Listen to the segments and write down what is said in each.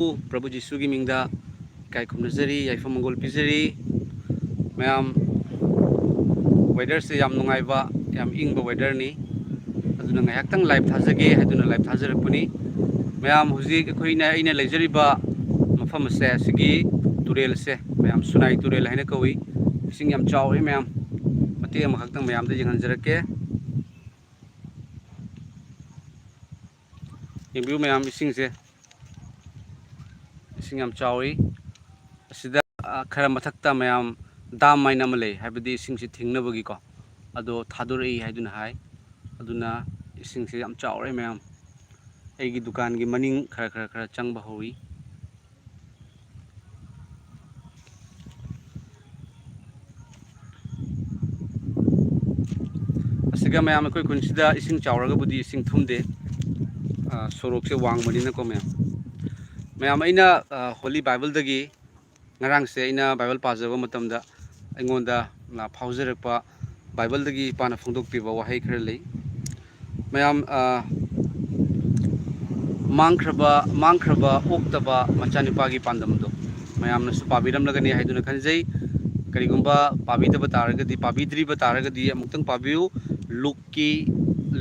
प्रभु जीशु की मिंगदा काय खुमनजरी याइफम मंगोल पिजरी मैम वेदर से याम नुंगाइबा याम इंगबा वेदर नि अदुना ngayaktang live thajage haduna live thajarapuni ma'am हुजिक अखोइना अइना लेजरिबा मफम से सिगी तुरेल से मैम सुनाई तुरेल हैना कवि इसिंग याम चावे मैम मते अमखक्तंग मैम दे जंगनजरके इंबिउ मैम इसिंग से इसिंग याम चावी असिदा खरा मथक्ता मैम दाम माइना मले हाबदी इसिंग से थिंगनबगी को अदो थादुरई हाइदुना हाय अदुना इसिंग से याम चावे मैम एगी दुकान की मनिंग खरा खरा खरा चंगबा होई असिगा मैम अखोइ कुनसिदा इसिंग चावरगबुदी इसिंग थुमदे सोरोक से वांगबनिना को मैम अइना होली बाइबल दगी ngarang se ina bible pajaba matamda aingonda na phaujarakpa bible dagi pana phongdok piba wahai khara lei mayam mangkraba oktaba machanipa gi pandamdo mayam na supabiram lagani haiduna khanjai karigumba pabidaba taragadi pabidriba taragadi amuktang pabiu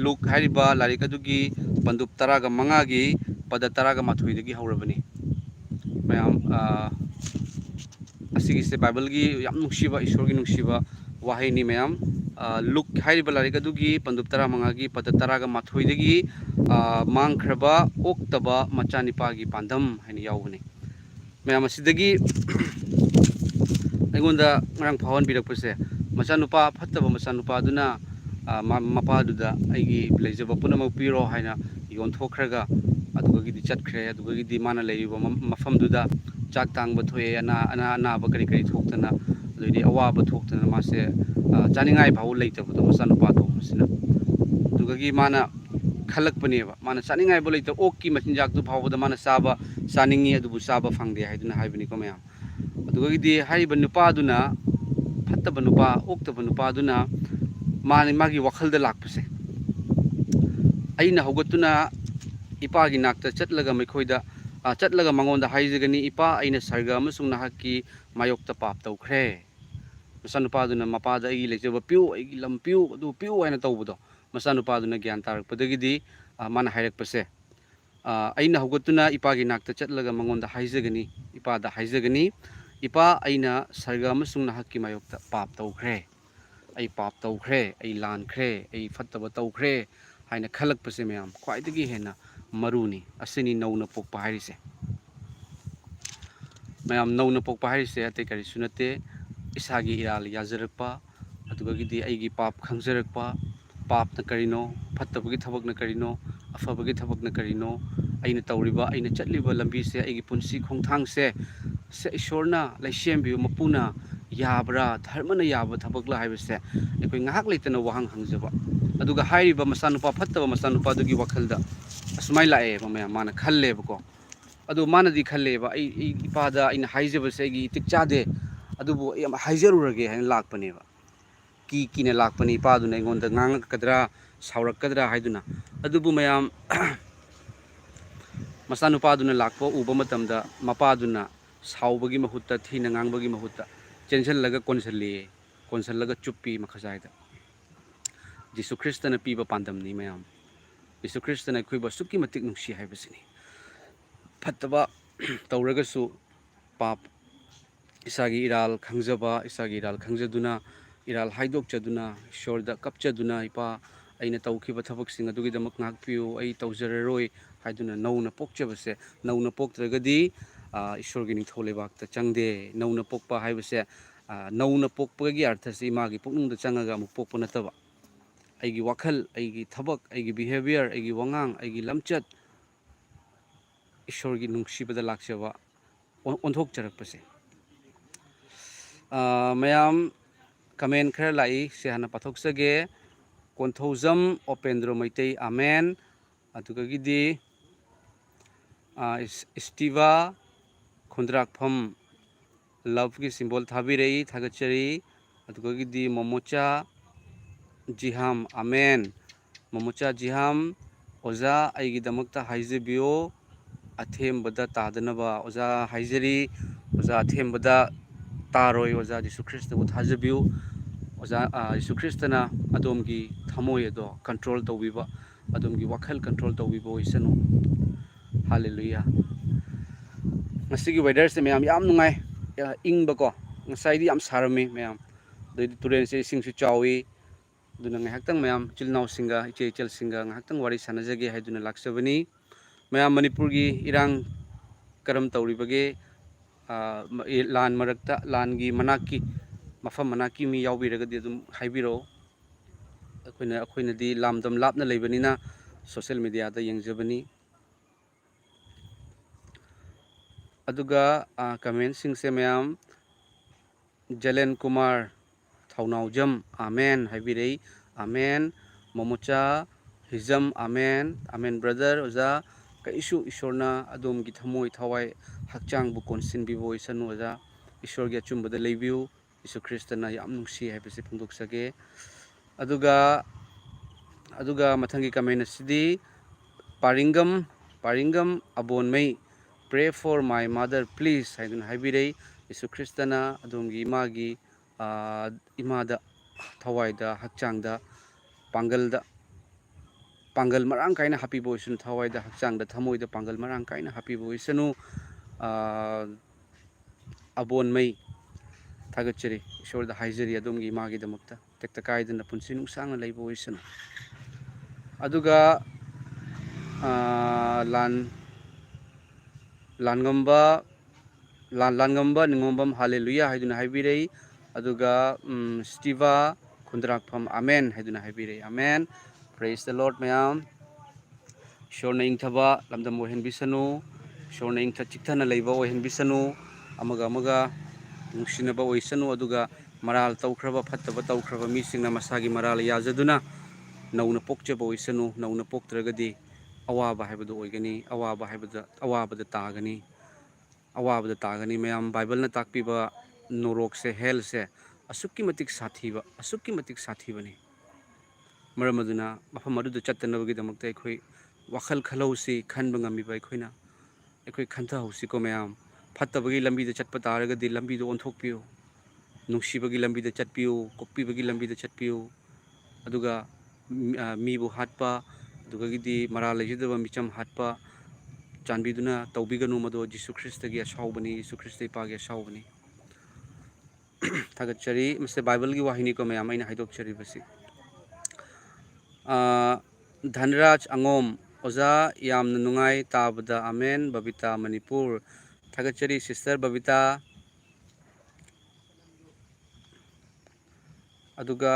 luk hariba larika dugi pandup taraga manga gi pada taraga mathoi dagi haurabani mayam असिगी से Bible की याम नुक्सिबा ईश्वर की नुक्सिबा वाहै नि ma'am look हाइरिबा लारिक अदुगी पंदुप तरा मंगागी पद तरागा माथोइदगी मांगख्रबा ओक्तबा मचानिपागी पांदम हाइनि यावबने ma'am असिदगी अइगोंदा ngarang phawon birakpase मचानुपा फत्तबा मचानुपा दुना मपादुदा अइगी लेजबा पुनमक पिरो हाइना योनथोख्रगा अदुगगी चटख्रे अदुगगी माना लेरिबा मफमदुदा चाक तांग थोए अनाब करी करी थोक्तना अदुदी अवाब थोक्तना मासे चानिंगाई भाव लेतबदो मचानुपा थोक्पसिना अदुगगी माना खलकपनेबा माना चानिंगाई बो लेत ओक्की मचिनजाक दु भावदा माना चाबा चानिंगी अदुबु चाबा फंगदे हाइदुना हाइबनिको मैम अदुगगी हाइबा नुपादुना फत्तबा नुपा ओक्तबा नुपादुना माने मागी वखलदा लाक्पसे अइना हौगतुना इपागी नाक्ता चटलगा मैखोइदा चटलगा मंगोंदा हाइजगनी इपा अइना सर्गा अमसुंग नाहक्की मायोक्ता पाप तौख्रे मचानुपादुना मपादा अइगी लेजबा पिउ अइगी लम पिउ अदु पिउ हाइना तौबदो मचानुपादुना ज्ञान तारकपदगिदी माना हाइरकपसे अइना हौगतुना इपागी नाक्ता चटलगा मंगोंदा हाइजगनी इपादा हाइजगनी इपा अइना सर्गा अमसुंग नाहक्की मायोक्ता पाप तौख्रे अइ पाप तौख्रे अइ लानख्रे अइ फत्तबा तौख्रे हाइना खलकपसे मैम ख्वाइदगी हेना मरुनी असनी नौना पोकपा हाइरिसे मैम नौना पोकपा हाइरिसे अते करिसु नते इसागी इराल याजरकपा अदुगगिदी अइगी पाप खंगजरकपा पापना करिनो फत्तबगी थबकना करिनो अफबगी थबकना करिनो अइना तौरिबा अइना चटलिबा लंबी से अइगी पुंसी खोंगथांग से ईश्वरना लैसेमबियो मपुना याबरा Dharmana याबा थबकला हाइबसे अखोइ ngahak leitana wahang hangjaba aduga hairiba masanupa fattaba masanupa dugi wakhalda asmai lae ba mana khalle ba ko adu mana di khalle ba ai ipada ina haijaba se gi tikchade adubu yam haijarurage hain lakpane ba kina lakpani ipa duna ingonda ngangakadra saurakadra haiduna adubu mayam masanupa duna lakpo uba matamda mapa duna saubagi mahutta thina ngangbagi mahutta chensallaga konsallaga chuppi makhasaida Jesu Kristana piba pandamni mayam Jesu Kristana kuiba suki matik nungsi haibasini fattaba tauragasu pap isagi iral khangjaduna iral haidokchaduna ishorda kapchaduna ipa aina taukiba thabaksinga adugidamak ngakpiu ai taujararoi haiduna nauna pokchabase nauna poktragadi ishorgi ningtholebakta changde nauna pokpa haibase nauna pokpagi arthasi imagi poknungda changaga amuk pokpa nataba aigi wakhal aigi thabak aigi behavior aigi wangang aigi lamchat ishorgi nungsibada lakchaba onthok charakpase mayam comment khara lai se hana pathok sage konthoujam opendro maitei amen adugagidi Estiva khundrakpham love ki symbol thabirei thagachari adugagidi momocha jiham amen momocha jiham oza aigi damakta haijebio ꯑꯊꯦꯝꯕꯗ ꯇꯥꯗꯅꯕ ꯑꯣꯖꯥ ꯍꯥꯏꯖꯔꯤ ꯑꯣꯖꯥ ꯑꯊꯦꯝꯕꯗ ꯇꯥꯔꯣꯏ ꯑꯣꯖꯥ ꯌꯤꯁꯨ ꯈ꯭ꯔꯤꯁꯇꯕꯨ ꯊꯥꯖꯕꯤꯌꯨ ꯑꯣꯖꯥ ꯌꯤꯁꯨ ꯈ꯭ꯔꯤꯁꯇꯅ ꯑꯗꯣꯝꯒꯤ ꯊꯃꯣꯏ ꯑꯗꯣ control ꯇꯧꯕꯤꯕ ꯑꯗꯣꯝꯒꯤ ꯋꯥꯈꯜ ꯀꯟꯇ꯭ꯔꯣꯜ ꯇꯧꯕꯤꯕ ꯑꯣꯏꯁꯅꯨ ꯍꯥꯂꯦꯂꯨꯌꯥ ꯉꯁꯤꯒꯤ ꯋꯦꯗꯔꯁꯦ ꯃꯌꯥꯝ ꯌꯥꯝ ꯅꯨꯡꯉꯥꯏ ꯏꯪꯕꯀꯣ ꯉꯁꯥꯏꯗꯤ ꯌꯥꯝ ꯁꯥꯔꯝꯃꯤ ꯃꯌꯥꯝ ꯑꯗꯩꯗꯤ ꯇꯨꯔꯦꯟꯁꯦ ꯏꯁꯤꯡꯁꯨ ꯆꯥꯎꯏ ꯑꯗꯨꯅ ꯉꯥꯏꯍꯥꯛꯇꯪ ꯃꯌꯥꯝ ꯏꯆꯤꯜ ꯏꯅꯥꯎꯁꯤꯡꯒ ꯏꯆꯦ ꯏꯆꯜꯁꯤꯡꯒ ꯉꯥꯏꯍꯥꯛꯇꯪ ꯋꯥꯔꯤ ꯁꯥꯟꯅꯖꯒꯦ ꯍꯥꯏꯗꯨꯅ ꯂꯥꯛꯆꯕꯅꯤ ꯃꯌꯥꯝ ꯃꯅꯤꯄꯨꯔꯒꯤ ꯏꯔꯥꯡ ꯀꯔꯝ ꯇꯧꯔꯤꯕꯒꯦ ꯂꯥꯟ ꯃꯔꯛꯇ ꯂꯥꯟꯒꯤ ꯃꯅꯥꯛꯀꯤ ꯃꯐꯝ ꯃꯅꯥꯛꯀꯤ ꯃꯤ ꯌꯥꯎꯕꯤꯔꯒꯗꯤ ꯑꯗꯨꯝ ꯍꯥꯏꯕꯤꯔꯛꯑꯣ ꯑꯩꯈꯣꯏꯅꯗꯤ ꯂꯥꯝꯗꯝ ꯂꯥꯞꯅ ꯂꯩꯕꯅꯤꯅ ꯁꯣꯁꯤꯌꯦꯜ ꯃꯦꯗꯤꯌꯥꯗ ꯌꯦꯡꯖꯕꯅꯤ ꯑꯗꯨꯒ ꯀꯃꯦꯟꯁꯤꯡꯁꯦ ꯃꯌꯥꯝ ꯖꯂꯦꯟ ꯀꯨꯃꯥꯔ ꯊꯧꯅꯥꯎꯖꯝ ꯑꯃꯦꯟ ꯍꯥꯏꯕꯤꯔꯛꯏ ꯑꯃꯦꯟ ꯃꯣꯃꯣꯆꯥ ꯍꯤꯖꯝ ꯑꯃꯦꯟ ꯑꯃꯦꯟ ꯕ꯭ꯔꯗꯔ ꯑꯣꯖꯥ ꯀꯩꯁꯨ ꯏꯁꯣꯔꯅ ꯑꯗꯣꯝꯒꯤ ꯊꯃꯣꯏ ꯊꯋꯥꯏ ꯍꯛꯆꯥꯡꯕꯨ ꯀꯣꯟꯁꯤꯟꯕꯤꯕ ꯑꯣꯏꯁꯅꯨ ꯑꯣꯖꯥ ꯏꯁꯣꯔꯒꯤ ꯑꯆꯨꯝꯕꯗ ꯂꯩꯕꯤꯌꯨ ꯌꯤꯁꯨ ꯈ꯭ꯔꯤꯁꯇꯅ ꯌꯥꯝ ꯅꯨꯡꯁꯤ ꯍꯥꯏꯕꯁꯤ ꯐꯣꯡꯗꯣꯛꯆꯒꯦ ꯑꯗꯨꯒ ꯃꯊꯪꯒꯤ ꯀꯃꯦꯟ ꯑꯁꯤꯗꯤ ꯄꯥꯔꯤꯡꯒꯝ ꯑꯕꯣꯟꯃꯩ pray for my mother please ꯍꯥꯏꯗꯨꯅ ꯍꯥꯏꯕꯤꯔꯛꯏ ꯌꯤꯁꯨ ꯈ꯭ꯔꯤꯁꯇꯅ ꯑꯗꯣꯝꯒꯤ ꯏꯃꯥꯗ ꯊꯋꯥꯏꯗ ꯍꯛꯆꯥꯡꯗ ꯄꯥꯡꯒꯜ ꯃꯔꯥꯡ ꯀꯥꯏꯅ ꯍꯥꯞꯄꯤꯕ ꯑꯣꯏꯁꯅꯨ ꯊꯋꯥꯏꯗ ꯍꯛꯆꯥꯡꯗ ꯊꯃꯣꯏꯗ ꯄꯥꯡꯒꯜ ꯃꯔꯥꯡ ꯀꯥꯏꯅ ꯍꯥꯞꯄꯤꯕ ꯑꯣꯏꯁꯅꯨ ꯑꯕꯣꯟꯃꯩ ꯊꯥꯒꯠꯆꯔꯤ ꯏꯁꯣꯔꯗ ꯍꯥꯏꯖꯔꯤ ꯑꯗꯣꯝꯒꯤ ꯏꯃꯥꯒꯤꯗꯃꯛꯇ ꯇꯦꯛꯇ ꯀꯥꯏꯗꯅ ꯄꯨꯟꯁꯤ ꯅꯨꯡꯁꯥꯡꯅ ꯂꯩꯕ ꯑꯣꯏꯁꯅꯨ ꯑꯗꯨꯒ ꯂꯥꯟꯉꯝꯕ ꯅꯤꯉꯣꯝꯕꯝ ꯍꯥꯂꯦꯂꯨꯌꯥ ꯍꯥꯏꯗꯨꯅ ꯍꯥꯏꯕꯤꯔꯛꯏ ꯑꯗꯨꯒ ꯁ꯭ꯇꯤꯚꯥ ꯈꯨꯟꯗ꯭ꯔꯥꯛꯐꯝ ꯑꯃꯦꯟ ꯍꯥꯏꯗꯨꯅ ꯍꯥꯏꯕꯤꯔꯛꯏ ꯑꯃꯦꯟ ꯄ꯭ꯔꯦꯁ ꯗ ꯂꯣꯔꯗ ꯃꯌꯥꯝ ꯏꯁꯣꯔꯅ ꯏꯪꯊꯕ ꯂꯝꯗꯝ ꯑꯣꯏꯍꯟꯕꯤꯁꯅꯨ ꯏꯁꯣꯔꯅ ꯏꯪꯊ ꯆꯤꯛꯊꯅ ꯂꯩꯕ ꯑꯣꯏꯍꯟꯕꯤꯁꯅꯨ ꯑꯃꯒ ꯅꯨꯡꯁꯤꯅꯕ ꯑꯣꯏꯁꯅꯨ ꯑꯗꯨꯒ ꯃꯔꯥꯜ ꯇꯧꯈ꯭ꯔꯕ ꯐꯠꯇꯕ ꯇꯧꯈ꯭ꯔꯕ ꯃꯤꯁꯤꯡꯅ ꯃꯁꯥꯒꯤ ꯃꯔꯥꯜ ꯌꯥꯖꯗꯨꯅ ꯅꯧꯅ ꯄꯣꯛꯆꯕ ꯑꯣꯏꯁꯅꯨ ꯅꯧꯅ ꯄꯣꯛꯇ꯭ꯔꯒꯗꯤ ꯑꯋꯥꯕ ꯍꯥꯏꯕꯗꯨ ꯑꯣꯏꯒꯅꯤ ꯑꯋꯥꯕꯗ ꯇꯥꯒꯅꯤ ꯃꯌꯥꯝ ꯕꯥꯏꯕꯜꯅ ꯇꯥꯛꯄꯤꯕ ꯅꯣꯔꯣꯛꯁꯦ ꯍꯦꯜꯁꯦ ꯑꯁꯨꯛꯀꯤ ꯃꯇꯤꯛ ꯁꯥꯊꯤꯕꯅꯤ ꯃꯔꯝ ꯑꯗꯨꯅ ꯃꯐꯝ ꯑꯗꯨꯗ ꯆꯠꯇꯅꯕꯒꯤꯗꯃꯛꯇ ꯑꯩꯈꯣꯏ ꯋꯥꯈꯜ ꯈꯜꯍꯧꯁꯤ ꯈꯟꯕ ꯉꯝꯃꯤꯕ ꯑꯩꯈꯣꯏ ꯈꯟꯊꯍꯧꯁꯤꯀꯣ ꯃꯌꯥꯝ ꯐꯠꯇꯕꯒꯤ ꯂꯝꯕꯤꯗ ꯆꯠꯄ ꯇꯥꯔꯒꯗꯤ ꯂꯝꯕꯤꯗꯣ ꯑꯣꯟꯊꯣꯛꯄꯤꯌꯨ ꯅꯨꯡꯁꯤꯕꯒꯤ ꯂꯝꯕꯤꯗ ꯆꯠꯄꯤꯌꯨ ꯀꯣꯛꯄꯤꯕꯒꯤ ꯂꯝꯕꯤꯗ ꯆꯠꯄꯤꯌꯨ ꯑꯗꯨꯒ ꯃꯤꯕꯨ ꯍꯥꯠꯄ ꯑꯗꯨꯗꯒꯤꯗꯤ ꯃꯔꯥꯜ ꯂꯩꯖꯗꯕ ꯃꯤꯆꯝ ꯍꯥꯠꯄ ꯆꯥꯟꯕꯤꯗꯨꯅ ꯇꯧꯕꯤꯒꯅꯨ ꯃꯗꯨ ꯌꯤꯁꯨ ꯈ꯭ꯔꯤꯁꯇꯒꯤ ꯑꯁꯥꯎꯕꯅꯤ ꯌꯤꯁꯨ ꯈ꯭ꯔꯤꯁꯇ ꯏꯄꯥꯒꯤ ꯑꯁꯥꯎꯕꯅꯤ ꯊꯥꯒꯠꯆꯔꯤ ꯃꯁꯤ ꯕꯥꯏꯕꯜꯒꯤ ꯋꯥꯍꯩꯅꯤꯀꯣ ꯃꯌꯥꯝ ꯑꯩꯅ ꯍꯥꯏꯗꯣꯛꯆꯔꯤꯕꯁꯤ ꯙꯟꯔꯥꯖ ꯑꯉꯣꯝ ꯑꯣꯖꯥ ꯌꯥꯝꯅ ꯅꯨꯡꯉꯥꯏ ꯇꯥꯕꯗ ꯑꯃꯦꯟ ꯕꯕꯤꯇꯥ ꯃꯅꯤꯄꯨꯔ ꯊꯥꯒꯠꯆꯔꯤ ꯁꯤꯁꯇꯔ ꯕꯕꯤꯇꯥ ꯑꯗꯨꯒ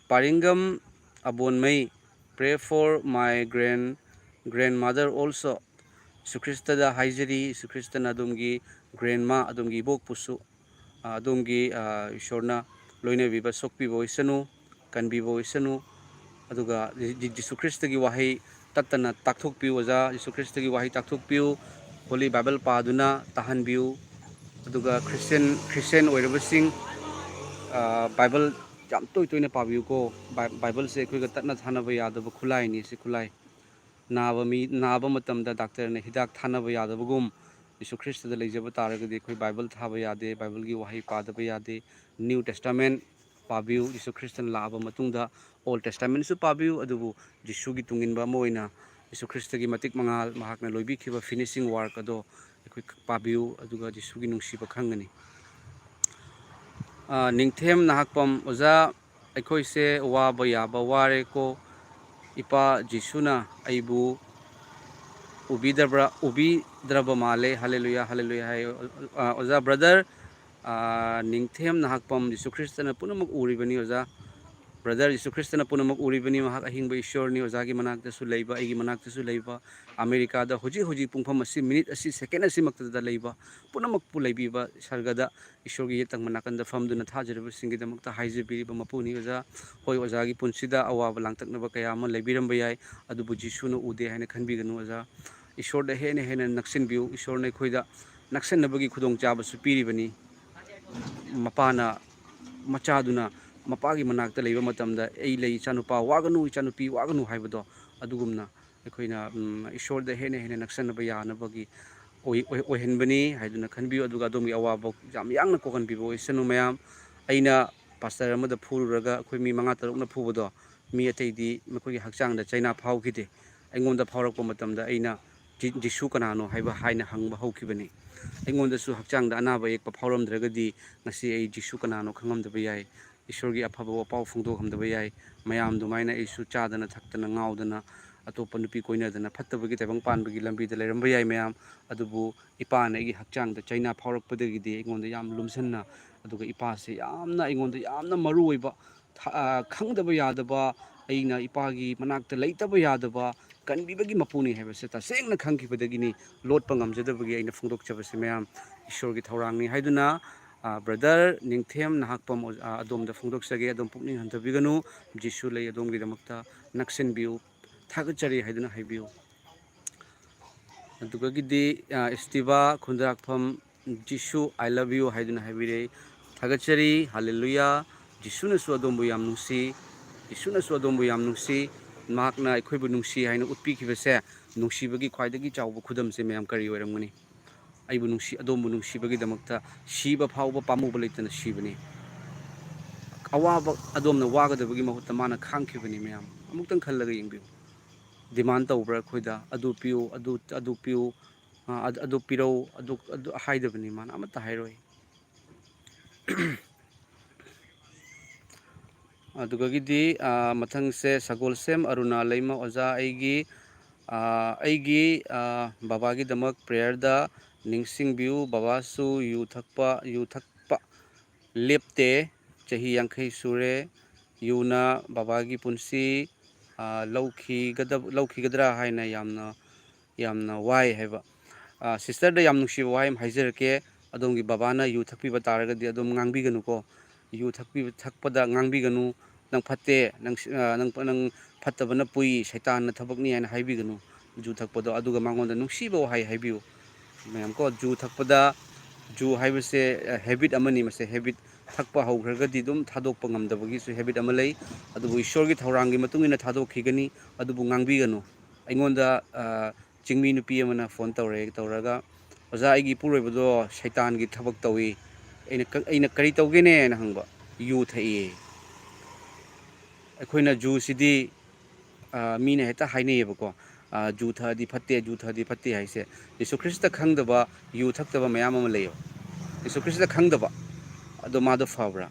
ꯄꯥꯔꯤꯡꯒꯝ ꯑꯕꯣꯟꯃꯩ ꯄ꯭ꯔꯦ ꯐꯣꯔ ꯃꯥꯏ ꯒ꯭ꯔꯦꯟꯃꯥꯗꯔ ꯑꯣꯜꯁꯣ ꯌꯤꯁꯨ ꯈ꯭ꯔꯤꯁꯇꯗ ꯍꯥꯏꯖꯔꯤ ꯌꯤꯁꯨ ꯈ꯭ꯔꯤꯁꯇꯅ ꯑꯗꯣꯝꯒꯤ ꯒ꯭ꯔꯦꯟꯃꯥ ꯑꯗꯣꯝꯒꯤ ꯏꯕꯣꯛꯄꯨꯁꯨ ꯑꯗꯣꯝꯒꯤ ꯏꯁꯣꯔꯅ ꯂꯣꯏꯅꯕꯤꯕ ꯁꯣꯛꯄꯤꯕ ꯑꯣꯏꯁꯅꯨ ꯀꯟꯕꯤꯕ ꯑꯣꯏꯁꯅꯨ ꯑꯗꯨꯒ ꯌꯤꯁꯨ ꯈ꯭ꯔꯤꯁꯇꯒꯤ ꯋꯥꯍꯩ ꯇꯠꯇꯅ ꯇꯥꯛꯊꯣꯛꯄꯤꯌꯨ ꯑꯣꯖꯥ ꯌꯤꯁꯨ ꯈ꯭ꯔꯤꯁꯇꯒꯤ ꯋꯥꯍꯩ ꯇꯥꯛꯊꯣꯛꯄꯤꯌꯨ ꯍꯣꯂꯤ ꯕꯥꯏꯕꯜ ꯄꯥꯗꯨꯅ ꯇꯥꯍꯟꯕꯤꯌꯨ ꯑꯗꯨꯒ ꯈ꯭ꯔꯤꯁꯇꯦꯟ ꯑꯣꯏꯔꯕꯁꯤꯡ ꯕꯥꯏꯕꯜ ꯌꯥꯝ ꯇꯣꯏꯅ ꯄꯥꯕꯤꯌꯨꯀꯣ ꯕꯥꯏꯕꯜꯁꯦ ꯑꯩꯈꯣꯏꯒ ꯇꯠꯅ ꯊꯥꯅꯕ ꯌꯥꯗꯕ ꯈꯨꯠꯂꯥꯏꯅꯤ ꯁꯤ ꯈꯨꯠꯂꯥꯏ ꯅꯥꯕ ꯃꯇꯝꯗ ꯗꯥꯛꯇꯔꯅ ꯍꯤꯗꯥꯛ ꯊꯥꯅꯕ ꯌꯥꯗꯕꯒꯨꯝ ꯌꯤꯁꯨ ꯈ꯭ꯔꯤꯁꯇꯗ ꯂꯩꯖꯕ ꯇꯥꯔꯒꯗꯤ ꯑꯩꯈꯣꯏ ꯕꯥꯏꯕꯜ ꯊꯥꯕ ꯌꯥꯗꯦ ꯕꯥꯏꯕꯜꯒꯤ ꯋꯥꯍꯩ ꯄꯥꯗꯕ ꯌꯥꯗꯦ ꯅ꯭ꯌꯨ ꯇꯦꯁꯇꯥꯃꯦꯟ ꯄꯥꯕꯤꯌꯨ ꯌꯤꯁꯨ ꯈ꯭ꯔꯤꯁꯇꯅ ꯂꯥꯛꯑꯕ ꯃꯇꯨꯡꯗ ꯑꯣꯜ ꯇꯦꯁꯇꯥꯃꯦꯟꯁꯨ ꯄꯥꯕꯤꯌꯨ ꯑꯗꯨꯕꯨ ꯌꯤꯁꯨꯒꯤ ꯇꯨꯡꯏꯟꯕ ꯑꯃ ꯑꯣꯏꯅ ꯌꯤꯁꯨ ꯈ꯭ꯔꯤꯁꯇꯒꯤ ꯃꯇꯤꯛ ꯃꯉꯥꯜ ꯃꯍꯥꯛꯅ ꯂꯣꯏꯕꯤꯈꯤꯕ ꯐꯤꯅꯤꯁꯤꯡ ꯋꯥꯔꯛ ꯑꯗꯣ ꯑꯩꯈꯣꯏ ꯄꯥꯕꯤꯌꯨ ꯑꯗꯨꯒ ꯌꯤꯁꯨꯒꯤ ꯅꯨꯡꯁꯤꯕ ꯈꯪꯒꯅꯤ ꯅꯤꯡꯊꯦꯝ ꯅꯍꯥꯛꯄꯝ ꯑꯣꯖꯥ ꯑꯩꯈꯣꯏꯁꯦ ꯋꯥꯕ ꯌꯥꯕ ꯋꯥꯔꯦꯀꯣ ꯏꯄꯥ ꯖꯤꯁꯨꯅ ꯑꯩꯕꯨ ꯎꯕꯤꯗ꯭ꯔꯕ ꯃꯥꯜꯂꯦ ꯍꯜꯂꯦꯂꯨꯌꯥ ꯍꯥꯏ ꯑꯣꯖꯥ ꯕ꯭ꯔꯗꯔ ꯅꯤꯡꯊꯦꯝ ꯅꯍꯥꯛꯄꯝ ꯌꯤꯁꯨ ꯈ꯭ꯔꯤꯁꯇꯅ ꯄꯨꯝꯅꯃꯛ ꯎꯔꯤꯕꯅꯤ ꯑꯣꯖꯥ ꯕ꯭ꯔꯗꯔ ꯌꯤꯁꯨ ꯈ꯭ꯔꯤꯁꯇꯅ ꯄꯨꯝꯅꯃꯛ ꯎꯔꯤꯕꯅꯤ ꯃꯍꯥꯛ ꯑꯍꯤꯡꯕ ꯏꯁꯣꯔꯅꯤ ꯑꯣꯖꯥꯒꯤ ꯃꯅꯥꯛꯇꯁꯨ ꯂꯩꯕ ꯑꯩꯒꯤ ꯃꯅꯥꯛꯇꯁꯨ ꯂꯩꯕ ꯑꯃꯦꯔꯤꯀꯥꯗ ꯍꯧꯖꯤꯛ ꯄꯨꯡꯐꯝ ꯑꯁꯤ ꯃꯤꯅꯤꯠ ꯑꯁꯤ ꯁꯦꯀꯦꯟ ꯑꯁꯤꯃꯛꯇꯗ ꯂꯩꯕ ꯄꯨꯝꯅꯃꯛꯄꯨ ꯂꯩꯕꯤꯕ ꯁꯔꯒꯗ ꯏꯁꯣꯔꯒꯤ ꯌꯦꯠꯇꯪꯕ ꯅꯥꯀꯟꯗ ꯐꯝꯗꯨꯅ ꯊꯥꯖꯔꯤꯕꯁꯤꯡꯒꯤꯗꯃꯛꯇ ꯍꯥꯏꯖꯕꯤꯔꯤꯕ ꯃꯄꯨꯅꯤ ꯑꯣꯖꯥ ꯍꯣꯏ ꯑꯣꯖꯥꯒꯤ ꯄꯨꯟꯁꯤꯗ ꯑꯋꯥꯕ ꯂꯥꯡꯇꯛꯅꯕ ꯀꯌꯥ ꯑꯃ ꯂꯩꯕꯤꯔꯝꯕ ꯌꯥꯏ ꯑꯗꯨꯕꯨ ꯖꯤꯁꯨꯅ ꯎꯗꯦ ꯍꯥꯏꯅ ꯈꯟꯕꯤꯒꯅꯨ ꯑꯣꯖꯥ ꯏꯁꯣꯔꯗ ꯍꯦꯟꯅ ꯅꯛꯁꯤꯟꯕꯤꯌꯨ ꯏꯁꯣꯔꯅ ꯑꯩꯈꯣꯏꯗ ꯅꯛꯁꯟꯅꯕꯒꯤ ꯈꯨꯗꯣꯡꯆꯥꯕꯁꯨ ꯄꯤꯔꯤꯕꯅꯤ ꯃꯄꯥꯅ ꯃꯆꯥꯗꯨꯅ ꯃꯄꯥꯒꯤ ꯃꯅꯥꯛꯇ ꯂꯩꯕ ꯃꯇꯝꯗ ꯑꯩ ꯂꯩ ꯏꯆꯥꯅꯨꯄꯥ ꯋꯥꯒꯅꯨ ꯏꯆꯥꯅꯨꯄꯤ ꯋꯥꯒꯅꯨ ꯍꯥꯏꯕꯗꯣ ꯑꯗꯨꯒꯨꯝꯅ ꯑꯩꯈꯣꯏꯅ ꯏꯁꯣꯔꯗ ꯍꯦꯟꯅ ꯍꯦꯟꯅ ꯅꯛꯁꯟꯅꯕ ꯌꯥꯅꯕꯒꯤ ꯑꯣꯏꯍꯟꯕꯅꯤ ꯍꯥꯏꯗꯨꯅ ꯈꯟꯕꯤꯌꯨ ꯑꯗꯨꯒ ꯑꯗꯣꯝꯒꯤ ꯑꯋꯥꯕ ꯌꯥꯝ ꯌꯥꯡꯅ ꯀꯣꯛꯍꯟꯕꯤꯕ ꯑꯣꯏꯁꯅꯨ ꯃꯌꯥꯝ ꯑꯩꯅ ꯄꯥꯁꯇꯔ ꯑꯃꯗ ꯐꯨꯔꯨꯔꯒ ꯑꯩꯈꯣꯏ ꯃꯤ 5-6ꯅ ꯐꯨꯕꯗꯣ ꯃꯤ ꯑꯇꯩꯗꯤ ꯃꯈꯣꯏꯒꯤ ꯍꯛꯆꯥꯡꯗ ꯆꯩꯅꯥ ꯐꯥꯎꯈꯤꯗꯦ ꯑꯩꯉꯣꯟꯗ ꯐꯥꯎꯔꯛꯄ ꯃꯇꯝꯗ ꯑꯩꯅ ꯖꯤꯁꯨ ꯀꯅꯥꯅꯣ ꯍꯥꯏꯅ ꯍꯪꯕ ꯍꯧꯈꯤꯕꯅꯤ ꯑꯩꯉꯣꯟꯗꯁꯨ ꯍꯛꯆꯥꯡꯗ ꯑꯅꯥꯕ ꯌꯦꯛꯄ ꯐꯥꯎꯔꯝꯗ꯭ꯔꯒꯗꯤ ꯉꯁꯤ ꯑꯩ ꯖꯤꯁꯨ ꯀꯅꯥꯅꯣ ꯈꯪꯉꯝꯗꯕ ꯌꯥꯏ ꯏꯁꯣꯔꯒꯤ ꯑꯐꯕ ꯋꯥꯄꯥꯎ ꯐꯣꯡꯗꯣꯛꯂꯝꯗꯕ ꯌꯥꯏ ꯃꯌꯥꯝ ꯑꯗꯨꯃꯥꯏꯅ ꯑꯩꯁꯨ ꯆꯥꯗꯅ ꯊꯛꯇꯅ ꯉꯥꯎꯗꯅ ꯑꯇꯣꯞꯄ ꯅꯨꯄꯤ ꯀꯣꯏꯅꯗꯅ ꯐꯠꯇꯕꯒꯤ ꯇꯥꯏꯕꯪ ꯄꯥꯟꯕꯒꯤ ꯂꯝꯕꯤꯗ ꯂꯩꯔꯝꯕ ꯌꯥꯏ ꯃꯌꯥꯝ ꯑꯗꯨꯕꯨ ꯏꯄꯥꯅ ꯑꯩꯒꯤ ꯍꯛꯆꯥꯡꯗ ꯆꯩꯅꯥ ꯐꯥꯎꯔꯛꯄꯗꯒꯤꯗꯤ ꯑꯩꯉꯣꯟꯗ ꯌꯥꯝ ꯂꯨꯝꯁꯟꯅ ꯑꯗꯨꯒ ꯏꯄꯥꯁꯦ ꯌꯥꯝꯅ ꯑꯩꯉꯣꯟꯗ ꯌꯥꯝꯅ ꯃꯔꯨꯑꯣꯏꯕ ꯈꯪꯗꯕ ꯌꯥꯗꯕ ꯑꯩꯅ ꯏꯄꯥꯒꯤ ꯃꯅꯥꯛꯇ ꯂꯩꯇꯕ ꯌꯥꯗꯕ ꯀꯟꯕꯤꯕꯒꯤ ꯃꯄꯨꯅꯤ ꯍꯥꯏꯕꯁꯦ ꯇꯁꯦꯡꯅ ꯈꯪꯈꯤꯕꯗꯒꯤꯅꯤ ꯂꯣꯠꯄ ꯉꯝꯖꯗꯕꯒꯤ ꯑꯩꯅ ꯐꯣꯡꯗꯣꯛꯆꯕꯁꯤ ꯃꯌꯥꯝ ꯏꯁꯣꯔꯒꯤ ꯊꯧꯔꯥꯡꯅꯤ ꯍꯥꯏꯗꯨꯅ ꯕ꯭ꯔꯗꯔ ꯅꯤꯡꯊꯦꯝ ꯅꯍꯥꯛꯄꯝ ꯑꯗꯣꯝꯗ ꯐꯣꯡꯗꯣꯛꯆꯒꯦ ꯑꯗꯣꯝ ꯄꯨꯛꯅꯤꯡ ꯍꯟꯊꯕꯤꯒꯅꯨ ꯖꯤꯁꯨ ꯂꯩ ꯑꯗꯣꯝꯒꯤꯗꯃꯛꯇ ꯅꯛꯁꯤꯟꯕꯤꯌꯨ ꯊꯥꯒꯠꯆꯔꯤ ꯍꯥꯏꯗꯨꯅ ꯍꯥꯏꯕꯤꯌꯨ ꯑꯗꯨꯒꯒꯤꯗꯤ ꯏꯁꯇꯤꯕꯥ ꯈꯨꯟꯗ꯭ꯔꯥꯛꯐꯝ ꯖꯤꯁꯨ ꯑꯥꯏ ꯂꯚ ꯌꯨ ꯍꯥꯏꯗꯨꯅ ꯍꯥꯏꯕꯤꯔꯛꯏ ꯊꯥꯒꯠꯆꯔꯤ ꯍꯜꯂꯦꯂꯨꯌꯥ ꯖꯤꯁꯨꯅꯁꯨ ꯑꯗꯣꯝꯕꯨ ꯌꯥꯝ ꯅꯨꯡꯁꯤ ꯖꯤꯁꯨꯅꯁꯨ ꯑꯗꯣꯝꯕꯨ ꯌꯥꯝ ꯅꯨꯡꯁꯤ ꯃꯍꯥꯛꯅ ꯑꯩꯈꯣꯏꯕꯨ ꯅꯨꯡꯁꯤ ꯍꯥꯏꯅ ꯎꯠꯄꯤꯈꯤꯕꯁꯦ ꯅꯨꯡꯁꯤꯕꯒꯤ ꯈ꯭ꯋꯥꯏꯗꯒꯤ ꯆꯥꯎꯕ ꯈꯨꯗꯝꯁꯦ ꯃꯌꯥꯝ ꯀꯔꯤ ꯑꯣꯏꯔꯝꯒꯅꯤ ꯑꯩꯕꯨ ꯑꯗꯣꯝꯕꯨ ꯅꯨꯡꯁꯤꯕꯒꯤꯗꯃꯛꯇ ꯁꯤꯕ ꯐꯥꯎꯕ ꯄꯥꯝꯃꯨꯕ ꯂꯩꯇꯅ ꯁꯤꯕꯅꯤ ꯑꯋꯥꯕ ꯑꯗꯣꯝꯅ ꯋꯥꯒꯗꯕꯒꯤ ꯃꯍꯨꯠꯇ ꯃꯥꯅ ꯈꯥꯡꯈꯤꯕꯅꯤ ꯃꯌꯥꯝ ꯑꯃꯨꯛꯇꯪ ꯈꯜꯂꯒ ꯌꯦꯡꯕꯤꯌꯨ ꯗꯤꯃꯥꯟ ꯇꯧꯕ꯭ꯔꯥ ꯑꯩꯈꯣꯏꯗ ꯑꯗꯨ ꯄꯤꯌꯨ ꯑꯗꯨ ꯄꯤꯌꯨ ꯑꯗꯨ ꯄꯤꯔꯧ ꯑꯗꯨ ꯍꯥꯏꯗꯕꯅꯤ ꯃꯥꯅ ꯑꯃꯠꯇ ꯍꯥꯏꯔꯣꯏ ꯑꯗꯨꯒꯒꯤꯗꯤ ꯃꯊꯪꯁꯦ ꯁꯒꯣꯜꯁꯦꯝ ꯑꯔꯨꯅꯥ ꯂꯩꯃ ꯑꯣꯖꯥ ꯑꯩꯒꯤ ꯕꯕꯥꯒꯤꯗꯃꯛ ꯄ꯭ꯔꯦꯌꯔꯗ ꯅꯤꯡꯁꯤꯡꯕꯤꯌꯨ ꯕꯕꯥꯁꯨ ꯌꯨ ꯊꯛꯄ ꯂꯦꯞꯇꯦ ꯆꯍꯤ 50 ꯁꯨꯔꯦ ꯌꯨꯅ ꯕꯕꯥꯒꯤ ꯄꯨꯟꯁꯤ ꯂꯧꯈꯤꯒꯗ꯭ꯔꯥ ꯍꯥꯏꯅ ꯌꯥꯝꯅ ꯋꯥꯏ ꯍꯥꯏꯕ ꯁꯤꯁꯇꯔꯗ ꯌꯥꯝ ꯅꯨꯡꯁꯤꯕ ꯋꯥꯍꯩ ꯑꯃ ꯍꯥꯏꯖꯔꯛꯀꯦ ꯑꯗꯣꯝꯒꯤ ꯕꯕꯥꯅ ꯌꯨ ꯊꯛꯄꯤꯕ ꯇꯥꯔꯒꯗꯤ ꯑꯗꯨꯝ ꯉꯥꯡꯕꯤꯒꯅꯨꯀꯣ ꯌꯨ ꯊꯛꯄꯗ ꯉꯥꯡꯕꯤꯒꯅꯨ ꯅꯪ ꯐꯠꯇꯦ ꯅꯪ ꯐꯠꯇꯕꯅ ꯄꯨꯏ ꯁꯩꯇꯥꯟꯅ ꯊꯕꯛꯅꯤ ꯍꯥꯏꯅ ꯍꯥꯏꯕꯤꯒꯅꯨ ꯖꯨ ꯊꯛꯄꯗꯣ ꯑꯗꯨꯒ ꯃꯉꯣꯟꯗ ꯅꯨꯡꯁꯤꯕ ꯋꯥꯍꯩ ꯍꯥꯏꯕꯤꯌꯨ ꯃꯌꯥꯝ ꯀꯣ ꯖꯨ ꯊꯛꯄꯗ ꯖꯨ ꯍꯥꯏꯕꯁꯦ ꯍꯦꯕꯤꯠ ꯑꯃꯅꯤ ꯃꯁꯦ ꯍꯦꯕꯤꯠ ꯊꯛꯄ ꯍꯧꯈ꯭ꯔꯒꯗꯤ ꯑꯗꯨꯝ ꯊꯥꯗꯣꯛꯄ ꯉꯝꯗꯕꯒꯤꯁꯨ ꯍꯦꯕꯤꯠ ꯑꯃ ꯂꯩ ꯑꯗꯨꯕꯨ ꯏꯁꯣꯔꯒꯤ ꯊꯧꯔꯥꯡꯒꯤ ꯃꯇꯨꯡ ꯏꯟꯅ ꯊꯥꯗꯣꯛꯈꯤꯒꯅꯤ ꯑꯗꯨꯕꯨ ꯉꯥꯡꯕꯤꯒꯅꯨ ꯑꯩꯉꯣꯟꯗ ꯆꯤꯡꯃꯤ ꯅꯨꯄꯤ ꯑꯃꯅ ꯐꯣꯟ ꯇꯧꯔꯒ ꯑꯣꯖꯥ ꯑꯩꯒꯤ ꯏꯄꯨꯔꯣꯏꯕꯗꯣ ꯁꯩꯇꯥꯟꯒꯤ ꯊꯕꯛ ꯇꯧꯏ ꯑꯩꯅ ꯀꯔꯤ ꯇꯧꯒꯦꯅꯦꯅ ꯍꯪꯕ ꯌꯨ ꯊꯛꯏ ꯑꯩꯈꯣꯏꯅ ꯖꯨꯁꯤꯗꯤ ꯃꯤꯅ ꯍꯦꯛꯇ ꯍꯥꯏꯅꯩꯌꯦꯕꯀꯣ ꯖꯨ ꯊꯛꯑꯗꯤ ꯐꯠꯇꯦ ꯖꯨ ꯊꯛꯑꯗꯤ ꯐꯠꯇꯦ ꯍꯥꯏꯁꯦ ꯌꯤꯁꯨ ꯈ꯭ꯔꯤꯁꯇ ꯈꯪꯗꯕ ꯌꯨ ꯊꯛꯇꯕ ꯃꯌꯥꯝ ꯑꯃ ꯂꯩꯌꯦꯕ ꯌꯤꯁꯨ ꯈ꯭ꯔꯤꯁꯇ ꯈꯪꯗꯕ ꯑꯗꯣ ꯃꯥꯗꯣ ꯐꯕ꯭ꯔꯥ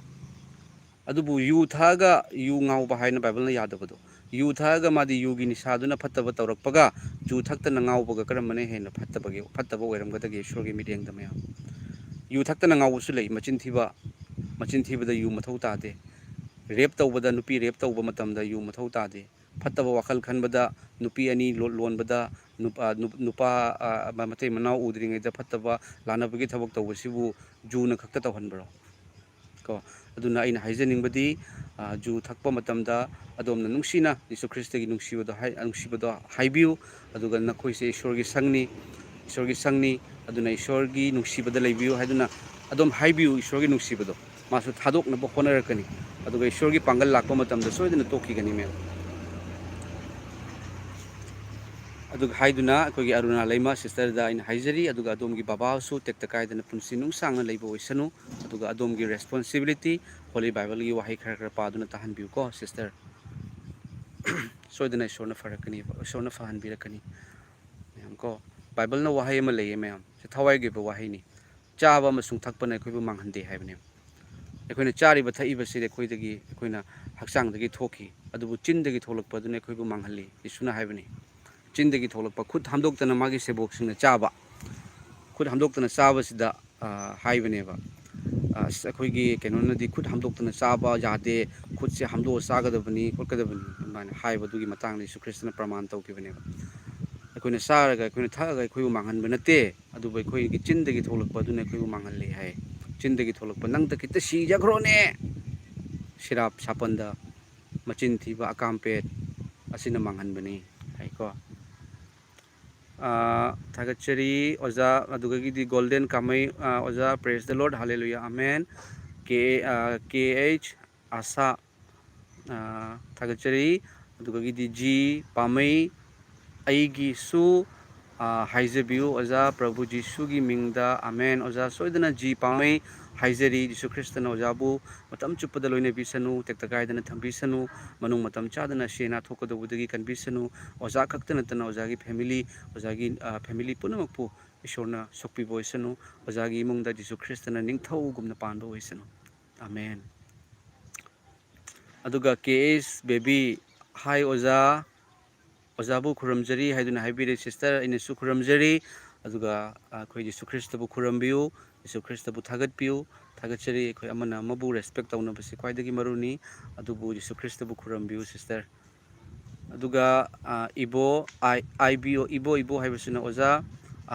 ꯑꯗꯨꯕꯨ ꯌꯨ ꯊꯛꯑꯒ ꯌꯨ ꯉꯥꯎꯕ ꯍꯥꯏꯅ ꯕꯥꯏꯕꯜꯅ ꯌꯥꯗꯕꯗꯣ ꯌꯨ ꯊꯛꯑꯒ ꯃꯥꯗꯤ ꯌꯨꯒꯤ ꯅꯤꯁꯥꯗꯨꯅ ꯐꯠꯇꯕ ꯇꯧꯔꯛꯄꯒ ꯖꯨ ꯊꯛꯇꯅ ꯉꯥꯎꯕꯒ ꯀꯔꯝꯕꯅ ꯍꯦꯟꯅ ꯐꯠꯇꯕ ꯑꯣꯏꯔꯝꯒꯗꯒꯦ ꯏꯁꯣꯔꯒꯤ ꯃꯤꯠꯌꯦꯡꯗ ꯃꯌꯥꯝ ꯌꯨ ꯊꯛꯇꯅ ꯉꯥꯎꯕꯁꯨ ꯂꯩ ꯃꯆꯤꯟ ꯊꯤꯕꯗ ꯌꯨ ꯃꯊꯧ ꯇꯥꯗꯦ ꯔꯦꯞ ꯇꯧꯕꯗ ꯅꯨꯄꯤ ꯔꯦꯞ ꯇꯧꯕ ꯃꯇꯝꯗ ꯌꯨ ꯃꯊꯧ ꯇꯥꯗꯦ ꯐꯠꯇꯕ ꯋꯥꯈꯜ ꯈꯟꯕꯗ ꯅꯨꯄꯤ ꯑꯅꯤ ꯂꯣꯟꯕꯗ ꯅꯨꯄꯥ ꯃꯇꯩ ꯃꯅꯥꯎ ꯎꯗ꯭ꯔꯤꯉꯩꯗ ꯐꯠꯇꯕ ꯂꯥꯟꯅꯕꯒꯤ ꯊꯕꯛ ꯇꯧꯕꯁꯤꯕꯨ ꯖꯨꯅ ꯈꯛꯇ ꯇꯧꯍꯟꯕ꯭ꯔꯣ ꯀꯣ ꯑꯗꯨꯅ ꯑꯩꯅ ꯍꯥꯏꯖꯅꯤꯡꯕꯗꯤ ꯖꯨ ꯊꯛꯄ ꯃꯇꯝꯗ ꯑꯗꯣꯝꯅ ꯅꯨꯡꯁꯤꯅ ꯌꯤꯁꯨ ꯈ꯭ꯔꯤꯁꯇꯒꯤ ꯅꯨꯡꯁꯤꯕꯗꯣ ꯍꯥꯏꯕꯤꯌꯨ ꯑꯗꯨꯒ ꯅꯈꯣꯏꯁꯦ ꯏꯁꯣꯔꯒꯤ ꯁꯪꯅꯤ ꯑꯗꯨꯅ ꯏꯁꯣꯔꯒꯤ ꯅꯨꯡꯁꯤꯕꯗ ꯂꯩꯕꯤꯌꯨ ꯍꯥꯏꯗꯨꯅ ꯑꯗꯨꯝ ꯍꯥꯏꯕꯤꯌꯨ ꯏꯁꯣꯔꯒꯤ ꯅꯨꯡꯁꯤꯕꯗꯣ ꯃꯥꯁꯨ ꯊꯥꯗꯣꯛꯅꯕ ꯍꯣꯠꯅꯔꯛꯀꯅꯤ ꯑꯗꯨꯒ ꯏꯁꯣꯔꯒꯤ ꯄꯥꯡꯒꯜ ꯂꯥꯛꯄ ꯃꯇꯝꯗ ꯁꯣꯏꯗꯅ ꯇꯣꯛꯈꯤꯒꯅꯤ ꯃꯦꯝ ꯑꯗꯨꯒ ꯍꯥꯏꯗꯨꯅ ꯑꯩꯈꯣꯏꯒꯤ ꯑꯔꯨꯅꯥ ꯂꯩꯃ ꯁꯤꯁꯇꯔꯗ ꯑꯩꯅ ꯍꯥꯏꯖꯔꯤ ꯑꯗꯨꯒ ꯑꯗꯣꯝꯒꯤ ꯕꯕꯥꯁꯨ ꯇꯦꯛꯇ ꯀꯥꯏꯗꯅ ꯄꯨꯟꯁꯤ ꯅꯨꯡꯁꯥꯡꯅ ꯂꯩꯕ ꯑꯣꯏꯁꯅꯨ ꯑꯗꯨꯒ ꯑꯗꯣꯝꯒꯤ ꯔꯦꯁꯄꯣꯟꯁꯤꯕꯤꯂꯤꯇꯤ ꯍꯣꯂꯤ ꯕꯥꯏꯕꯜꯒꯤ ꯋꯥꯍꯩ ꯈꯔ ꯄꯥꯗꯨꯅ ꯇꯥꯍꯟꯕꯤꯌꯨꯀꯣ ꯁꯤꯁꯇꯔ ꯁꯣꯏꯗꯅ ꯏꯁꯣꯔꯅ ꯐꯔꯛꯀꯅꯦꯕ ꯏꯁꯣꯔꯅ ꯐꯍꯟꯕꯤꯔꯛꯀꯅꯤ ꯃꯌꯥꯝ ꯀꯣ ꯕꯥꯏꯕꯜꯅ ꯋꯥꯍꯩ ꯑꯃ ꯂꯩꯌꯦ ꯃꯌꯥꯝ ꯁꯤ ꯊꯋꯥꯏꯒꯤ ꯑꯣꯏꯕ ꯋꯥꯍꯩꯅꯤ ꯆꯥꯕ ꯑꯃꯁꯨꯡ ꯊꯛꯄꯅ ꯑꯩꯈꯣꯏꯕꯨ ꯃꯥꯡꯍꯟꯗꯦ ꯍꯥꯏꯕꯅꯦꯕ ꯑꯩꯈꯣꯏꯅ ꯆꯥꯔꯤꯕ ꯊꯛꯏꯕꯁꯤꯗꯤ ꯑꯩꯈꯣꯏꯅ ꯍꯛꯆꯥꯡꯗꯒꯤ ꯊꯣꯛꯈꯤ ꯑꯗꯨꯕꯨ ꯆꯤꯟꯗꯒꯤ ꯊꯣꯛꯂꯛꯄꯗꯨꯅ ꯑꯩꯈꯣꯏꯕꯨ ꯃꯥꯡꯍꯜꯂꯤ ꯌꯤꯁꯨꯅ ꯍꯥꯏꯕꯅꯤ ꯆꯤꯟꯗꯒꯤ ꯊꯣꯛꯂꯛꯄ ꯈꯨꯠ ꯍꯥꯝꯗꯣꯛꯇꯅ ꯃꯥꯒꯤ ꯁꯦꯕꯣꯛꯁꯤꯡꯅ ꯆꯥꯕ ꯈꯨꯠ ꯍꯥꯝꯗꯣꯛꯇꯅ ꯆꯥꯕꯁꯤꯗ ꯍꯥꯏꯕꯅꯦꯕ ꯑꯩꯈꯣꯏꯒꯤ ꯀꯩꯅꯣꯅꯗꯤ ꯈꯨꯠ ꯍꯥꯝꯗꯣꯛꯇꯅ ꯆꯥꯕ ꯌꯥꯗꯦ ꯈꯨꯠꯁꯦ ꯍꯥꯝꯗꯣꯛꯑ ꯆꯥꯒꯗꯕꯅꯤ ꯈꯣꯠꯀꯗꯕꯅꯤ ꯑꯗꯨꯃꯥꯏꯅ ꯍꯥꯏꯕꯗꯨꯒꯤ ꯃꯇꯥꯡꯗ ꯌꯤꯁꯨ ꯈ꯭ꯔꯤꯁꯇꯅ ꯄ꯭ꯔꯃꯥꯟ ꯇꯧꯈꯤꯕꯅꯦꯕ ꯑꯩꯈꯣꯏꯅ ꯆꯥꯔꯒ ꯑꯩꯈꯣꯏꯅ ꯊꯛꯑꯒ ꯑꯩꯈꯣꯏꯕꯨ ꯃꯥꯡꯍꯟꯕ ꯅꯠꯇꯦ ꯑꯗꯨꯕꯨ ꯑꯩꯈꯣꯏꯒꯤ ꯆꯤꯟꯗꯒꯤ ꯊꯣꯛꯂꯛꯄ ꯑꯗꯨꯅ ꯑꯩꯈꯣꯏꯕꯨ ꯃꯥꯡꯍꯜꯂꯤ ꯍꯥꯏ ꯆꯤꯟꯗꯒꯤ ꯊꯣꯛꯂꯛꯄ ꯅꯪꯗ ꯈꯤꯇ ꯁꯤꯖꯈ꯭ꯔꯣꯅꯦ ꯁꯤꯔꯥꯞ ꯁꯥꯄꯟꯗ ꯃꯆꯤꯟ ꯊꯤꯕ ꯑꯀꯥꯝꯄꯦꯠ ꯑꯁꯤꯅ ꯃꯥꯡꯍꯟꯕꯅꯤ ꯍꯥꯏꯀꯣ ꯊꯥꯒꯠꯆꯔꯤ ꯑꯣꯖꯥ ꯑꯗꯨꯒꯒꯤꯗꯤ ꯒꯣꯜꯗꯦꯟ ꯀꯥꯃꯩ ꯑꯣꯖꯥ ꯄ꯭ꯔꯦꯁ ꯗ ꯂꯣꯔꯗ ꯍꯥꯂꯦꯂꯨꯌꯥ ꯑꯃꯦꯟ ꯀꯦ ꯑꯁꯥ ꯊꯥꯒꯠꯆꯔꯤ ꯑꯗꯨꯒꯒꯤꯗꯤ ꯖꯤ ꯄꯥꯝꯃꯩ ꯑꯩꯒꯤꯁꯨ ꯍꯥꯏꯖꯕꯤꯌꯨ ꯑꯣꯖꯥ ꯄ꯭ꯔꯚꯨ ꯖꯤꯁꯨꯒꯤ ꯃꯤꯡꯗ ꯑꯃꯦꯟ ꯑꯣꯖꯥ ꯁꯣꯏꯗꯅ ꯖꯤ ꯄꯥꯝꯃꯩ ꯍꯥꯏꯖꯔꯤ ꯖꯤꯁꯨ ꯈ꯭ꯔꯤꯁꯇꯅ ꯑꯣꯖꯥꯕꯨ ꯃꯇꯝ ꯆꯨꯞꯄꯗ ꯂꯣꯏꯅꯕꯤꯁꯅꯨ ꯇꯦꯛꯇ ꯀꯥꯏꯗꯅ ꯊꯝꯕꯤꯁꯅꯨ ꯃꯅꯨꯡ ꯃꯇꯝ ꯆꯥꯗꯅ ꯁꯦꯟꯅ ꯊꯣꯛꯀꯗꯧꯕꯗꯒꯤ ꯀꯟꯕꯤꯁꯅꯨ ꯑꯣꯖꯥ ꯈꯛꯇ ꯅꯠꯇꯅ ꯑꯣꯖꯥꯒꯤ ꯐꯦꯃꯤꯂꯤ ꯑꯣꯖꯥꯒꯤ ꯐꯦꯃꯤꯂꯤ ꯄꯨꯝꯅꯃꯛꯄꯨ ꯏꯁꯣꯔꯅ ꯁꯣꯛꯄꯤꯕ ꯑꯣꯏꯁꯅꯨ ꯑꯣꯖꯥꯒꯤ ꯏꯃꯨꯡꯗ ꯖꯤꯁꯨ ꯈ꯭ꯔꯤꯁꯇꯅ ꯅꯤꯡꯊꯧꯒꯨꯝꯅ ꯄꯥꯟꯕ ꯑꯣꯏꯁꯅꯨ ꯑꯃꯦꯟ ꯑꯗꯨꯒ ꯀꯦ ꯑꯦꯁ ꯕꯦꯕꯤ ꯍꯥꯏ ꯑꯣꯖꯥ ꯑꯣꯖꯥꯕꯨ ꯈꯨꯔꯨꯝꯖꯔꯤ ꯍꯥꯏꯗꯨꯅ ꯍꯥꯏꯕꯤꯔꯦ ꯁꯤꯁꯇꯔ ꯑꯩꯅꯁꯨ ꯈꯨꯔꯨꯝꯖꯔꯤ ꯑꯗꯨꯒ ꯑꯩꯈꯣꯏ ꯖꯤꯁꯨ ꯈ꯭ꯔꯤꯁꯇꯕꯨ ꯈꯨꯔꯨꯝꯕꯤꯌꯨ ꯖꯤꯁꯨ ꯈ꯭ꯔꯤꯁꯇꯕꯨ ꯊꯥꯒꯠꯄꯤꯌꯨ ꯊꯥꯒꯠꯆꯔꯤ ꯑꯩꯈꯣꯏ ꯑꯃꯅ ꯑꯃꯕꯨ ꯔꯦꯁꯄꯦꯛ ꯇꯧꯅꯕꯁꯤ ꯈ꯭ꯋꯥꯏꯗꯒꯤ ꯃꯔꯨꯅꯤ ꯑꯗꯨꯕꯨ ꯖꯤꯁꯨ ꯈ꯭ꯔꯤꯁꯇꯕꯨ ꯈꯨꯔꯨꯝꯕꯤꯌꯨ ꯁꯤꯁꯇꯔ ꯑꯗꯨꯒ ꯏꯕꯣ ꯑꯥꯏꯕꯤꯑꯣ ꯏꯕꯣ ꯍꯥꯏꯕꯁꯤꯅ ꯑꯣꯖꯥ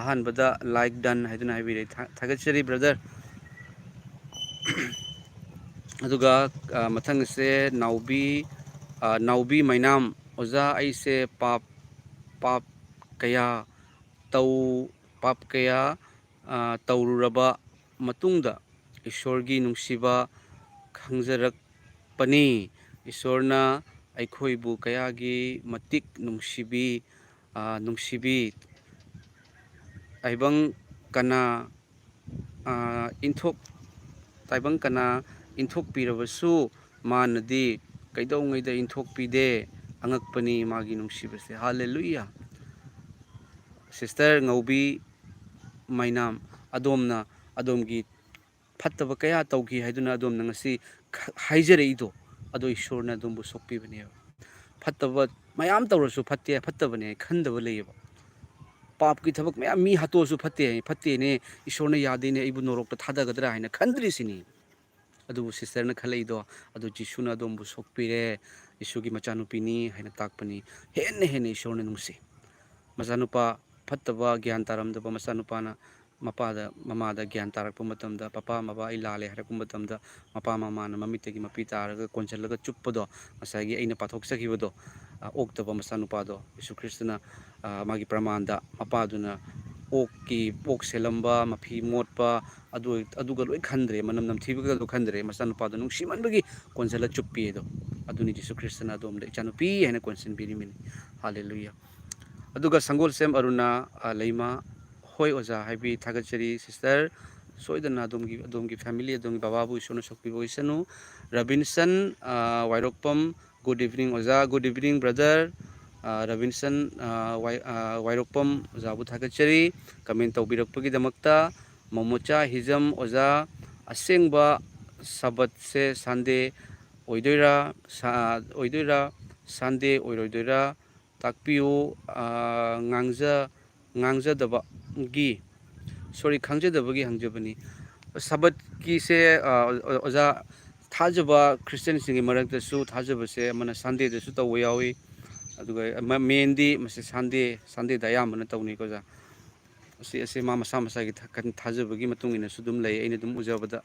ꯑꯍꯥꯟꯕꯗ ꯂꯥꯏꯛ ꯗꯟ ꯍꯥꯏꯗꯨꯅ ꯍꯥꯏꯕꯤꯔꯦ ꯊꯥꯒꯠꯆꯔꯤ ꯕ꯭ꯔꯗꯔ ꯑꯗꯨꯒ ꯃꯊꯪ ꯑꯁꯦ ꯅꯥꯎꯕꯤ ꯃꯩꯅꯥꯝ ꯑꯣꯖꯥ ꯑꯩꯁꯦ ꯄꯥꯞ ꯀꯌꯥ ꯇꯧꯔꯨꯔꯕ ꯃꯇꯨꯡꯗ ꯏꯁꯣꯔꯒꯤ ꯅꯨꯡꯁꯤꯕ ꯈꯪꯖꯔꯛꯄꯅꯤ ꯏꯁꯣꯔꯅ ꯑꯩꯈꯣꯏꯕꯨ ꯀꯌꯥꯒꯤ ꯃꯇꯤꯛ ꯅꯨꯡꯁꯤꯕꯤ ꯇꯥꯏꯕꯪ ꯀꯅꯥ ꯏꯟꯊꯣꯛꯄꯤꯔꯕꯁꯨ ꯃꯥꯅꯗꯤ ꯀꯩꯗꯧꯉꯩꯗ ꯏꯟꯊꯣꯛꯄꯤꯗꯦ ꯑꯉꯛꯄꯅꯤ ꯃꯥꯒꯤ ꯅꯨꯡꯁꯤꯕꯁꯦ ꯍꯜꯂꯦꯂꯨꯌꯥ ꯁꯤꯁꯇꯔ ꯉꯧꯕꯤ ꯃꯩꯅꯥꯝ ꯑꯗꯣꯝꯅ ꯑꯗꯣꯝꯒꯤ ꯐꯠꯇꯕ ꯀꯌꯥ ꯇꯧꯈꯤ ꯍꯥꯏꯗꯨꯅ ꯑꯗꯣꯝꯅ ꯉꯁꯤ ꯍꯥꯏꯖꯔꯛꯏꯗꯣ ꯑꯗꯣ ꯏꯁꯣꯔꯅ ꯑꯗꯣꯝꯕꯨ ꯁꯣꯛꯄꯤꯕꯅꯦꯕ ꯐꯠꯇꯕ ꯃꯌꯥꯝ ꯇꯧꯔꯁꯨ ꯐꯠꯇꯕꯅꯦ ꯈꯟꯗꯕ ꯂꯩꯌꯦꯕ ꯄꯥꯞꯀꯤ ꯊꯕꯛ ꯃꯌꯥꯝ ꯃꯤ ꯍꯥꯠꯇꯣꯛꯑꯁꯨ ꯐꯠꯇꯦꯅꯦ ꯏꯁꯣꯔꯅ ꯌꯥꯗꯦꯅꯦ ꯑꯩꯕꯨ ꯅꯣꯔꯣꯛꯇ ꯊꯥꯗꯒꯗ꯭ꯔꯥ ꯍꯥꯏꯅ ꯈꯟꯗ꯭ꯔꯤꯁꯤꯅꯤ ꯑꯗꯨꯕꯨ ꯁꯤꯁꯇꯔꯅ ꯈꯜꯂꯛꯏꯗꯣ ꯑꯗꯨ ꯖꯤꯁꯨꯅ ꯑꯗꯣꯝꯕꯨ ꯁꯣꯛꯄꯤꯔꯦ ꯏꯁꯨꯒꯤ ꯃꯆꯥꯅꯨꯄꯤꯅꯤ ꯍꯥꯏꯅ ꯇꯥꯛꯄꯅꯤ ꯍꯦꯟꯅ ꯏꯁꯣꯔꯅ ꯅꯨꯡꯁꯤ ꯃꯆꯥꯅꯨꯄꯥ ꯐꯠꯇꯕ ꯒ꯭ꯌꯥꯟ ꯇꯥꯔꯝꯗꯕ ꯃꯆꯥꯅꯨꯄꯥꯅ ꯃꯃꯥꯗ ꯒ꯭ꯌꯥꯟ ꯇꯥꯔꯛꯄ ꯃꯇꯝꯗ ꯄꯄꯥ ꯃꯕꯥ ꯑꯩ ꯂꯥꯜꯂꯦ ꯍꯥꯏꯔꯛꯄ ꯃꯇꯝꯗ ꯃꯄꯥ ꯃꯃꯥꯅ ꯃꯃꯤꯠꯇꯒꯤ ꯃꯄꯤ ꯇꯥꯔꯒ ꯀꯣꯟꯁꯤꯜꯂꯒ ꯆꯨꯞꯄꯗꯣ ꯉꯁꯥꯏꯒꯤ ꯑꯩꯅ ꯄꯥꯊꯣꯛꯆꯈꯤꯕꯗꯣ ꯑꯣꯛꯇꯕ ꯃꯆꯥꯅꯨꯄꯥꯗꯣ ꯌꯤꯁꯨ ꯈ꯭ꯔꯤꯁꯇꯅ ꯃꯥꯒꯤ ꯄ꯭ꯔꯃꯥꯟꯗ ꯃꯄꯥꯗꯨꯅ ꯑꯣꯛ ꯁꯦꯜꯂꯝꯕ ꯃꯐꯤ ꯃꯣꯠꯄ ꯑꯗꯨꯒ ꯂꯣꯏ ꯈꯟꯗ꯭ꯔꯦ ꯃꯅꯝ ꯅꯝꯊꯤꯕꯒꯗꯣ ꯈꯟꯗ꯭ꯔꯦ ꯃꯆꯥꯅꯨꯄꯥꯗꯣ ꯅꯨꯡꯁꯤꯃꯟꯕꯒꯤ ꯀꯣꯟꯁꯤꯜꯂ ꯆꯨꯞꯄꯤꯗꯣ ꯑꯗꯨꯅꯤ ꯖꯤꯁꯨ ꯈ꯭ꯔꯤꯁꯇꯅ ꯑꯗꯣꯝꯗ ꯏꯆꯥꯅꯨꯄꯤ ꯍꯥꯏꯅ ꯀꯣꯟꯁꯤꯟꯕꯤꯔꯤꯃꯤꯅꯤ ꯍꯜꯂꯦꯂꯨꯌꯥ ꯑꯗꯨꯒ ꯁꯪꯒꯣꯜꯁꯦꯝ ꯑꯔꯨꯅꯥ ꯂꯩꯃ ꯍꯣꯏ ꯑꯣꯖꯥ ꯍꯥꯏꯕꯤ ꯊꯥꯒꯠꯆꯔꯤ ꯁꯤꯁꯇꯔ ꯁꯣꯏꯗꯅ ꯑꯗꯣꯝꯒꯤ ꯐꯦꯃꯤꯂꯤ ꯑꯗꯣꯝꯒꯤ ꯕꯕꯥꯕꯨ ꯏꯁꯣꯔꯅ ꯁꯣꯛꯄꯤꯕ ꯑꯣꯏꯁꯅꯨ ꯔꯕꯤꯟꯁꯟ ꯋꯥꯏꯔꯣꯛꯄꯝ ꯒꯨꯗ ꯏꯚꯤꯅꯤꯡ ꯑꯣꯖꯥ ꯒꯨꯗ ꯏꯚꯤꯅꯤꯡ ꯕ꯭ꯔꯗꯔ ꯔꯕꯤꯟꯁꯟ ꯋꯥꯏꯔꯣꯛꯄꯝ ꯑꯣꯖꯥꯕꯨ ꯊꯥꯒꯠꯆꯔꯤ ꯀꯃꯦꯟ ꯇꯧꯕꯤꯔꯛꯄꯒꯤꯗꯃꯛꯇ ꯃꯣꯃꯣꯆꯥ ꯍꯤꯖꯝ ꯑꯣꯖꯥ ꯑꯁꯦꯡꯕ ꯁꯕꯠꯁꯦ ꯁꯟꯗꯦ ꯑꯣꯏꯗꯣꯏꯔꯥ ꯁꯟꯗꯦ ꯑꯣꯏꯔꯣꯏꯗꯣꯏꯔꯥ ꯇꯥꯛꯄꯤꯌꯨ ꯈꯪꯖꯗꯕꯒꯤ ꯍꯪꯖꯕꯅꯤ ꯁꯕꯠꯀꯤꯁꯦ ꯑꯣꯖꯥ ꯊꯥꯖꯕ ꯈ꯭ꯔꯤꯁꯇꯦꯟꯁꯤꯡꯒꯤ ꯃꯔꯛꯇꯁꯨ ꯊꯥꯖꯕꯁꯦ ꯑꯃꯅ ꯁꯟꯗꯦꯗꯁꯨ ꯇꯧꯕ ꯌꯥꯎꯏ ꯑꯗꯨꯒ ꯃꯦꯟꯗꯤ ꯃꯁꯤ ꯁꯟꯗꯦꯗ ꯑꯌꯥꯝꯕꯅ ꯇꯧꯅꯤꯀꯣ ꯑꯣꯖꯥ ꯑꯁꯤ ꯃꯥ ꯃꯁꯥꯒꯤ ꯊꯥꯖꯕꯒꯤ ꯃꯇꯨꯡ ꯏꯟꯅꯁꯨ ꯑꯗꯨꯝ ꯂꯩ ꯑꯩꯅ ꯑꯗꯨꯝ ꯎꯖꯕꯗ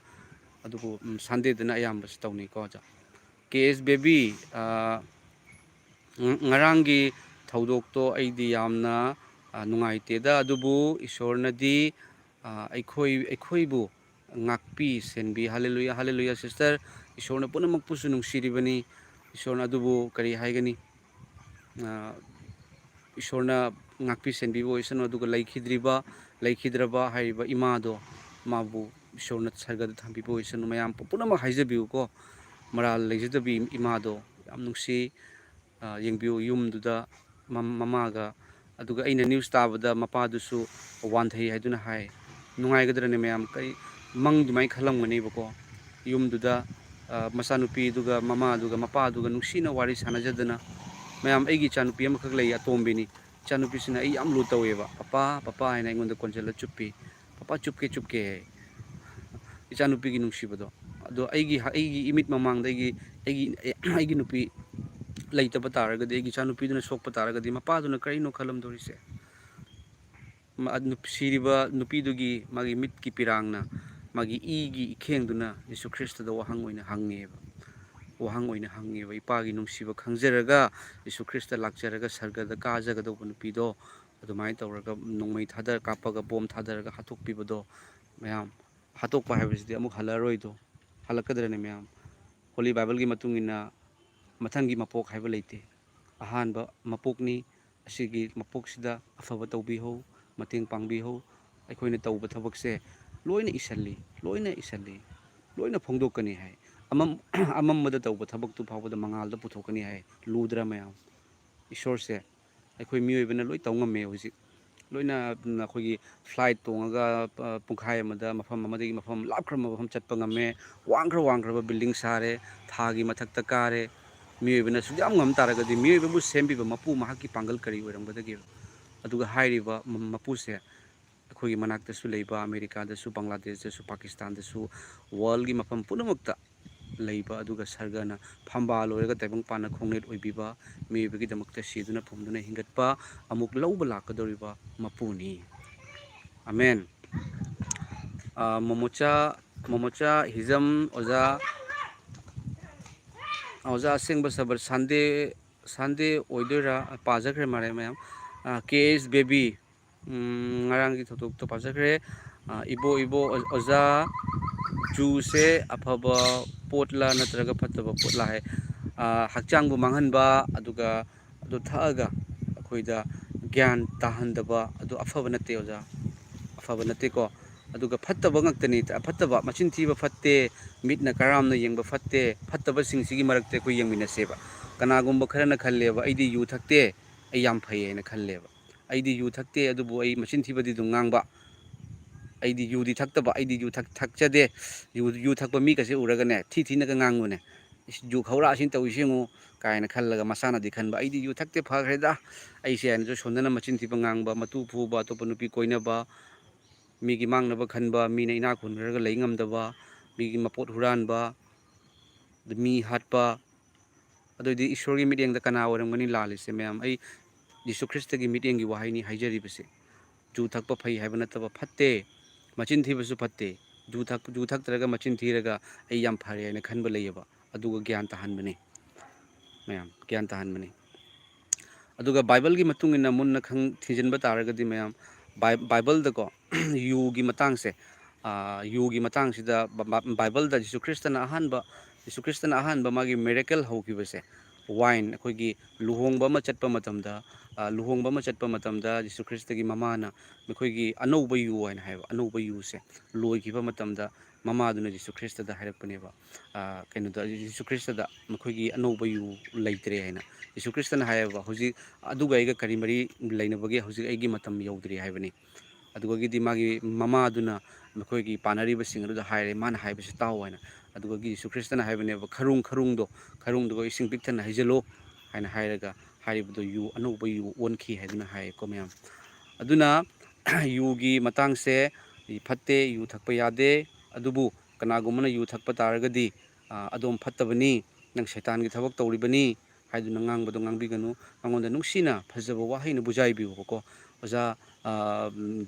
ꯑꯗꯨꯕꯨ ꯁꯟꯗꯦꯗꯅ ꯑꯌꯥꯝꯕꯁꯨ ꯇꯧꯅꯤꯀꯣ ꯑꯣꯖꯥ ꯀꯦ ꯑꯦꯁ ꯕꯦꯕꯤ ꯉꯔꯥꯡꯒꯤ ꯊꯧꯗꯣꯛꯇꯣ ꯑꯩꯗꯤ ꯌꯥꯝꯅ ꯅꯨꯡꯉꯥꯏꯇꯦꯗ ꯑꯗꯨꯕꯨ ꯏꯁꯣꯔꯅꯗꯤ ꯑꯩꯈꯣꯏꯕꯨ ꯉꯥꯛꯄꯤ ꯁꯦꯟꯕꯤ ꯍꯜꯂꯦꯂꯨꯌꯥ ꯁꯤꯁꯇꯔ ꯏꯁꯣꯔꯅ ꯄꯨꯝꯅꯃꯛꯄꯨꯁꯨ ꯅꯨꯡꯁꯤꯔꯤꯕꯅꯤ ꯏꯁꯣꯔꯅ ꯑꯗꯨꯕꯨ ꯀꯔꯤ ꯍꯥꯏꯒꯅꯤ ꯏꯁꯣꯔꯅ ꯉꯥꯛꯄꯤ ꯁꯦꯟꯕꯤꯕ ꯑꯣꯏꯁꯅꯨ ꯑꯗꯨꯒ ꯂꯩꯈꯤꯗ꯭ꯔꯕ ꯍꯥꯏꯔꯤꯕ ꯏꯃꯥꯗꯣ ꯃꯥꯕꯨ ꯏꯁꯣꯔꯅ ꯁꯔꯒꯗ ꯊꯝꯕꯤꯕ ꯑꯣꯏꯁꯅꯨ ꯃꯌꯥꯝ ꯄꯨꯝꯅꯃꯛ ꯍꯥꯏꯖꯕꯤꯌꯨꯀꯣ ꯃꯔꯥꯜ ꯂꯩꯖꯗꯕꯤ ꯏꯃꯥꯗꯣ ꯌꯥꯝ ꯅꯨꯡꯁꯤ ꯌꯦꯡꯕꯤꯌꯨ ꯌꯨꯝꯗꯨꯗ ꯃꯃꯥꯒ ꯑꯗꯨꯒ ꯑꯩꯅ ꯅ꯭ꯌꯨꯁ ꯇꯥꯕꯗ ꯃꯄꯥꯗꯨꯁꯨ ꯋꯥꯟꯊꯩ ꯍꯥꯏꯗꯨꯅ ꯍꯥꯏ ꯅꯨꯡꯉꯥꯏꯒꯗ꯭ꯔꯅꯦ ꯃꯌꯥꯝ ꯑꯗꯨꯃꯥꯏꯅ ꯈꯜꯂꯝꯒꯅꯦꯕꯀꯣ ꯌꯨꯝꯗꯨꯗ ꯃꯆꯥꯅꯨꯄꯤꯗꯨꯒ ꯃꯃꯥꯗꯨꯒ ꯃꯄꯥꯗꯨꯒ ꯅꯨꯡꯁꯤꯅ ꯋꯥꯔꯤ ꯁꯥꯟꯅꯖꯗꯅ ꯃꯌꯥꯝ ꯑꯩꯒꯤ ꯏꯆꯥꯅꯨꯄꯤ ꯑꯃꯈꯛ ꯂꯩ ꯑꯇꯣꯝꯕꯤꯅꯤ ꯏꯆꯥꯅꯨꯄꯤꯁꯤꯅ ꯑꯩ ꯌꯥꯝ ꯂꯨ ꯇꯧꯋꯦꯕ ꯄꯄꯥ ꯍꯥꯏꯅ ꯑꯩꯉꯣꯟꯗ ꯀꯣꯟꯁꯤꯜꯂ ꯆꯨꯞꯄꯤ ꯄꯄꯥ ꯆꯨꯞꯀꯦ ꯏꯆꯥꯅꯨꯄꯤꯒꯤ ꯅꯨꯡꯁꯤꯕꯗꯣ ꯑꯗꯣ ꯑꯩꯒꯤ ꯏꯃꯤꯠ ꯃꯃꯥꯡꯗ ꯑꯩꯒꯤ ꯅꯨꯄꯤ ꯂꯩꯇꯕ ꯇꯥꯔꯒꯗꯤ ꯑꯩꯒꯤ ꯏꯆꯥꯅꯨꯄꯤꯗꯨꯅ ꯁꯣꯛꯄ ꯇꯥꯔꯒꯗꯤ ꯃꯄꯥꯗꯨꯅ ꯀꯔꯤꯅꯣ ꯈꯜꯂꯝꯗꯣꯔꯤꯁꯦ ꯁꯤꯔꯤꯕ ꯅꯨꯄꯤꯗꯨꯒꯤ ꯃꯥꯒꯤ ꯃꯤꯠꯀꯤ ꯄꯤꯔꯥꯡꯅ ꯃꯥꯒꯤ ꯏꯒꯤ ꯏꯈꯦꯡꯗꯨꯅ ꯌꯤꯁꯨ ꯈ꯭ꯔꯤꯁꯇꯗ ꯋꯥꯍꯪ ꯑꯣꯏꯅ ꯍꯪꯉꯦꯕ ꯏꯄꯥꯒꯤ ꯅꯨꯡꯁꯤꯕ ꯈꯪꯖꯔꯒ ꯌꯤꯁꯨ ꯈ꯭ꯔꯤꯁꯇ ꯂꯥꯛꯆꯔꯒ ꯁꯔꯒꯗ ꯀꯥꯖꯒꯗꯧꯕ ꯅꯨꯄꯤꯗꯣ ꯑꯗꯨꯃꯥꯏꯅ ꯇꯧꯔꯒ ꯅꯣꯡꯃꯩ ꯀꯥꯞꯄꯒ ꯕꯣꯝ ꯊꯥꯗꯔꯒ ꯍꯥꯠꯇꯣꯛꯄꯤꯕꯗꯣ ꯃꯌꯥꯝ ꯍꯥꯠꯇꯣꯛꯄ ꯍꯥꯏꯕꯁꯤꯗꯤ ꯑꯃꯨꯛ ꯍꯜꯂꯛꯀꯗ꯭ꯔꯅꯦ ꯃꯌꯥꯝ ꯍꯣꯂꯤ ꯕꯥꯏꯕꯜꯒꯤ ꯃꯇꯨꯡ ꯏꯟꯅ ꯃꯊꯪꯒꯤ ꯃꯄꯣꯛ ꯍꯥꯏꯕ ꯂꯩꯇꯦ, ꯑꯍꯥꯟꯕ ꯃꯄꯣꯛꯅꯤ, ꯑꯁꯤꯒꯤ ꯃꯄꯣꯛꯁꯤꯗ ꯑꯐꯕ ꯇꯧꯕꯤꯍꯧ, ꯃꯇꯦꯡ ꯄꯥꯡꯕꯤꯍꯧ, ꯑꯩꯈꯣꯏꯅ ꯇꯧꯕ ꯊꯕꯛꯁꯦ ꯂꯣꯏꯅ ꯏꯁꯜꯂꯤ, ꯂꯣꯏꯅ ꯐꯣꯡꯗꯣꯛꯀꯅꯤ ꯍꯥꯏ, ꯑꯃꯝꯕꯗ ꯇꯧꯕ ꯊꯕꯛꯇꯨ ꯐꯥꯎꯕꯗ ꯃꯉꯥꯜꯗ ꯄꯨꯊꯣꯛꯀꯅꯤ ꯍꯥꯏ, ꯂꯨꯗ꯭ꯔꯥ ꯃꯌꯥꯝ? ꯏꯁꯣꯔꯁꯦ ꯑꯩꯈꯣꯏ ꯃꯤꯑꯣꯏꯕꯅ ꯂꯣꯏ ꯇꯧ ꯉꯝꯃꯦ ꯍꯧꯖꯤꯛ, ꯂꯣꯏꯅ ꯑꯩꯈꯣꯏꯒꯤ ꯐ꯭ꯂꯥꯏꯠ ꯇꯣꯡꯉꯒ ꯄꯨꯡꯈꯥꯏ ꯑꯃꯗ ꯃꯐꯝ ꯑꯃꯗꯒꯤ ꯃꯐꯝ ꯂꯥꯞꯈ꯭ꯔꯕ ꯃꯐꯝ ꯆꯠꯄ ꯉꯝꯃꯦ, ꯋꯥꯡꯈ꯭ꯔꯕ ꯕꯤꯜꯗꯤꯡ ꯁꯥꯔꯦ, ꯊꯥꯒꯤ ꯃꯊꯛꯇ ꯀꯥꯔꯦ. ꯃꯤꯑꯣꯏꯕꯅ ꯁꯨꯛꯌꯥꯝ ꯉꯝ ꯇꯥꯔꯒꯗꯤ ꯃꯤꯑꯣꯏꯕꯕꯨ ꯁꯦꯝꯕꯤꯕ ꯃꯄꯨ ꯃꯍꯥꯛꯀꯤ ꯄꯥꯡꯒꯜ ꯀꯔꯤ ꯑꯣꯏꯔꯝꯒꯗꯒꯦ? ꯑꯗꯨꯒ ꯍꯥꯏꯔꯤꯕ ꯃꯄꯨꯁꯦ ꯑꯩꯈꯣꯏꯒꯤ ꯃꯅꯥꯛꯇꯁꯨ ꯂꯩꯕ, ꯑꯃꯦꯔꯤꯀꯥꯗꯁꯨ, ꯕꯪꯒ꯭ꯂꯥꯗꯦꯁꯇꯁꯨ, ꯄꯥꯀꯤꯁꯇꯥꯟꯗꯁꯨ, ꯋꯥꯔꯜꯒꯤ ꯃꯐꯝ ꯄꯨꯝꯅꯃꯛꯇ ꯂꯩꯕ, ꯑꯗꯨꯒ ꯁꯔꯒꯅ ꯐꯝꯕꯥꯜ ꯑꯣꯏꯔꯒ ꯇꯥꯏꯕꯪꯄꯥꯟꯅ ꯈꯣꯡꯅꯦꯠ ꯑꯣꯏꯕꯤꯕ, ꯃꯤꯑꯣꯏꯕꯒꯤꯗꯃꯛꯇ ꯁꯤꯗꯨꯅ ꯐꯨꯝꯗꯨꯅ ꯍꯤꯡꯒꯠꯄ, ꯑꯃꯨꯛ ꯂꯧꯕ ꯂꯥꯛꯀꯗꯧꯔꯤꯕ ꯃꯄꯨꯅꯤ. ꯑꯃꯦꯟ. ꯃꯣꯃꯣꯆꯥ ꯍꯤꯖꯝ ꯑꯣꯖꯥ ꯑꯁꯦꯡꯕ ꯁꯕꯔ ꯁꯟꯗꯦ ꯑꯣꯏꯗꯣꯏꯔꯥ? ꯄꯥꯖꯈ꯭ꯔꯦ ꯃꯥꯜꯂꯦ ꯃꯌꯥꯝ. KS ꯕꯦꯕꯤ, ꯉꯔꯥꯡꯒꯤ ꯊꯧꯗꯣꯛꯇꯣ ꯄꯥꯖꯈ꯭ꯔꯦ. ꯏꯕꯣ ꯑꯣꯖꯥ, ꯖꯨꯁꯦ ꯑꯐꯕ ꯄꯣꯠꯂ ꯅꯠꯇ꯭ꯔꯒ ꯐꯠꯇꯕ ꯄꯣꯠꯂ ꯍꯥꯏ. ꯍꯛꯆꯥꯡꯕꯨ ꯃꯥꯡꯍꯟꯕ, ꯑꯗꯨꯒ ꯑꯗꯨ ꯊꯛꯑꯒ ꯑꯩꯈꯣꯏꯗ ꯒ꯭ꯌꯥꯟ ꯇꯥꯍꯟꯗꯕ, ꯑꯗꯨ ꯑꯐꯕ ꯅꯠꯇꯦ ꯑꯣꯖꯥ, ꯑꯐꯕ ꯅꯠꯇꯦꯀꯣ. ꯑꯗꯨꯒ ꯐꯠꯇꯕ ꯉꯥꯛꯇꯅꯤ, ꯐꯠꯇꯕ, ꯃꯆꯤꯟ ꯊꯤꯕ ꯐꯠꯇꯦ, ꯃꯤꯠꯅ ꯀꯔꯥꯝꯅ ꯌꯦꯡꯕ ꯐꯠꯇꯦ, ꯐꯠꯇꯕꯁꯤꯡꯁꯤꯒꯤ ꯃꯔꯛꯇ ꯑꯩꯈꯣই ꯌꯦꯡꯃꯤꯟꯅꯁꯦꯕ. ꯀꯅꯥꯒꯨꯝꯕ ꯈꯔꯅ ꯈꯜꯂꯦꯕ ꯑꯩꯗꯤ ꯌꯨ ꯊꯛꯇꯦ, ꯑꯩ ꯌꯥꯝ ꯐꯩ ꯍꯥꯏꯅ ꯈꯜꯂꯦꯕ. ꯑꯩꯗꯤ ꯌꯨ ꯊꯛꯇꯦ, ꯑꯗꯨꯕꯨ ꯑꯩ ꯃꯆꯤꯟ ꯊꯤꯕꯗꯤ ꯑꯗꯨꯝ ꯉꯥꯡꯕ. ꯑꯩꯗꯤ ꯌꯨꯗꯤ ꯊꯛꯇꯕ, ꯑꯩꯗꯤ ꯌꯨ ꯊꯛꯆꯗꯦ. ꯌꯨ ꯊꯛꯄ ꯃꯤꯒꯁꯦ ꯎꯔꯒꯅꯦ ꯊꯤꯅꯒ ꯉꯥꯡꯉꯨꯅꯦ. ꯌꯨ ꯈꯧꯔꯥꯁꯤꯅ ꯇꯧꯔꯤꯁꯤ ꯌꯦꯡꯉꯨ ꯀꯥꯏꯅ ꯈꯜꯂꯒ ꯃꯁꯥꯅꯗꯤ ꯈꯟꯕ ꯑꯩꯗꯤ ꯌꯨ ꯊꯛꯇꯦ ꯐꯈ꯭ꯔꯦꯗ ꯑꯩꯁꯦ ꯍꯥꯏꯅꯁꯨ ꯁꯣꯟꯗꯅ ꯃꯆꯤꯟ ꯊꯤꯕ ꯉꯥꯡꯕ, ꯃꯇꯨ ꯐꯨꯕ, ꯑꯇꯣꯞꯄ ꯅꯨꯄꯤ ꯀꯣꯏꯅꯕ, ꯃꯤꯒꯤ ꯃꯥꯡꯅꯕ ꯈꯟꯕ, ꯃꯤꯅ ꯏꯅꯥꯛ ꯈꯨꯟꯈ꯭ꯔꯒ ꯂꯩ ꯉꯝꯗꯕ, ꯃꯤꯒꯤ ꯃꯄꯣꯠ ꯍꯨꯔꯥꯟꯕ, ꯃꯤ ꯍꯥꯠꯄ. ꯑꯗꯨꯗꯤ ꯏꯁꯣꯔꯒꯤ ꯃꯤꯠꯌꯦꯡꯗ ꯀꯅꯥ ꯑꯣꯏꯔꯝꯒꯅꯤ ꯂꯥꯜꯂꯤꯁꯦ ꯃꯌꯥꯝ? ꯑꯩ ꯌꯤꯁꯨ ꯈ꯭ꯔꯤꯁꯇꯒꯤ ꯃꯤꯠꯌꯦꯡꯒꯤ ꯋꯥꯍꯩꯅꯤ ꯍꯥꯏꯖꯔꯤꯕꯁꯦ. ꯖꯨ ꯊꯛꯄ ꯐꯩ ꯍꯥꯏꯕ ꯅꯠꯇꯕ, ꯐꯠꯇꯦ. ꯃꯆꯤꯟ ꯊꯤꯕꯁꯨ ꯐꯠꯇꯦ. ꯖꯨ ꯊꯛꯇ꯭ꯔꯒ ꯃꯆꯤൻ ꯊꯤꯔꯒ ꯑꯩ ꯌꯥꯝ ꯐꯔꯦ ꯍꯥꯏꯅ ꯈꯟꯕ ꯂꯩꯌꯦꯕ. ꯑꯗꯨꯒ ꯒ꯭ꯌꯥꯟ ꯇꯥꯍꯟꯕꯅꯤ ꯃꯌꯥꯝ, ꯒ꯭ꯌꯥꯟ ꯇꯥꯍꯟꯕꯅꯤ. ꯑꯗꯨꯒ ꯕꯥꯏꯕꯜꯒꯤ ꯃꯇꯨꯡ ꯏꯟꯅ ꯃꯨꯟꯅ ꯊꯤꯖꯤꯟꯕ ꯇꯥꯔꯒꯗꯤ ꯃꯌꯥꯝ, ꯕꯥꯏꯕꯜꯗꯀꯣ ꯌꯨꯒꯤ ꯃꯇꯥꯡꯁꯦ, ꯌꯨꯒꯤ ꯃꯇꯥꯡꯁꯤꯗ ꯕꯥꯏꯕꯜꯗ ꯌꯤꯁꯨ ꯈ꯭ꯔꯤꯁꯇꯅ ꯑꯍꯥꯟꯕ ꯃꯥꯒꯤ ꯃꯤꯔꯦꯀꯜ ꯍꯧꯈꯤꯕꯁꯦ, ꯋꯥꯏꯟ, ꯑꯩꯈꯣꯏꯒꯤ ꯂꯨꯍꯣꯡꯕ ꯑꯃ ꯆꯠꯄ ꯃꯇꯝꯗ ꯌꯤꯁꯨ ꯈ꯭ꯔꯤꯁꯇꯒꯤ ꯃꯃꯥꯅ ꯃꯈꯣꯏꯒꯤ ꯑꯅꯧꯕ ꯌꯨ ꯍꯥꯏꯅ ꯍꯥꯏꯕ, ꯑꯅꯧꯕ ꯌꯨꯁꯦ ꯂꯣꯏꯈꯤꯕ ꯃꯇꯝꯗ ꯃꯃꯥꯗꯨꯅ ꯌꯤꯁꯨ ꯈ꯭ꯔꯤꯁꯇꯗ ꯍꯥꯏꯔꯛꯄꯅꯦꯕ, ꯌꯤꯁꯨ ꯈ꯭ꯔꯤꯁꯇꯗ ꯃꯈꯣꯏꯒꯤ ꯑꯅꯧꯕ ꯌꯨ ꯂꯩꯇ꯭ꯔꯦ ꯍꯥꯏꯅ. ꯌꯤꯁꯨ ꯈ꯭ꯔꯤꯁꯇꯅ ꯍꯥꯏꯌꯦꯕ ꯍꯧꯖꯤꯛ ꯑꯗꯨꯒ ꯑꯩꯒ ꯀꯔꯤ ꯃꯔꯤ ꯂꯩꯅꯕꯒꯦ, ꯍꯧꯖꯤꯛ ꯑꯩꯒꯤ ꯃꯇꯝ ꯌꯧꯗ꯭ꯔꯤ ꯍꯥꯏꯕꯅꯤ. ꯑꯗꯨꯒꯤꯗꯤ ꯃꯥꯒꯤ ꯃꯃꯥꯗꯨꯅ ꯃꯈꯣꯏꯒꯤ ꯄꯥꯅꯔꯤꯕꯁꯤꯡ ꯑꯗꯨꯗ ꯍꯥꯏꯔꯦ, ꯃꯥꯅ ꯍꯥꯏꯕꯁꯤ ꯇꯥꯎ ꯍꯥꯏꯅ. ꯑꯗꯨꯒꯤ ꯌꯤꯁꯨ ꯈ꯭ꯔꯤꯁꯇꯅ ꯍꯥꯏꯕꯅꯦꯕ, ꯈꯔꯨꯡꯗꯨꯒ ꯏꯁꯤꯡ ꯄꯤꯛ ꯊꯟꯅ ꯍꯩꯖꯤꯜꯂꯨ ꯍꯥꯏꯅ ꯍꯥꯏꯔꯒ ꯍꯥꯏꯔꯤꯕꯗꯨ ꯑꯅꯧꯕ ꯌꯨ ꯑꯣꯟꯈꯤ ꯍꯥꯏꯗꯨꯅ ꯍꯥꯏꯌꯦꯀꯣ ꯃꯌꯥꯝ. ꯑꯗꯨꯅ ꯌꯨꯒꯤ ꯃꯇꯥꯡꯁꯦ ꯐꯠꯇꯦ, ꯌꯨ ꯊꯛꯄ ꯌꯥꯗꯦ. ꯑꯗꯨꯕꯨ ꯀꯅꯥꯒꯨꯝꯕꯅ ꯌꯨ ꯊꯛꯄ ꯇꯥꯔꯒꯗꯤ ꯑꯗꯣꯝ ꯐꯠꯇꯕꯅꯤ, ꯅꯪ ꯁꯩꯇꯥꯟꯒꯤ ꯊꯕꯛ ꯇꯧꯔꯤꯕꯅꯤ ꯍꯥꯏꯗꯨꯅ ꯉꯥꯡꯕꯗꯣ ꯉꯥꯡꯕꯤꯒꯅꯨ. ꯃꯉꯣꯟꯗ ꯅꯨꯡꯁꯤꯅ ꯐꯖꯕ ꯋꯥꯍꯩꯅ ꯕꯨꯖꯥꯏꯕꯤꯌꯨꯕꯀꯣ. ꯑꯣꯖꯥ,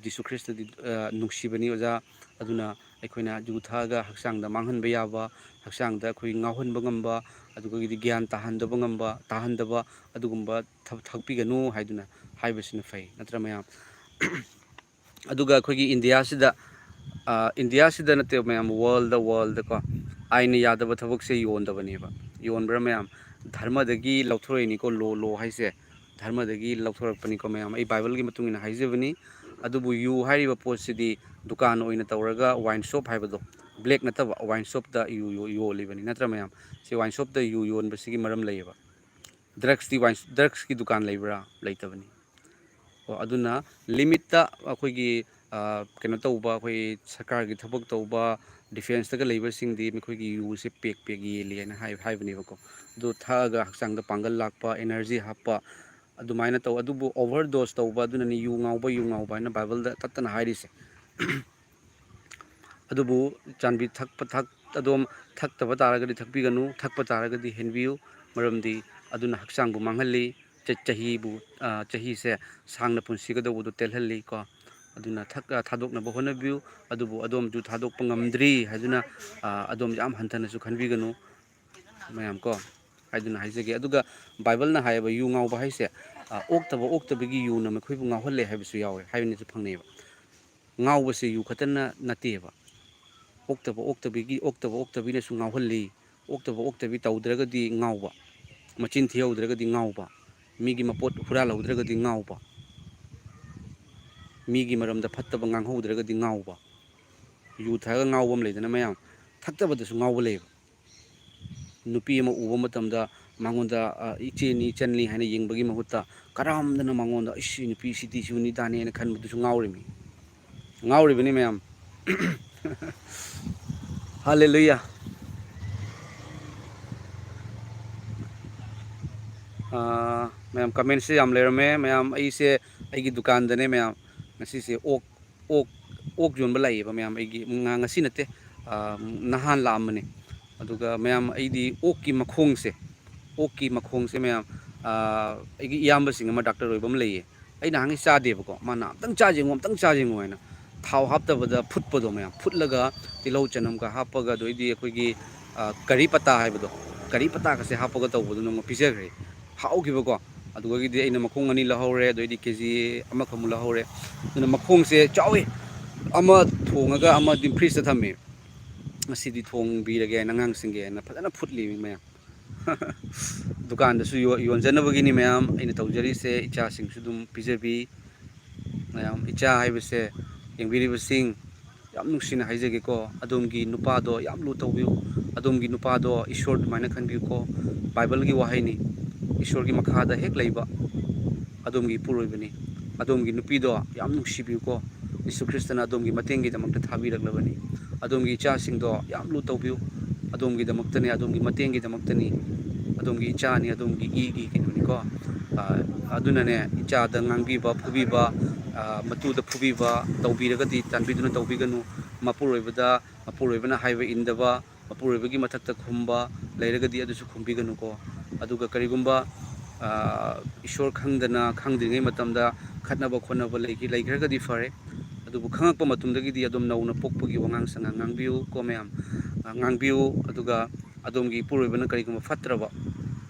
ꯌꯤꯁꯨ ꯈ꯭ꯔꯤꯁꯇꯗꯤ ꯅꯨꯡꯁꯤꯕꯅꯤ ꯑꯣꯖꯥ, ꯑꯗꯨꯅ ꯑꯩꯈꯣꯏꯅ ꯌꯨ ꯊꯛꯑꯒ ꯍꯛꯆꯥꯡꯗ ꯃꯥꯡꯍꯟꯕ ꯌꯥꯕ, ꯍꯛꯆꯥꯡꯗ ꯑꯩꯈꯣꯏ ꯉꯥꯎꯍꯟꯕ ꯉꯝꯕ, ꯑꯗꯨꯒꯤꯗꯤ ꯒ꯭ꯌꯥꯟ ꯇꯥꯍꯟꯗꯕ ꯑꯗꯨꯒꯨꯝꯕ ꯊꯛꯄꯤꯒꯅꯨ ꯍꯥꯏꯗꯨꯅ ꯍꯥꯏꯕꯁꯤꯅ ꯐꯩ, ꯅꯠꯇ꯭ꯔ ꯃꯌꯥꯝ? ꯑꯗꯨꯒ ꯑꯩꯈꯣꯏꯒꯤ ꯏꯟꯗꯤꯌꯥꯁꯤꯗ ꯅꯠꯇꯦ ꯃꯌꯥꯝ, ꯋꯥꯔꯜꯗꯀꯣ ꯑꯥꯏꯟꯅ ꯌꯥꯗꯕ ꯊꯕꯛꯁꯦ ꯌꯣꯟꯗꯕꯅꯦꯕ. ꯌꯣꯟꯕ꯭ꯔꯥ ꯃꯌꯥꯝ? ꯙꯔꯃꯗꯒꯤ ꯂꯧꯊꯣꯔꯛꯏꯅꯤꯀꯣ, ꯂꯣ ꯍꯥꯏꯁꯦ ꯙꯔꯃꯗꯒꯤ ꯂꯧꯊꯣꯔꯛꯄꯅꯤꯀꯣ ꯃꯌꯥꯝ. ꯑꯩ ꯕꯥꯏꯕꯜꯒꯤ ꯃꯇꯨꯡ ꯏꯟꯅ ꯍꯥꯏꯖꯕꯅꯤ. ꯑꯗꯨꯕꯨ ꯌꯨ ꯍꯥꯏꯔꯤꯕ ꯄꯣꯠꯁꯤꯗꯤ ꯗꯨꯀꯥꯟ ꯑꯣꯏꯅ ꯇꯧꯔꯒ, ꯋꯥꯏꯟ ꯁꯣꯞ ꯍꯥꯏꯕꯗꯣ, ꯕ꯭ꯂꯦꯛ ꯅꯠꯇꯕ ꯋꯥꯏꯟ ꯁꯣꯞꯇ ꯌꯨ ꯌꯣꯜꯂꯤꯕꯅꯤ, ꯅꯠꯇ꯭ꯔ ꯃꯌꯥꯝ? ꯁꯤ ꯋꯥꯏꯟ ꯁꯣꯞꯇ ꯌꯨ ꯌꯣꯟꯕꯁꯤꯒꯤ ꯃꯔꯝ ꯂꯩꯌꯦꯕ. ꯗ꯭ꯔꯛꯁꯀꯤ ꯗꯨꯀꯥꯟ ꯂꯩꯕ꯭ꯔꯥ? ꯂꯩꯇꯕꯅꯤ. ꯑꯗꯨꯅ ꯂꯤꯃꯤꯠꯇ ꯑꯩꯈꯣꯏꯒꯤ ꯀꯩꯅꯣ ꯇꯧꯕ, ꯑꯩꯈꯣꯏ ꯁꯔꯀꯥꯔꯒꯤ ꯊꯕꯛ ꯇꯧꯕ, ꯗꯤꯐꯦꯟꯁꯇꯒ ꯂꯩꯕꯁꯤꯡꯗꯤ ꯃꯈꯣꯏꯒꯤ ꯌꯨꯁꯦ ꯄꯦꯛ ꯌꯦꯜꯂꯤ ꯍꯥꯏꯅ ꯍꯥꯏꯕꯅꯦꯕꯀꯣ. ꯑꯗꯨ ꯊꯛꯑꯒ ꯍꯛꯆꯥꯡꯗ ꯄꯥꯡꯒꯜ ꯂꯥꯛꯄ, ꯑꯦꯅꯔꯖꯤ ꯍꯥꯞꯄ, ꯑꯗꯨꯃꯥꯏꯅ ꯇꯧ. ꯑꯗꯨꯕꯨ ꯑꯣꯚꯔ ꯗꯣꯁ ꯇꯧꯕ, ꯑꯗꯨꯅꯅꯤ ꯌꯨ ꯉꯥꯎꯕ ꯍꯥꯏꯅ ꯕꯥꯏꯕꯜꯗ ꯇꯠꯇꯅ ꯍꯥꯏꯔꯤꯁꯦ. ꯑꯗꯨꯕꯨ ꯑꯗꯣꯝ ꯊꯛꯇꯕ ꯇꯥꯔꯒꯗꯤ ꯊꯛꯄꯤꯒꯅꯨ, ꯊꯛꯄ ꯇꯥꯔꯒꯗꯤ ꯍꯦꯟꯕꯤꯌꯨ. ꯃꯔꯝꯗꯤ ꯑꯗꯨꯅ ꯍꯛꯆꯥꯡꯕꯨ ꯃꯥꯡꯍꯜꯂꯤ, ꯆꯍꯤꯁꯦ ꯁꯥꯡꯅ ꯄꯨꯟꯁꯤꯒꯗꯧꯕꯗꯨ ꯇꯦꯜꯍꯜꯂꯤ ꯀꯣ. ꯑꯗꯨꯅ ꯊꯥꯗꯣꯛꯅꯕ ꯍꯣꯠꯅꯕꯤꯌꯨ. ꯑꯗꯨꯕꯨ ꯑꯗꯣꯝꯁꯨ ꯊꯥꯗꯣꯛꯄ ꯉꯝꯗ꯭ꯔꯤ ꯍꯥꯏꯗꯨꯅ ꯑꯗꯣꯝ ꯌꯥꯝ ꯍꯟꯊꯅꯁꯨ ꯈꯟꯕꯤꯒꯅꯨ ꯃꯌꯥꯝ ꯀꯣ ꯍꯥꯏꯗꯨꯅ ꯍꯥꯏꯖꯒꯦ. ꯑꯗꯨꯒ ꯕꯥꯏꯕꯜꯅ ꯍꯥꯏꯌꯦꯕ ꯌꯨ ꯉꯥꯎꯕ ꯍꯥꯏꯁꯦ, ꯑꯣꯛꯇꯕꯒꯤ ꯌꯨꯅ ꯃꯈꯣꯏꯕꯨ ꯉꯥꯎꯍꯜꯂꯦ ꯍꯥꯏꯕꯁꯨ ꯌꯥꯎꯋꯦ, ꯍꯥꯏꯕꯅꯁꯨ ꯐꯪꯅꯩꯑꯕ. ꯉꯥꯎꯕꯁꯦ ꯌꯨ ꯈꯛꯇꯅ ꯅꯠꯇꯦꯕ, ꯑꯣꯛꯇꯕꯤꯅꯁꯨ ꯉꯥꯎꯍꯜꯂꯤ. ꯑꯣꯛꯇꯕ ꯑꯣꯛꯇꯕꯤ ꯇꯧꯗ꯭ꯔꯒꯗꯤ ꯉꯥꯎꯕ, ꯃꯆꯤꯟ ꯊꯤꯍꯧꯗ꯭ꯔꯒꯗꯤ ꯉꯥꯎꯕ, ꯃꯤꯒꯤ ꯃꯄꯣꯠ ꯍꯨꯔꯥꯜꯍꯧꯗ꯭ꯔꯒꯗꯤ ꯉꯥꯎꯕ, ꯃꯤꯒꯤ ꯃꯔꯝꯗ ꯐꯠꯇꯕ ꯉꯥꯡꯍꯧꯗ꯭ꯔꯒꯗꯤ ꯉꯥꯎꯕ. ꯌꯨ ꯊꯛꯑꯒ ꯉꯥꯎꯕ ꯑꯃ ꯂꯩꯗꯅ ꯃꯌꯥꯝ, ꯊꯛꯇꯕꯗꯁꯨ ꯉꯥꯎꯕ ꯂꯩꯌꯦꯕ. ꯅꯨꯄꯤ ꯑꯃ ꯎꯕ ꯃꯇꯝꯗ ꯃꯉꯣꯟꯗ ꯏꯆꯦꯅꯤ ꯏꯆꯟꯅꯤ ꯍꯥꯏꯅ ꯌꯦꯡꯕꯒꯤ ꯃꯍꯨꯠꯇ ꯀꯔꯝꯗꯅ ꯃꯉꯣꯟꯗ ꯁꯤ ꯅꯨꯄꯤ ꯁꯤꯗꯤ ꯁꯤꯅꯤꯇꯥꯅꯦꯅ ꯈꯟꯕꯗꯨꯁꯨ ꯉꯥꯎꯔꯤꯃꯤ. ꯉꯥꯎꯔꯤꯕꯅꯤ ꯃꯌꯥꯝ. ꯍꯜꯂꯦꯂꯨꯌꯥ. ꯃꯌꯥꯝ ꯀꯃꯦꯟꯁꯦ ꯌꯥꯝ ꯂꯩꯔꯝꯃꯦ. ꯃꯌꯥꯝ ꯑꯩꯁꯦ ꯑꯩꯒꯤ ꯗꯨꯀꯥꯟꯗꯅꯦ ꯃꯌꯥꯝ ꯉꯁꯤꯁꯦ ꯑꯣꯛ ꯌꯣꯟꯕ ꯂꯥꯛꯏꯌꯦꯕ ꯃꯌꯥꯝ. ꯑꯩꯒꯤ ꯉꯁꯤ ꯅꯠꯇꯦ, ꯅꯍꯥꯟ ꯂꯥꯛꯑꯝꯕꯅꯤ. ꯑꯗꯨꯒ ꯃꯌꯥꯝ ꯑꯩꯗꯤ ꯑꯣꯛꯀꯤ ꯃꯈꯣꯡꯁꯦ ꯃꯌꯥꯝ ꯑꯩꯒꯤ ꯏꯌꯥꯝꯕꯁꯤꯡ ꯑꯃ ꯗꯥꯛꯇꯔ ꯑꯣꯏꯕ ꯑꯃ ꯂꯩꯌꯦ. ꯑꯩ ꯅꯍꯥꯟꯒꯩ ꯆꯥꯗꯦꯕꯀꯣ. ꯃꯥꯅ ꯑꯝꯇꯪ ꯆꯥꯖꯦꯉꯣ ꯍꯥꯏꯅ ꯊꯥꯎ ꯍꯥꯞꯇꯕꯗ ꯐꯨꯠꯄꯗꯣ ꯃꯌꯥꯝ, ꯐꯨꯠꯂꯒ ꯇꯤꯜꯍꯧ ꯆꯅꯝꯒ ꯍꯥꯞꯄꯒ ꯑꯗꯩꯗꯤ ꯑꯩꯈꯣꯏꯒꯤ ꯀꯔꯤ ꯄꯇꯥ ꯍꯥꯏꯕꯗꯣ, ꯀꯔꯤ ꯄꯇꯥꯒꯁꯦ ꯍꯥꯞꯄꯒ ꯇꯧꯕꯗꯣ ꯅꯣꯡꯃ ꯄꯤꯖꯈ꯭ꯔꯦ. ꯍꯥꯎꯈꯤꯕꯀꯣ. ꯑꯗꯨꯗꯒꯤꯗꯤ ꯑꯩꯅ ꯃꯈꯣꯡ 2 ꯂꯧꯍꯧꯔꯦ. ꯑꯗꯩꯗꯤ KG 1 ꯂꯧꯍꯧꯔꯦ. ꯑꯗꯨꯅ ꯃꯈꯣꯡꯁꯦ ꯆꯥꯎꯋꯤ. ꯑꯃ ꯊꯣꯡꯉꯒ ꯑꯃꯗꯤ ꯐ꯭ꯔꯤꯖꯇ ꯊꯝꯃꯦ. ꯉꯁꯤꯗꯤ ꯊꯣꯡꯕꯤꯔꯒꯦ ꯍꯥꯏꯅ ꯑꯉꯥꯡꯁꯤꯡꯒꯤ ꯍꯥꯏꯅ ꯐꯖꯅ ꯐꯨꯠꯂꯤ ꯃꯌꯥꯝ. ꯗꯨꯀꯥꯟꯗꯁꯨ ꯌꯣꯟꯖꯅꯕꯒꯤꯅꯤ ꯃꯌꯥꯝ ꯑꯩꯅ ꯇꯧꯖꯔꯤꯁꯦ. ꯏꯆꯥꯁꯤꯡꯁꯨ ꯑꯗꯨꯝ ꯄꯤꯖꯕꯤ. ꯃꯌꯥꯝ ꯏꯆꯥ ꯍꯥꯏꯕꯁꯦ ꯌꯦꯡꯕꯤꯔꯤꯕꯁꯤꯡ ꯌꯥꯝ ꯅꯨꯡꯁꯤꯅ ꯍꯥꯏꯖꯒꯦꯀꯣ. ꯑꯗꯣꯝꯒꯤ ꯅꯨꯄꯥꯗꯣ ꯌꯥꯝ ꯂꯨ ꯇꯧꯕꯤꯌꯨ. ꯑꯗꯣꯝꯒꯤ ꯅꯨꯄꯥꯗꯣ ꯏꯁꯣꯔ ꯑꯗꯨꯃꯥꯏꯅ ꯈꯟꯕꯤꯌꯨꯀꯣ. ꯕꯥꯏꯕꯜꯒꯤ ꯋꯥꯍꯩꯅꯤ. ꯏꯁꯣꯔꯒꯤ ꯃꯈꯥꯗ ꯍꯦꯛ ꯂꯩꯕ ꯑꯗꯣꯝꯒꯤ ꯏꯄꯨꯔꯣꯏꯕꯅꯤ. ꯑꯗꯣꯝꯒꯤ ꯅꯨꯄꯤꯗꯣ ꯌꯥꯝ ꯅꯨꯡꯁꯤꯕꯤꯌꯨꯀꯣ. ꯌꯤꯁꯨ ꯈ꯭ꯔꯤꯁꯇꯅ ꯑꯗꯣꯝꯒꯤ ꯃꯇꯦꯡꯒꯤꯗꯃꯛꯇ ꯊꯥꯕꯤꯔꯛꯂꯕꯅꯤ. ꯑꯗꯣꯝꯒꯤ ꯏꯆꯥꯁꯤꯡꯗꯣ ꯌꯥꯝ ꯂꯨ ꯇꯧꯕꯤꯌꯨ. ꯑꯗꯣꯝꯒꯤꯗꯃꯛꯇꯅꯤ, ꯑꯗꯣꯝꯒꯤ ꯃꯇꯦꯡꯒꯤꯗꯃꯛꯇꯅꯤ. ꯑꯗꯣꯝꯒꯤ ꯏꯆꯥꯅꯤ, ꯑꯗꯣꯝꯒꯤ ꯏꯒꯤ ꯀꯩꯅꯣꯅꯤꯀꯣ. ꯑꯗꯨꯅꯅꯦ ꯏꯆꯥꯗ ꯉꯥꯡꯕꯤꯕ, ꯐꯨꯕꯤꯕ, ꯃꯇꯨꯗ ꯐꯨꯕꯤꯕ ꯇꯧꯕꯤꯔꯒꯗꯤ ꯆꯥꯟꯕꯤꯗꯨꯅ ꯇꯧꯕꯤꯒꯅꯨ. ꯃꯄꯨꯔꯣꯏꯕꯅ ꯍꯥꯏꯕ ꯏꯟꯗꯕ, ꯃꯄꯨꯔꯣꯏꯕꯒꯤ ꯃꯊꯛꯇ ꯈꯨꯝꯕ ꯂꯩꯔꯒꯗꯤ ꯑꯗꯨꯁꯨ ꯈꯨꯝꯕꯤꯒꯅꯨꯀꯣ. ꯑꯗꯨꯒ ꯀꯔꯤꯒꯨꯝꯕ ꯏꯁꯣꯔ ꯈꯪꯗ꯭ꯔꯤꯉꯩ ꯃꯇꯝꯗ ꯈꯠꯅꯕ ꯈꯣꯠꯅꯕ ꯂꯩꯈ꯭ꯔꯒꯗꯤ ꯐꯔꯦ. ꯑꯗꯨꯕꯨ ꯈꯪꯉꯛꯄ ꯃꯇꯨꯡꯗꯒꯤꯗꯤ ꯑꯗꯨꯝ ꯅꯧꯅ ꯄꯣꯛꯄꯒꯤ ꯋꯥꯉꯥꯡ ꯁꯉꯥꯡ ꯉꯥꯡꯕꯤꯌꯨ ꯀꯣ ꯃꯌꯥꯝ. ꯉꯥꯡꯕꯤꯌꯨ. ꯑꯗꯨꯒ ꯑꯗꯣꯝꯒꯤ ꯏꯄꯨꯔꯣꯏꯕꯅ ꯀꯔꯤꯒꯨꯝꯕ ꯐꯠꯇ꯭ꯔꯕ,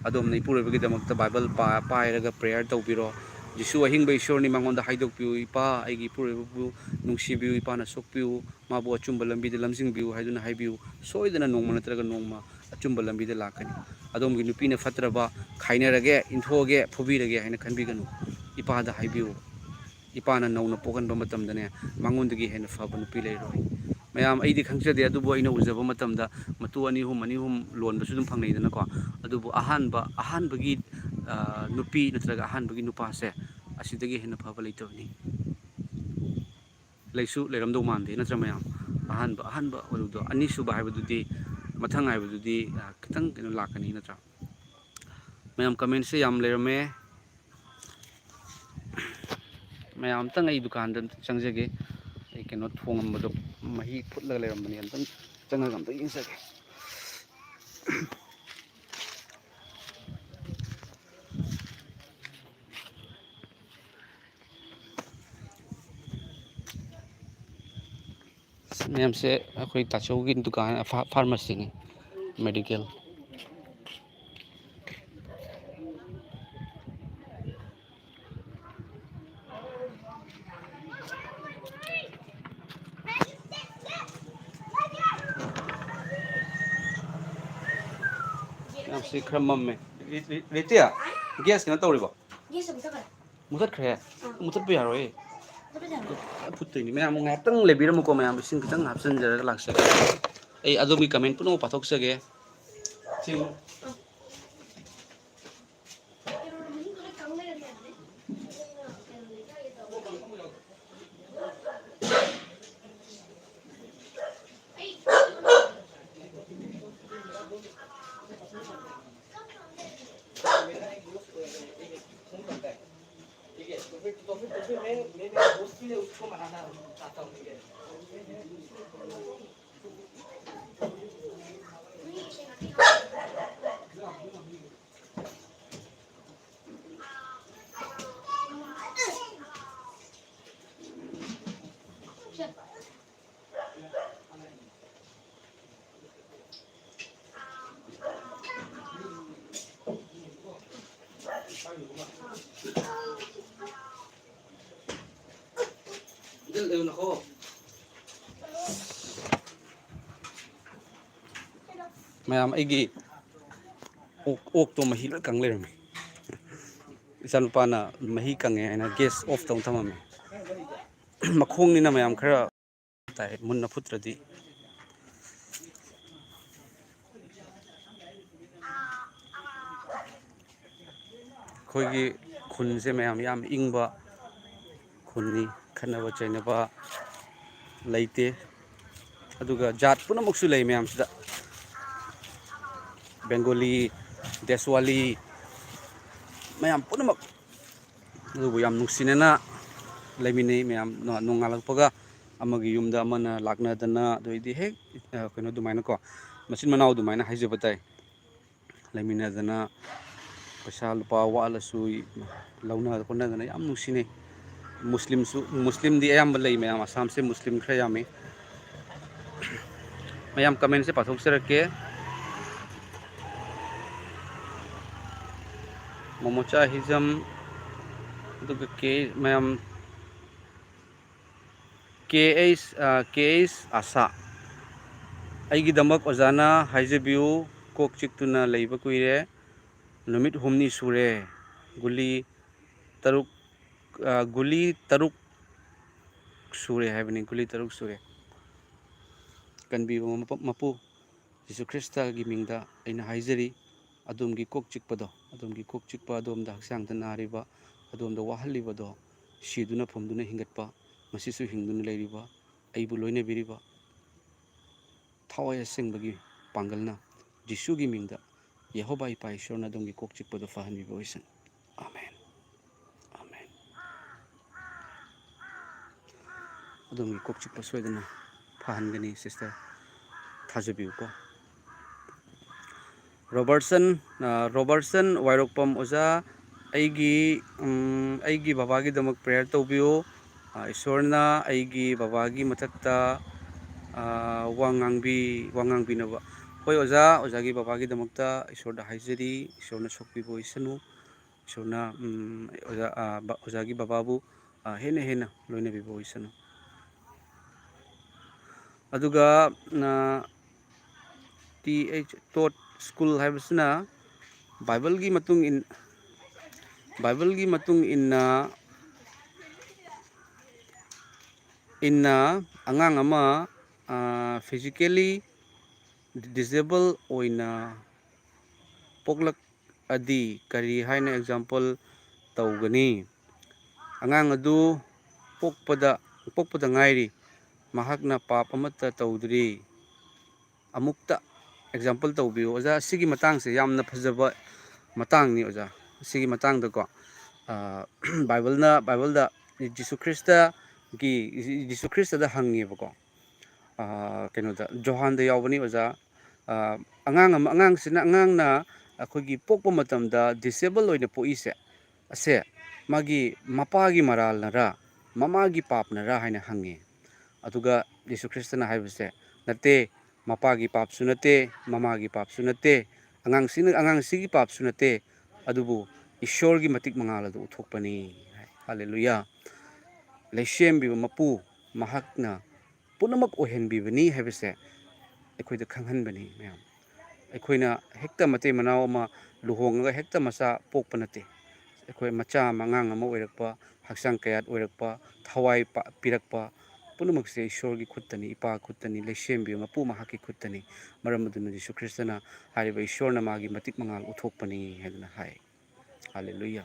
ꯑꯗꯣꯝꯅ ꯏꯄꯨꯔꯣꯏꯕꯒꯤꯗꯃꯛꯇ ꯕꯥꯏꯕꯜ ꯄꯥꯏꯔꯒ ꯄ꯭ꯔꯦꯌꯔ ꯇꯧꯕꯤꯔꯣ. ꯌꯤꯁꯨ ꯑꯍꯤꯡꯕ ꯏꯁꯣꯔꯅꯤ, ꯃꯉꯣꯟꯗ ꯍꯥꯏꯗꯣꯛꯄꯤꯌꯨ. ꯏꯄꯥ, ꯑꯩꯒꯤ ꯏꯄꯨꯔꯣꯏꯕꯕꯨ ꯅꯨꯡꯁꯤꯕꯤꯌꯨ. ꯏꯄꯥꯅ ꯁꯣꯛꯄꯤꯌꯨ. ꯃꯥꯕꯨ ꯑꯆꯨꯝꯕ ꯂꯝꯕꯤꯗ ꯂꯝꯖꯤꯡꯕꯤꯌꯨ ꯍꯥꯏꯗꯨꯅ ꯍꯥꯏꯕꯤꯌꯨ. ꯁꯣꯏꯗꯅ ꯅꯣꯡꯃ ꯅꯠꯇ꯭ꯔꯒ ꯅꯣꯡꯃ ꯑꯆꯨꯝꯕ ꯂꯝꯕꯤꯗ ꯂꯥꯛꯀꯅꯤ. ꯑꯗꯣꯝꯒꯤ ꯅꯨꯄꯤꯅ ꯐꯠꯇ꯭ꯔꯕ, ꯈꯥꯏꯅꯔꯒꯦ, ꯏꯟꯊꯣꯛꯑꯒꯦ, ꯐꯨꯕꯤꯔꯒꯦ ꯍꯥꯏꯅ ꯈꯟꯕꯤꯒꯅꯨ. ꯏꯄꯥꯗ ꯍꯥꯏꯕꯤꯌꯨ. ꯏꯄꯥꯅ ꯅꯧꯅ ꯄꯣꯛꯍꯟꯕ ꯃꯇꯝꯗꯅꯦ ꯃꯉꯣꯟꯗꯒꯤ ꯍꯦꯟꯅ ꯐꯕ ꯅꯨꯄꯤ ꯂꯩꯔꯣꯏ. ꯃꯌꯥꯝ ꯑꯩꯗꯤ ꯈꯪꯖꯗꯦ. ꯑꯗꯨꯕꯨ ꯑꯩꯅ ꯎꯖꯕ ꯃꯇꯝꯗ ꯃꯇꯨ 2-3 ꯂꯣꯟꯕꯁꯨ ꯑꯗꯨꯝ ꯐꯪꯅꯩꯗꯅꯀꯣ. ꯑꯗꯨꯕꯨ ꯑꯍꯥꯟꯕꯒꯤ ꯅꯨꯄꯤ ꯅꯠꯇ꯭ꯔꯒ ꯑꯍꯥꯟꯕꯒꯤ ꯅꯨꯄꯥꯁꯦ ꯑꯁꯤꯗꯒꯤ ꯍꯦꯟꯅ ꯐꯕ ꯂꯩꯇꯕꯅꯤ. ꯂꯩꯔꯝꯗꯧ ꯃꯥꯟꯗꯦ, ꯅꯠꯇ꯭ꯔ ꯃꯌꯥꯝ? ꯑꯍꯥꯟꯕ ꯑꯣꯏꯕꯗꯣ. ꯑꯅꯤꯁꯨꯕ ꯍꯥꯏꯕꯗꯨꯗꯤ, ꯃꯊꯪ ꯍꯥꯏꯕꯗꯨꯗꯤ ꯈꯤꯇꯪ ꯀꯩꯅꯣ ꯂꯥꯛꯀꯅꯤ, ꯅꯠꯇ꯭ꯔꯥ? ꯃꯌꯥꯝ ꯀꯃꯦꯟꯁꯦ ꯌꯥꯝ ꯂꯩꯔꯝꯃꯦ. ꯃꯌꯥꯝ ꯑꯝꯇꯪ ꯑꯩ ꯗꯨꯀꯥꯟꯗ ꯆꯪꯖꯒꯦ. ꯑꯩ ꯀꯩꯅꯣ ꯊꯣꯡꯉꯝꯕꯗꯣ ꯃꯍꯤ ꯐꯨꯠꯂꯒ ꯂꯩꯔꯝꯕꯅꯤ. ꯑꯝꯇꯪ ꯆꯪꯉꯒ ꯑꯝꯇ ꯌꯦꯡꯖꯒꯦ. ꯃꯌꯥꯝꯁꯦ ꯑꯩꯈꯣꯏ ꯇꯥꯆꯧꯒꯤ ꯗꯨꯀꯥꯟ ꯐꯥꯔꯃꯥꯁꯤꯅꯤ, ꯃꯦꯗꯤꯀꯦꯜ. ꯃꯌꯥꯝꯁꯤ ꯈꯔ ꯃꯝꯃꯦ. ꯔꯦꯇꯤꯌꯥ, ꯒ꯭ꯌꯥꯁ ꯀꯩꯅꯣ ꯇꯧꯔꯤꯕꯣ? ꯃꯨꯊꯠꯈ꯭ꯔꯦ? ꯃꯨꯊꯠꯄ ꯌꯥꯔꯣꯏꯌꯦ. ꯐꯨꯠꯇꯣꯏꯅꯤ. ꯃꯌꯥꯝ ꯉꯥꯏꯍꯥꯛꯇꯪ ꯂꯩꯕꯤꯔꯝꯃꯨꯀꯣ ꯃꯌꯥꯝ. ꯏꯁꯤꯡ ꯈꯤꯇꯪ ꯍꯥꯞꯆꯤꯟꯖꯔꯒ ꯂꯥꯛꯆꯒꯦ. ꯑꯩ ꯑꯗꯣꯝꯒꯤ ꯀꯃꯦꯟ ꯄꯨꯝꯅꯃꯛ ꯄꯥꯊꯣꯛꯆꯒꯦ. ꯃꯌꯥꯝ ꯑꯩꯒꯤ ꯑꯣꯛꯇꯣ ꯃꯍꯤ ꯂꯣꯏ ꯀꯪ ꯂꯩꯔꯝꯃꯤ ꯏꯆꯥꯅꯨꯄꯥꯅ ꯃꯍꯤ ꯀꯪꯉꯦ ꯍꯥꯏꯅ ꯒꯦꯁ ꯑꯣꯐ ꯇꯧ ꯊꯝꯃꯝꯃꯤ ꯃꯈꯣꯡꯅꯤꯅ ꯃꯌꯥꯝ ꯈꯔ ꯇꯥꯏ ꯃꯨꯟꯅ ꯐꯨꯠꯇ꯭ꯔꯗꯤ ꯑꯩꯈꯣꯏꯒꯤ ꯈꯨꯟꯁꯦ ꯃꯌꯥꯝ ꯌꯥꯝ ꯏꯪꯕ ꯈꯨꯟꯅꯤ ꯈꯠꯅꯕ ꯆꯩꯅꯕ ꯂꯩꯇꯦ ꯑꯗꯨꯒ ꯖꯥꯠ ꯄꯨꯝꯅꯃꯛꯁꯨ ꯂꯩ ꯃꯌꯥꯝꯁꯤꯗ ꯕꯦꯡꯒꯣꯂꯤ ꯗꯦꯁꯋꯥꯂꯤ ꯃꯌꯥꯝ ꯄꯨꯝꯅꯃꯛ ꯑꯗꯨꯕꯨ ꯌꯥꯝ ꯅꯨꯡꯁꯤꯅꯅ ꯂꯩꯃꯤꯟꯅꯩ ꯃꯌꯥꯝ ꯅꯣꯡꯉꯥꯜꯂꯛꯄꯒ ꯑꯃꯒꯤ ꯌꯨꯝꯗ ꯑꯃꯅ ꯂꯥꯛꯅꯗꯅ ꯑꯗꯨꯏꯗꯤ ꯍꯦꯛ ꯀꯩꯅꯣ ꯑꯗꯨꯃꯥꯏꯅꯀꯣ ꯃꯆꯤꯟ ꯃꯅꯥꯎ ꯑꯗꯨꯃꯥꯏꯅ ꯍꯥꯏꯖꯕ ꯇꯥꯏ ꯂꯩꯃꯤꯟꯅꯗꯅ ꯄꯩꯁꯥ ꯂꯨꯄꯥ ꯋꯥꯠꯂꯁꯨ ꯂꯧꯅ ꯈꯣꯠꯅꯗꯅ ꯌꯥꯝ ꯅꯨꯡꯁꯤꯅꯩ ꯃꯨꯁꯂꯤꯝꯗꯤ ꯑꯌꯥꯝꯕ ꯂꯩ ꯃꯌꯥꯝ ꯑꯁꯥꯝꯁꯦ ꯃꯨꯁꯂꯤꯝ ꯈꯔ ꯌꯥꯝꯃꯤ ꯃꯌꯥꯝ ꯀꯃꯦꯟꯁꯦ ꯄꯥꯊꯣꯛꯆꯔꯛꯀꯦ ꯃꯣꯃꯣꯆꯥ ꯍꯤꯖꯝ ꯑꯗꯨꯒ ꯃꯌꯥꯝ ꯀꯦ ꯑꯩꯁ ꯑꯁꯥ ꯑꯩꯒꯤꯗꯃꯛ ꯑꯣꯖꯥꯅ ꯍꯥꯏꯖꯕꯤꯌꯨ ꯀꯣꯛ ꯆꯤꯛꯇꯨꯅ ꯂꯩꯕ ꯀꯨꯏꯔꯦ ꯅꯨꯃꯤꯠ ꯍꯨꯝꯅꯤ ꯁꯨꯔꯦ ꯒꯨꯂꯤ ꯇꯔꯨꯛ ꯁꯨꯔꯦ ꯍꯥꯏꯕꯅꯤ ꯒꯨꯂꯤ 3 ꯁꯨꯔꯦ ꯀꯟꯕꯤꯕ ꯃꯄꯨ ꯖꯤꯁꯨ ꯈ꯭ꯔꯤꯁꯇꯒꯤ ꯃꯤꯡꯗ ꯑꯩꯅ ꯍꯥꯏꯖꯔꯤ ꯑꯗꯣꯝꯒꯤ ꯀꯣꯛ ꯆꯤꯛꯄꯗꯣ ꯑꯗꯣꯝꯒꯤ ꯀꯣꯛ ꯆꯤꯛꯄ ꯑꯗꯣꯝꯗ ꯍꯛꯆꯥꯡꯗ ꯅꯥꯔꯤꯕ ꯑꯗꯣꯝꯗ ꯋꯥꯍꯜꯂꯤꯕꯗꯣ ꯁꯤꯗꯨꯅ ꯐꯨꯝꯗꯨꯅ ꯍꯤꯡꯒꯠꯄ ꯃꯁꯤꯁꯨ ꯍꯤꯡꯗꯨꯅ ꯂꯩꯔꯤꯕ ꯑꯩꯕꯨ ꯂꯣꯏꯅꯕꯤꯔꯤꯕ ꯊꯋꯥꯏ ꯑꯁꯦꯡꯕꯒꯤ ꯄꯥꯡꯒꯜꯅ ꯖꯤꯁꯨꯒꯤ ꯃꯤꯡꯗ ꯌꯦꯍꯣꯕꯥ ꯏꯄꯥ ꯏꯁꯣꯔꯅ ꯑꯗꯣꯝꯒꯤ ꯀꯣꯛ ꯆꯤꯛꯄꯗꯣ ꯐꯍꯟꯕꯤꯕ ꯑꯣꯏꯁꯅꯨ ꯑꯃꯦꯟ ꯑꯃꯦꯟ ꯑꯗꯣꯝꯒꯤ ꯀꯣꯛ ꯆꯤꯛꯄ ꯁꯣꯏꯗꯅ ꯐꯍꯟꯒꯅꯤ ꯁꯤꯁꯇꯔ ꯊꯥꯖꯕꯤꯌꯨꯀꯣ ꯔꯣꯕꯔꯠꯁꯟ ꯋꯥꯏꯔꯣꯛꯄꯝ ꯑꯣꯖꯥ ꯑꯩꯒꯤ ꯕꯕꯥꯒꯤꯗꯃꯛ ꯄ꯭ꯔꯦꯌꯔ ꯇꯧꯕꯤꯌꯨ ꯏꯁꯣꯔꯅ ꯑꯩꯒꯤ ꯕꯕꯥꯒꯤ ꯃꯊꯛꯇ ꯋꯥ ꯉꯥꯡꯕꯤꯅꯕ ꯍꯣꯏ ꯑꯣꯖꯥꯒꯤ ꯕꯕꯥꯒꯤꯗꯃꯛꯇ ꯏꯁꯣꯔꯗ ꯍꯥꯏꯖꯔꯤ ꯏꯁꯣꯔꯅ ꯁꯣꯛꯄꯤꯕ ꯑꯣꯏꯁꯅꯨ ꯏꯁꯣꯔꯅ ꯑꯣꯖꯥꯒꯤ ꯕꯕꯥꯕꯨ ꯍꯦꯟꯅ ꯂꯣꯏꯅꯕꯤꯕ ꯑꯣꯏꯁꯅꯨ ꯑꯗꯨꯒ ꯇꯣꯠ ꯁ꯭ꯀꯨꯜ ꯍꯥꯏꯕꯁꯤꯅ ꯕꯥꯏꯕꯜꯒꯤ ꯃꯇꯨꯡ ꯏꯟꯅ ꯑꯉꯥꯡ ꯑꯃ ꯐꯤꯖꯤꯀꯦꯜꯂꯤ ꯗꯤꯁꯦꯕꯜ ꯑꯣꯏꯅ ꯄꯣꯛꯂꯛꯑꯗꯤ ꯀꯔꯤ ꯍꯥꯏꯅ ꯑꯦꯛꯖꯥꯝꯄꯜ ꯇꯧꯒꯅꯤ ꯑꯉꯥꯡ ꯑꯗꯨ ꯄꯣꯛꯄꯗ ꯉꯥꯏꯔꯤ ꯃꯍꯥꯛꯅ ꯄꯥꯞ ꯑꯃꯠꯇ ꯇꯧꯗ꯭ꯔꯤ ꯑꯃꯨꯛꯇ ꯑꯦꯛꯖꯥꯝꯄꯜ ꯇꯧꯕꯤꯌꯨ ꯑꯣꯖꯥ ꯑꯁꯤꯒꯤ ꯃꯇꯥꯡꯁꯦ ꯌꯥꯝꯅ ꯐꯖꯕ ꯃꯇꯥꯡꯅꯤ ꯑꯣꯖꯥ ꯑꯁꯤꯒꯤ ꯃꯇꯥꯡꯗꯀꯣ ꯕꯥꯏꯕꯜꯗ ꯖꯤꯁꯨ ꯈ꯭ꯔꯤꯁꯇꯗ ꯍꯪꯉꯦꯕꯀꯣ ꯀꯩꯅꯣꯗ ꯖꯣꯍꯥꯟꯗ ꯌꯥꯎꯕꯅꯤ ꯑꯣꯖꯥ ꯑꯉꯥꯡꯅ ꯑꯩꯈꯣꯏꯒꯤ ꯄꯣꯛꯄ ꯃꯇꯝꯗ ꯗꯤꯁꯦꯕꯜ ꯑꯣꯏꯅ ꯄꯣꯛꯏꯁꯦ ꯑꯁꯦ ꯃꯥꯒꯤ ꯃꯄꯥꯒꯤ ꯃꯔꯥꯜꯅꯔꯥ ꯃꯃꯥꯒꯤ ꯄꯥꯞꯅꯔꯥ ꯍꯥꯏꯅ ꯍꯪꯉꯦ ꯑꯗꯨꯒ ꯌꯤꯁꯨ ꯈ꯭ꯔꯤꯁꯇꯅ ꯍꯥꯏꯕꯁꯦ ꯅꯠꯇꯦ ꯃꯄꯥꯒꯤ ꯄꯥꯞꯁꯨ ꯅꯠꯇꯦ ꯃꯃꯥꯒꯤ ꯄꯥꯞꯁꯨ ꯅꯠꯇꯦ ꯑꯉꯥꯡꯁꯤꯒꯤ ꯄꯥꯞꯁꯨ ꯅꯠꯇꯦ ꯑꯗꯨꯕꯨ ꯏꯁꯣꯔꯒꯤ ꯃꯇꯤꯛ ꯃꯉꯥꯜ ꯑꯗꯨ ꯎꯠꯊꯣꯛꯄꯅꯤ ꯍꯜꯂꯦꯂꯨꯌꯥ ꯂꯩꯁꯦꯝꯕꯤꯕ ꯃꯄꯨ ꯃꯍꯥꯛꯅ ꯄꯨꯝꯅꯃꯛ ꯑꯣꯏꯍꯟꯕꯤꯕꯅꯤ ꯍꯥꯏꯕꯁꯦ ꯑꯩꯈꯣꯏꯗ ꯈꯪꯍꯟꯕꯅꯤ ꯃꯌꯥꯝ ꯑꯩꯈꯣꯏꯅ ꯍꯦꯛꯇ ꯃꯇꯩ ꯃꯅꯥꯎ ꯑꯃ ꯂꯨꯍꯣꯡꯉꯒ ꯍꯦꯛꯇ ꯃꯆꯥ ꯄꯣꯛꯄ ꯅꯠꯇꯦ ꯑꯩꯈꯣꯏ ꯃꯆꯥ ꯑꯃ ꯑꯉꯥꯡ ꯑꯃ ꯑꯣꯏꯔꯛꯄ ꯍꯛꯆꯥꯡ ꯀꯌꯥꯠ ꯑꯣꯏꯔꯛꯄ ꯊꯋꯥꯏ ꯄꯤꯔꯛꯄ ꯄꯨꯝꯅꯃꯛꯁꯦ ꯏꯁꯣꯔꯒꯤ ꯈꯨꯠꯇꯅꯤ ꯏꯄꯥ ꯈꯨꯠꯇꯅꯤ ꯂꯩꯁꯦꯝꯕꯤꯕ ꯃꯄꯨ ꯃꯍꯥꯛꯀꯤ ꯈꯨꯠꯇꯅꯤ ꯃꯔꯝ ꯑꯗꯨꯅ ꯌꯤꯁꯨ ꯈ꯭ꯔꯤꯁꯇꯅ ꯍꯥꯏꯔꯤꯕ ꯏꯁꯣꯔꯅ ꯃꯥꯒꯤ ꯃꯇꯤꯛ ꯃꯉꯥꯜ ꯎꯠꯊꯣꯛꯄꯅꯤ ꯍꯥꯏꯗꯅ ꯍꯥꯏ ꯍꯜꯂꯦꯂꯨꯌꯥ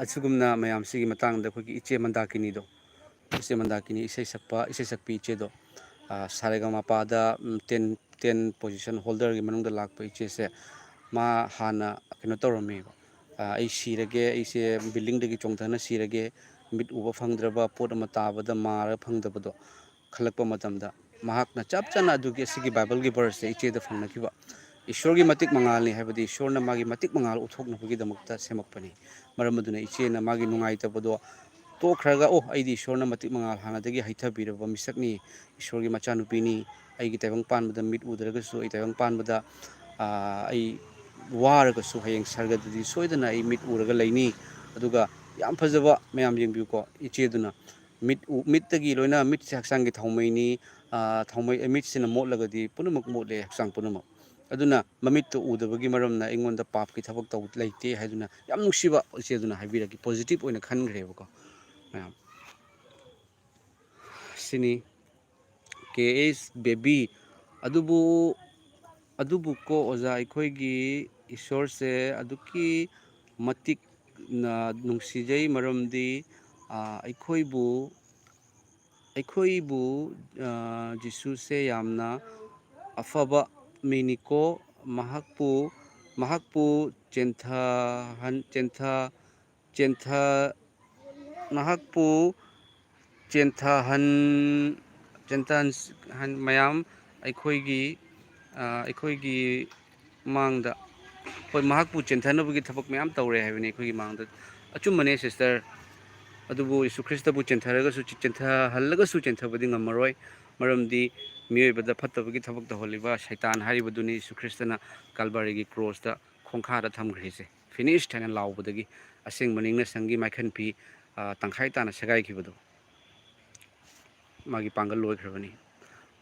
ꯑꯁꯤꯒꯨꯝꯅ ꯃꯌꯥꯝꯁꯤꯒꯤ ꯃꯇꯥꯡꯗ ꯑꯩꯈꯣꯏꯒꯤ ꯏꯆꯦ ꯃꯟꯗꯥꯀꯤꯅꯤꯗꯣ ꯏꯆꯦ ꯃꯟꯗꯥꯀꯤꯅꯤ ꯏꯁꯩ ꯁꯛꯄꯤ ꯏꯆꯦꯗꯣ ꯁꯥꯔꯦꯒꯃꯄꯥꯗ 10 ꯄꯣꯖꯤꯁꯟ ꯍꯣꯜꯗꯔꯒꯤ ꯃꯅꯨꯡꯗ ꯂꯥꯛꯄ ꯏꯆꯦꯁꯦ ꯃꯥ ꯍꯥꯟꯅ ꯀꯩꯅꯣ ꯇꯧꯔꯝꯃꯦꯕ ꯑꯩ ꯁꯤꯔꯒꯦ ꯑꯩꯁꯦ ꯕꯤꯜꯗꯤꯡꯗꯒꯤ ꯆꯣꯡꯊꯅ ꯁꯤꯔꯒꯦ ꯃꯤꯠ ꯎꯕ ꯐꯪꯗ꯭ꯔꯕ ꯄꯣꯠ ꯑꯃ ꯇꯥꯕꯗ ꯃꯥꯔꯒ ꯐꯪꯗꯕꯗꯣ ꯈꯜꯂꯛꯄ ꯃꯇꯝꯗ ꯃꯍꯥꯛꯅ ꯆꯞ ꯆꯥꯅ ꯑꯁꯤꯒꯤ ꯕꯥꯏꯕꯜꯒꯤ ꯚꯔꯁꯁꯦ ꯏꯆꯦꯗ ꯐꯪꯅꯈꯤꯕ ꯏꯁꯣꯔꯒꯤ ꯃꯇꯤꯛ ꯃꯉꯥꯜꯅꯤ ꯍꯥꯏꯕꯗꯤ ꯏꯁꯣꯔꯅ ꯃꯥꯒꯤ ꯃꯇꯤꯛ ꯃꯉꯥꯜ ꯎꯠꯊꯣꯛꯅꯕꯒꯤꯗꯃꯛꯇ ꯁꯦꯝꯃꯛꯄꯅꯤ ꯃꯔꯝ ꯑꯗꯨꯅ ꯏꯆꯦꯅ ꯃꯥꯒꯤ ꯅꯨꯡꯉꯥꯏꯇꯕꯗꯣ ꯇꯣꯛꯈ꯭ꯔꯒ ꯑꯩꯗꯤ ꯏꯁꯣꯔꯅ ꯃꯇꯤꯛ ꯃꯉꯥꯜ ꯍꯥꯟꯅꯗꯒꯤ ꯍꯩꯊꯕꯤꯔꯕ ꯃꯤꯁꯛꯅꯤ ꯏꯁꯣꯔꯒꯤ ꯃꯆꯥꯅꯨꯄꯤꯅꯤ ꯑꯩꯒꯤ ꯇꯥꯏꯕꯪ ꯄꯥꯟꯕꯗ ꯃꯤꯠ ꯎꯗ꯭ꯔꯒꯁꯨ ꯑꯩ ꯇꯥꯏꯕꯪ ꯄꯥꯟꯕꯗ ꯑꯩ ꯋꯥꯔꯒꯁꯨ ꯍꯌꯦꯡ ꯁꯔꯒꯗꯗꯤ ꯁꯣꯏꯗꯅ ꯑꯩ ꯃꯤꯠ ꯎꯔꯒ ꯂꯩꯅꯤ ꯑꯗꯨꯒ ꯌꯥꯝ ꯐꯖꯕ ꯃꯌꯥꯝ ꯌꯦꯡꯕꯤꯌꯨꯀꯣ ꯏꯆꯦꯗꯨꯅ ꯃꯤꯠꯇꯒꯤ ꯂꯣꯏꯅ ꯃꯤꯠꯁꯦ ꯍꯛꯆꯥꯡꯒꯤ ꯊꯥꯎꯃꯩꯅꯤ ꯊꯥꯎꯃꯩ ꯃꯤꯠꯁꯤꯅ ꯃꯣꯠꯂꯒꯗꯤ ꯄꯨꯝꯅꯃꯛ ꯃꯣꯠꯂꯦ ꯍꯛꯆꯥꯡ ꯄꯨꯝꯅꯃꯛ ꯑꯗꯨꯅ ꯃꯃꯤꯠꯇꯨ ꯎꯗꯕꯒꯤ ꯃꯔꯝꯅ ꯑꯩꯉꯣꯟꯗ ꯄꯥꯞꯀꯤ ꯊꯕꯛ ꯂꯩꯇꯦ ꯍꯥꯏꯗꯨꯅ ꯌꯥꯝ ꯅꯨꯡꯁꯤꯕ ꯏꯆꯦꯗꯨꯅ ꯍꯥꯏꯕꯤꯔꯛꯈꯤ ꯄꯣꯖꯤꯇꯤꯕ ꯑꯣꯏꯅ ꯈꯟꯈ꯭ꯔꯦꯕꯀꯣ ꯃꯌꯥꯝ ꯁꯤꯅꯤ ꯀꯦ ꯑꯦꯁ ꯕꯦꯕꯤ ꯑꯗꯨꯕꯨꯀꯣ ꯑꯣꯖꯥ ꯑꯩꯈꯣꯏꯒꯤ ꯏꯁꯣꯔꯁꯦ ꯑꯗꯨꯛꯀꯤ ꯃꯇꯤꯛ ꯅꯨꯡꯁꯤꯖꯩ ꯃꯔꯝꯗꯤ ꯑꯩꯈꯣꯏꯕꯨ ꯖꯤꯁꯨꯁꯦ ꯌꯥꯝꯅ ꯑꯐꯕ ꯃꯤꯅꯤꯀꯣ ꯃꯍꯥꯛꯄꯨ ꯃꯍꯥꯛꯄꯨ ꯆꯦꯟꯊꯍꯟ ꯃꯌꯥꯝ ꯑꯩꯈꯣꯏꯒꯤ ꯃꯥꯡꯗ ꯍꯣꯏ ꯃꯍꯥꯛꯄꯨ ꯆꯦꯟꯊꯅꯕꯒꯤ ꯊꯕꯛ ꯃꯌꯥꯝ ꯇꯧꯔꯦ ꯍꯥꯏꯕꯅꯤ ꯑꯩꯈꯣꯏꯒꯤ ꯃꯥꯡꯗ ꯑꯆꯨꯝꯕꯅꯦ ꯁꯤꯁꯇꯔ ꯑꯗꯨꯕꯨ ꯌꯤꯁꯨ ꯈ꯭ꯔꯤꯁꯇꯕꯨ ꯆꯦꯟꯊꯍꯜꯂꯒꯁꯨ ꯆꯦꯟꯊꯕꯗꯤ ꯉꯝꯃꯔꯣꯏ ꯃꯔꯝꯗꯤ ꯃꯤꯑꯣꯏꯕꯗ ꯐꯠꯇꯕꯒꯤ ꯊꯕꯛ ꯇꯧꯍꯜꯂꯤꯕ ꯁꯩꯇꯥꯟ ꯍꯥꯏꯔꯤꯕꯗꯨꯅꯤ ꯌꯤꯁꯨ ꯈ꯭ꯔꯤꯁꯇꯅ ꯀꯜꯕꯥꯔꯤꯒꯤ ꯀ꯭ꯔꯣꯁꯇ ꯈꯣꯡꯈꯥꯗ ꯊꯝꯈ꯭ꯔꯤꯁꯦ ꯐꯤꯅꯤꯁ ꯍꯥꯏꯅ ꯂꯥꯎꯕꯗꯒꯤ ꯑꯁꯦꯡꯕ ꯅꯤꯡꯅ ꯁꯪꯒꯤ ꯃꯥꯏꯈꯟ ꯐꯤ ꯇꯪꯈꯥꯏ ꯇꯥꯅ ꯁꯦꯒꯥꯏꯈꯤꯕꯗꯣ ꯃꯥꯒꯤ ꯄꯥꯡꯒꯜ ꯂꯣꯏꯈ꯭ꯔꯕꯅꯤ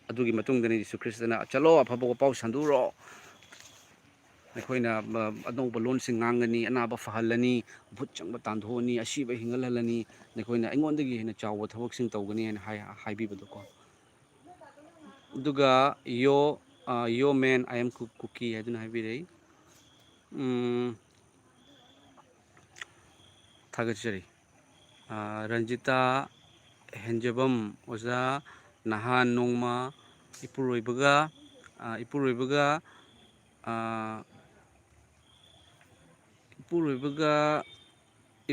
ꯑꯗꯨꯒꯤ ꯃꯇꯨꯡꯗꯅꯤ ꯌꯤꯁꯨ ꯈ꯭ꯔꯤꯁꯇꯅ ꯆꯠꯂꯣ ꯑꯐꯕ ꯋꯥꯄꯥꯎ ꯁꯟꯗꯣꯛꯎꯔꯣ ꯑꯩꯈꯣꯏꯅ ꯑꯅꯧꯕ ꯂꯣꯟꯁꯤꯡ ꯉꯥꯡꯒꯅꯤ ꯑꯅꯥꯕ ꯐꯍꯜꯂꯅꯤ ꯚꯨꯠ ꯆꯪꯕ ꯇꯥꯟꯊꯣꯛꯑꯅꯤ ꯑꯁꯤꯕ ꯍꯤꯡꯒꯠꯍꯜꯂꯅꯤ ꯑꯩꯈꯣꯏꯅ ꯑꯩꯉꯣꯟꯗꯒꯤ ꯍꯦꯟꯅ ꯆꯥꯎꯕ ꯊꯕꯛꯁꯤꯡ ꯇꯧꯒꯅꯤ ꯍꯥꯏꯅ ꯍꯥꯏꯕꯤꯕꯗꯣꯀꯣ ꯑꯗꯨꯒ ꯌꯣ ꯃꯦꯟ ꯑꯥꯏ ꯑꯦꯝ ꯀꯨꯀꯤ ꯍꯥꯏꯗꯨꯅ ꯍꯥꯏꯕꯤꯔꯛꯏ ꯊꯥꯒꯠꯆꯔꯤ ꯔꯟꯖꯤꯇꯥ ꯍꯦꯟꯖꯕꯝ ꯑꯣꯖꯥ ꯅꯍꯥꯟ ꯅꯣꯡꯃ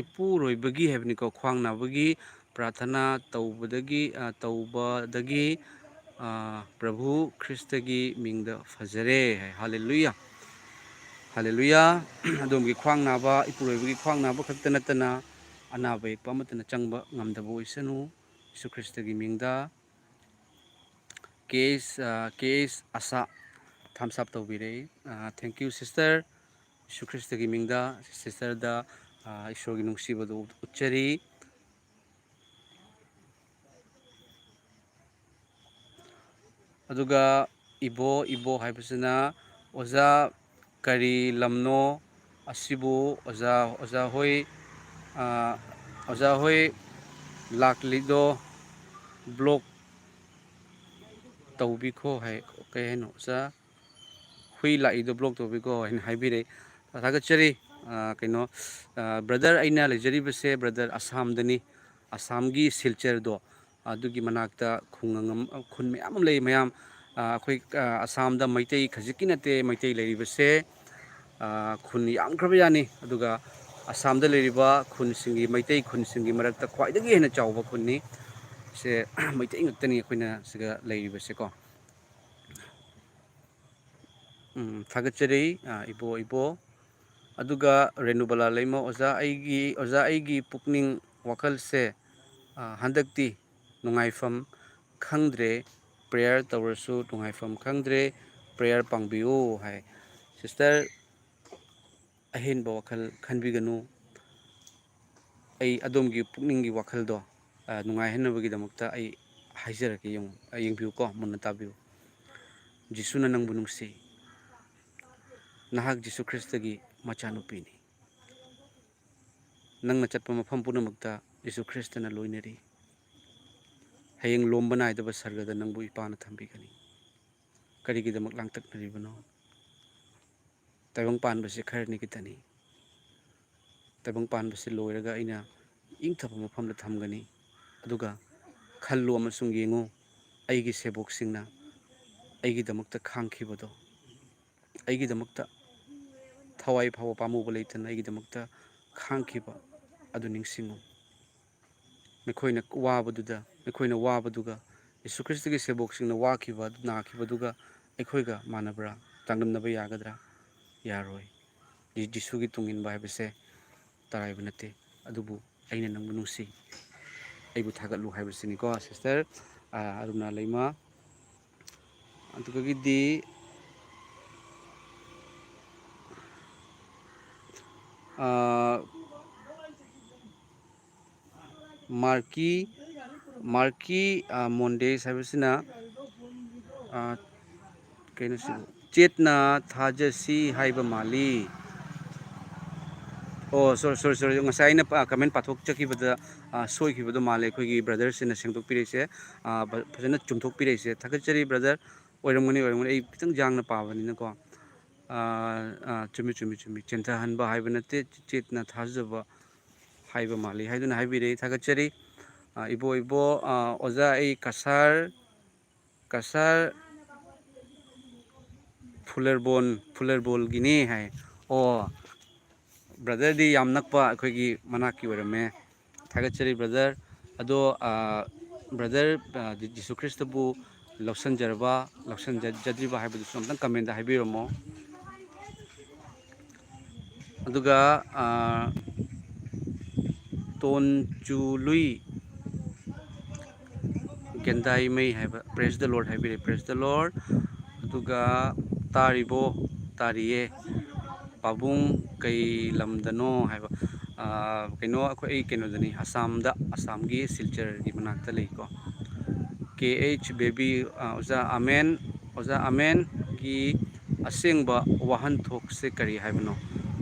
ꯏꯄꯨꯔꯣꯏꯕꯒꯤ ꯍꯥꯏꯕꯅꯤꯀꯣ ꯈ꯭ꯋꯥꯡ ꯅꯥꯕꯒꯤ ꯄ꯭ꯔꯥꯊꯅꯥ ꯇꯧꯕꯗꯒꯤ ꯄ꯭ꯔꯚꯨ ꯈ꯭ꯔꯤꯁꯇꯒꯤ ꯃꯤꯡꯗ ꯐꯖꯔꯦ ꯍꯜꯂꯦꯂꯨꯌꯥ ꯍꯜꯂꯦꯂꯨꯌꯥ ꯑꯗꯣꯝꯒꯤ ꯈ꯭ꯋꯥꯡ ꯅꯥꯕ ꯏꯄꯨꯔꯣꯏꯕꯒꯤ ꯈ꯭ꯋꯥꯡ ꯅꯥꯕ ꯈꯛꯇ ꯅꯠꯇꯅ ꯑꯅꯥꯕ ꯌꯦꯛꯄ ꯑꯃꯠꯇꯅ ꯆꯪꯕ ꯉꯝꯗꯕ ꯑꯣꯏꯁꯅꯨ ꯌꯤꯁꯨ ꯈ꯭ꯔꯤꯁꯇꯒꯤ ꯃꯤꯡꯗ ꯀꯦꯁ ꯑꯁꯥ ꯊꯝꯁ ꯑꯞ ꯇꯧꯕꯤꯔꯛꯏ ꯊꯦꯡꯛ ꯌꯨ ꯁꯤꯁꯇꯔ ꯌꯤꯁꯨ ꯈ꯭ꯔꯤꯁꯇꯒꯤ ꯃꯤꯡꯗ ꯁꯤꯁꯇꯔꯗ ꯏꯁꯣꯔꯒꯤ ꯅꯨꯡꯁꯤꯕꯗꯨ ꯎꯠꯆꯔꯤ ꯑꯗꯨꯒ ꯏꯕꯣ ꯍꯥꯏꯕꯁꯤꯅ ꯑꯣꯖꯥ ꯀꯔꯤ ꯂꯝꯅꯣ ꯑꯁꯤꯕꯨ ꯑꯣꯖꯥ ꯍꯣꯏ ꯂꯥꯛꯂꯤꯗꯣ ꯕ꯭ꯂꯣꯛ ꯇꯧꯕꯤꯈꯣ ꯀꯩ ꯍꯥꯏꯅꯣ ꯑꯣꯖꯥ ꯍꯨꯏ ꯂꯥꯛꯏꯗꯣ ꯕ꯭ꯂꯣꯛ ꯇꯧꯕꯤꯈꯣ ꯍꯥꯏꯅ ꯍꯥꯏꯕꯤꯔꯛꯏ ꯊꯥꯒꯠꯆꯔꯤ ꯀꯩꯅꯣ ꯕ꯭ꯔꯗꯔ ꯑꯩꯅ ꯂꯩꯖꯔꯤꯕꯁꯦ ꯕ꯭ꯔꯗꯔ ꯑꯁꯥꯝꯗꯅꯤ ꯑꯁꯥꯝꯒꯤ ꯁꯤꯜꯆꯔꯗꯣ ꯑꯗꯨꯒꯤ ꯃꯅꯥꯛꯇ ꯈꯨꯟ ꯃꯌꯥꯝ ꯑꯃ ꯂꯩ ꯃꯌꯥꯝ ꯑꯩꯈꯣꯏ ꯑꯁꯥꯝꯗ ꯃꯩꯇꯩ ꯈꯖꯤꯛꯀꯤ ꯅꯠꯇꯦ ꯃꯩꯇꯩ ꯂꯩꯔꯤꯕꯁꯦ ꯈꯨꯟ ꯌꯥꯝꯈ꯭ꯔꯕ ꯌꯥꯅꯤ ꯑꯗꯨꯒ ꯑꯁꯥꯝꯗ ꯂꯩꯔꯤꯕ ꯃꯩꯇꯩ ꯈꯨꯟꯁꯤꯡꯒꯤ ꯃꯔꯛꯇ ꯈ꯭ꯋꯥꯏꯗꯒꯤ ꯍꯦꯟꯅ ꯆꯥꯎꯕ ꯈꯨꯟꯅꯤ ꯁꯦ ꯃꯩꯇꯩ ꯉꯛꯇꯅꯤ ꯑꯩꯈꯣꯏꯅ ꯁꯤꯗ ꯂꯩꯔꯤꯕꯁꯦꯀꯣ ꯊꯥꯒꯠꯆꯔꯤ ꯏꯕꯣ ꯑꯗꯨꯒ ꯔꯦꯅꯨꯕꯂꯥ ꯂꯩꯃ ꯑꯣꯖꯥ ꯑꯩꯒꯤ ꯄꯨꯛꯅꯤꯡ ꯋꯥꯈꯜꯁꯦ ꯍꯟꯗꯛꯇꯤ ꯅꯨꯡꯉꯥꯏꯐꯝ ꯈꯪꯗ꯭ꯔꯦ ꯄ꯭ꯔꯦꯌꯔ ꯇꯧꯔꯁꯨ ꯅꯨꯡꯉꯥꯏꯐꯝ ꯈꯪꯗ꯭ꯔꯦ ꯄ꯭ꯔꯦꯌꯔ ꯄꯥꯡꯕꯤꯌꯨ ꯍꯥꯏ ꯁꯤꯁꯇꯔ ꯑꯍꯦꯟꯕ ꯋꯥꯈꯜ ꯈꯟꯕꯤꯒꯅꯨ ꯑꯩ ꯑꯗꯣꯝꯒꯤ ꯄꯨꯛꯅꯤꯡꯒꯤ ꯋꯥꯈꯜꯗꯣ ꯅꯨꯡꯉꯥꯏꯍꯟꯅꯕꯒꯤꯗꯃꯛꯇ ꯑꯩ ꯍꯥꯏꯖꯔꯛꯀꯦ ꯌꯦꯡꯕꯤꯌꯨꯀꯣ ꯃꯨꯟꯅ ꯇꯥꯕꯤꯌꯨ ꯖꯤꯁꯨꯅ ꯅꯪꯕꯨ ꯅꯨꯡꯁꯤ ꯅꯍꯥꯛ ꯖꯤꯁꯨ ꯈ꯭ꯔꯤꯁꯇꯒꯤ ꯃꯆꯥꯅꯨꯄꯤꯅꯤ ꯅꯪꯅ ꯆꯠꯄ ꯃꯐꯝ ꯄꯨꯝꯅꯃꯛꯇ ꯖꯤꯁꯨ ꯈ꯭ꯔꯤꯁꯇꯅ ꯂꯣꯏꯅꯔꯤ ꯍꯌꯦꯡ ꯂꯣꯝꯕ ꯅꯥꯏꯗꯕ ꯁꯔꯒꯗ ꯅꯪꯕꯨ ꯏꯄꯥꯅ ꯊꯝꯕꯤꯒꯅꯤ ꯀꯔꯤꯒꯤꯗꯃꯛ ꯂꯥꯡꯇꯛꯅꯔꯤꯕꯅꯣ ꯇꯥꯏꯕꯪ ꯄꯥꯟꯕꯁꯤ ꯈꯔꯅꯤꯈꯤꯇꯅꯤ ꯇꯥꯏꯕꯪ ꯄꯥꯟꯕꯁꯤ ꯂꯣꯏꯔꯒ ꯑꯩꯅ ꯏꯪꯊꯕ ꯃꯐꯝꯗ ꯊꯝꯒꯅꯤ ꯑꯗꯨꯒ ꯈꯜꯂꯨ ꯑꯃꯁꯨꯡ ꯌꯦꯡꯉꯨ ꯑꯩꯒꯤ ꯁꯦꯕꯣꯛꯁꯤꯡꯅ ꯑꯩꯒꯤꯗꯃꯛꯇ ꯈꯥꯡꯈꯤꯕꯗꯣ ꯑꯩꯒꯤꯗꯃꯛꯇ ꯊꯋꯥꯏ ꯐꯥꯎꯕ ꯄꯥꯝꯃꯨꯕ ꯂꯩꯇꯅ ꯑꯩꯒꯤꯗꯃꯛꯇ ꯈꯥꯡꯈꯤꯕ ꯑꯗꯨ ꯅꯤꯡꯁꯤꯡꯉꯨ ꯃꯈꯣꯏꯅ ꯋꯥꯕꯗꯨꯒ ꯌꯤꯁꯨ ꯈ꯭ꯔꯤꯁꯇꯒꯤ ꯁꯦꯕꯣꯛꯁꯤꯡꯅ ꯋꯥꯈꯤꯕ ꯅꯥꯈꯤꯕꯗꯨꯒ ꯑꯩꯈꯣꯏꯒ ꯃꯥꯟꯅꯕ꯭ꯔꯥ ꯆꯥꯡꯗꯝꯅꯕ ꯌꯥꯒꯗ꯭ꯔꯥ ꯌꯥꯔꯣꯏ ꯖꯤꯁꯨꯒꯤ ꯇꯨꯡꯏꯟꯕ ꯍꯥꯏꯕꯁꯦ ꯇꯔꯥꯏꯕ ꯅꯠꯇꯦ ꯑꯗꯨꯕꯨ ꯑꯩꯅ ꯅꯪꯕꯨ ꯅꯨꯡꯁꯤ ꯑꯩꯕꯨ ꯊꯥꯒꯠꯂꯨ ꯍꯥꯏꯕꯁꯤꯅꯤꯀꯣ ꯁꯤꯁꯇꯔ ꯑꯔꯨꯅꯥ ꯂꯩꯃ ꯑꯗꯨꯗꯒꯤꯗꯤ ꯃꯥꯔꯀꯤ ꯃꯣꯟꯗꯦꯁ ꯍꯥꯏꯕꯁꯤꯅ ꯀꯩꯅꯣꯁꯤꯕꯨ ꯆꯦꯠꯅ ꯊꯥꯖꯁꯤ ꯍꯥꯏꯕ ꯃꯥꯜꯂꯤ ꯑꯣ ꯁꯣꯔꯤ ꯉꯁꯥꯏ ꯑꯩꯅ ꯀꯃꯦꯟ ꯄꯥꯊꯣꯛꯆꯈꯤꯕꯗ ꯁꯣꯏꯈꯤꯕꯗꯣ ꯃꯥꯜꯂꯦ ꯑꯩꯈꯣꯏꯒꯤ ꯕ꯭ꯔꯗꯔꯁꯤꯅ ꯁꯦꯡꯗꯣꯛꯄꯤꯔꯛꯏꯁꯦ ꯐꯖꯅ ꯆꯨꯝꯊꯣꯛꯄꯤꯔꯛꯏꯁꯦ ꯊꯥꯒꯠꯆꯔꯤ ꯕ꯭ꯔꯗꯔ ꯑꯣꯏꯔꯝꯒꯅꯤ ꯑꯩ ꯈꯤꯇꯪ ꯌꯥꯡꯅ ꯄꯥꯕꯅꯤꯅꯀꯣ ꯆꯨꯝꯃꯤ ꯆꯦꯟꯊꯍꯟꯕ ꯍꯥꯏꯕ ꯅꯠꯇꯦ ꯆꯦꯠꯅ ꯊꯥꯖꯕ ꯍꯥꯏꯕ ꯃꯥꯜꯂꯤ ꯍꯥꯏꯗꯨꯅ ꯍꯥꯏꯕꯤꯔꯛꯏ ꯊꯥꯒꯠꯆꯔꯤ ꯏꯕꯣ ꯑꯣꯖꯥ ꯑꯩ ꯀꯁꯥꯔ ꯐꯨꯂꯔꯕꯣꯜꯒꯤꯅꯤ ꯍꯥꯏ ꯑꯣ ꯕ꯭ꯔꯗꯔꯗꯤ ꯌꯥꯝ ꯅꯛꯄ ꯑꯩꯈꯣꯏꯒꯤ ꯃꯅꯥꯛꯀꯤ ꯑꯣꯏꯔꯝꯃꯦ ꯊꯥꯒꯠꯆꯔꯤ ꯕ꯭ꯔꯗꯔ ꯑꯗꯣ ꯕ꯭ꯔꯗꯔ ꯖꯤꯁꯨ ꯈ꯭ꯔꯤꯁꯇꯕꯨ ꯂꯧꯁꯟꯖꯗ꯭ꯔꯤꯕ ꯍꯥꯏꯕꯗꯨꯁꯨ ꯑꯝꯇꯪ ꯀꯃꯦꯟꯗ ꯍꯥꯏꯕꯤꯔꯝꯃꯣ ꯑꯗꯨꯒ ꯇꯣꯟꯆꯨꯂꯨꯏ ꯒꯦꯟꯗꯥꯏꯃꯩ ꯍꯥꯏꯕ ꯄ꯭ꯔꯦꯁ ꯗ ꯂꯣꯔꯗ ꯍꯥꯏꯕꯤꯔꯛꯑꯦ ꯄ꯭ꯔꯦꯁ ꯗ ꯂꯣꯔꯗ ꯑꯗꯨꯒ ꯇꯥꯔꯤꯌꯦ ꯄꯥꯕꯨꯡ ꯀꯩ ꯂꯝꯗꯅꯣ ꯍꯥꯏꯕ ꯀꯩꯅꯣ ꯑꯩ ꯀꯩꯅꯣꯗꯅꯤ ꯑꯁꯥꯝꯒꯤ ꯁꯤꯜꯆꯔꯒꯤ ꯃꯅꯥꯛꯇ ꯂꯩꯀꯣ ꯀꯦ ꯑꯩꯆ ꯕꯦꯕꯤ ꯑꯣꯖꯥ ꯑꯃꯦꯟꯒꯤ ꯑꯁꯦꯡꯕ ꯋꯥꯍꯟꯊꯣꯛꯁꯦ ꯀꯔꯤ ꯍꯥꯏꯕꯅꯣ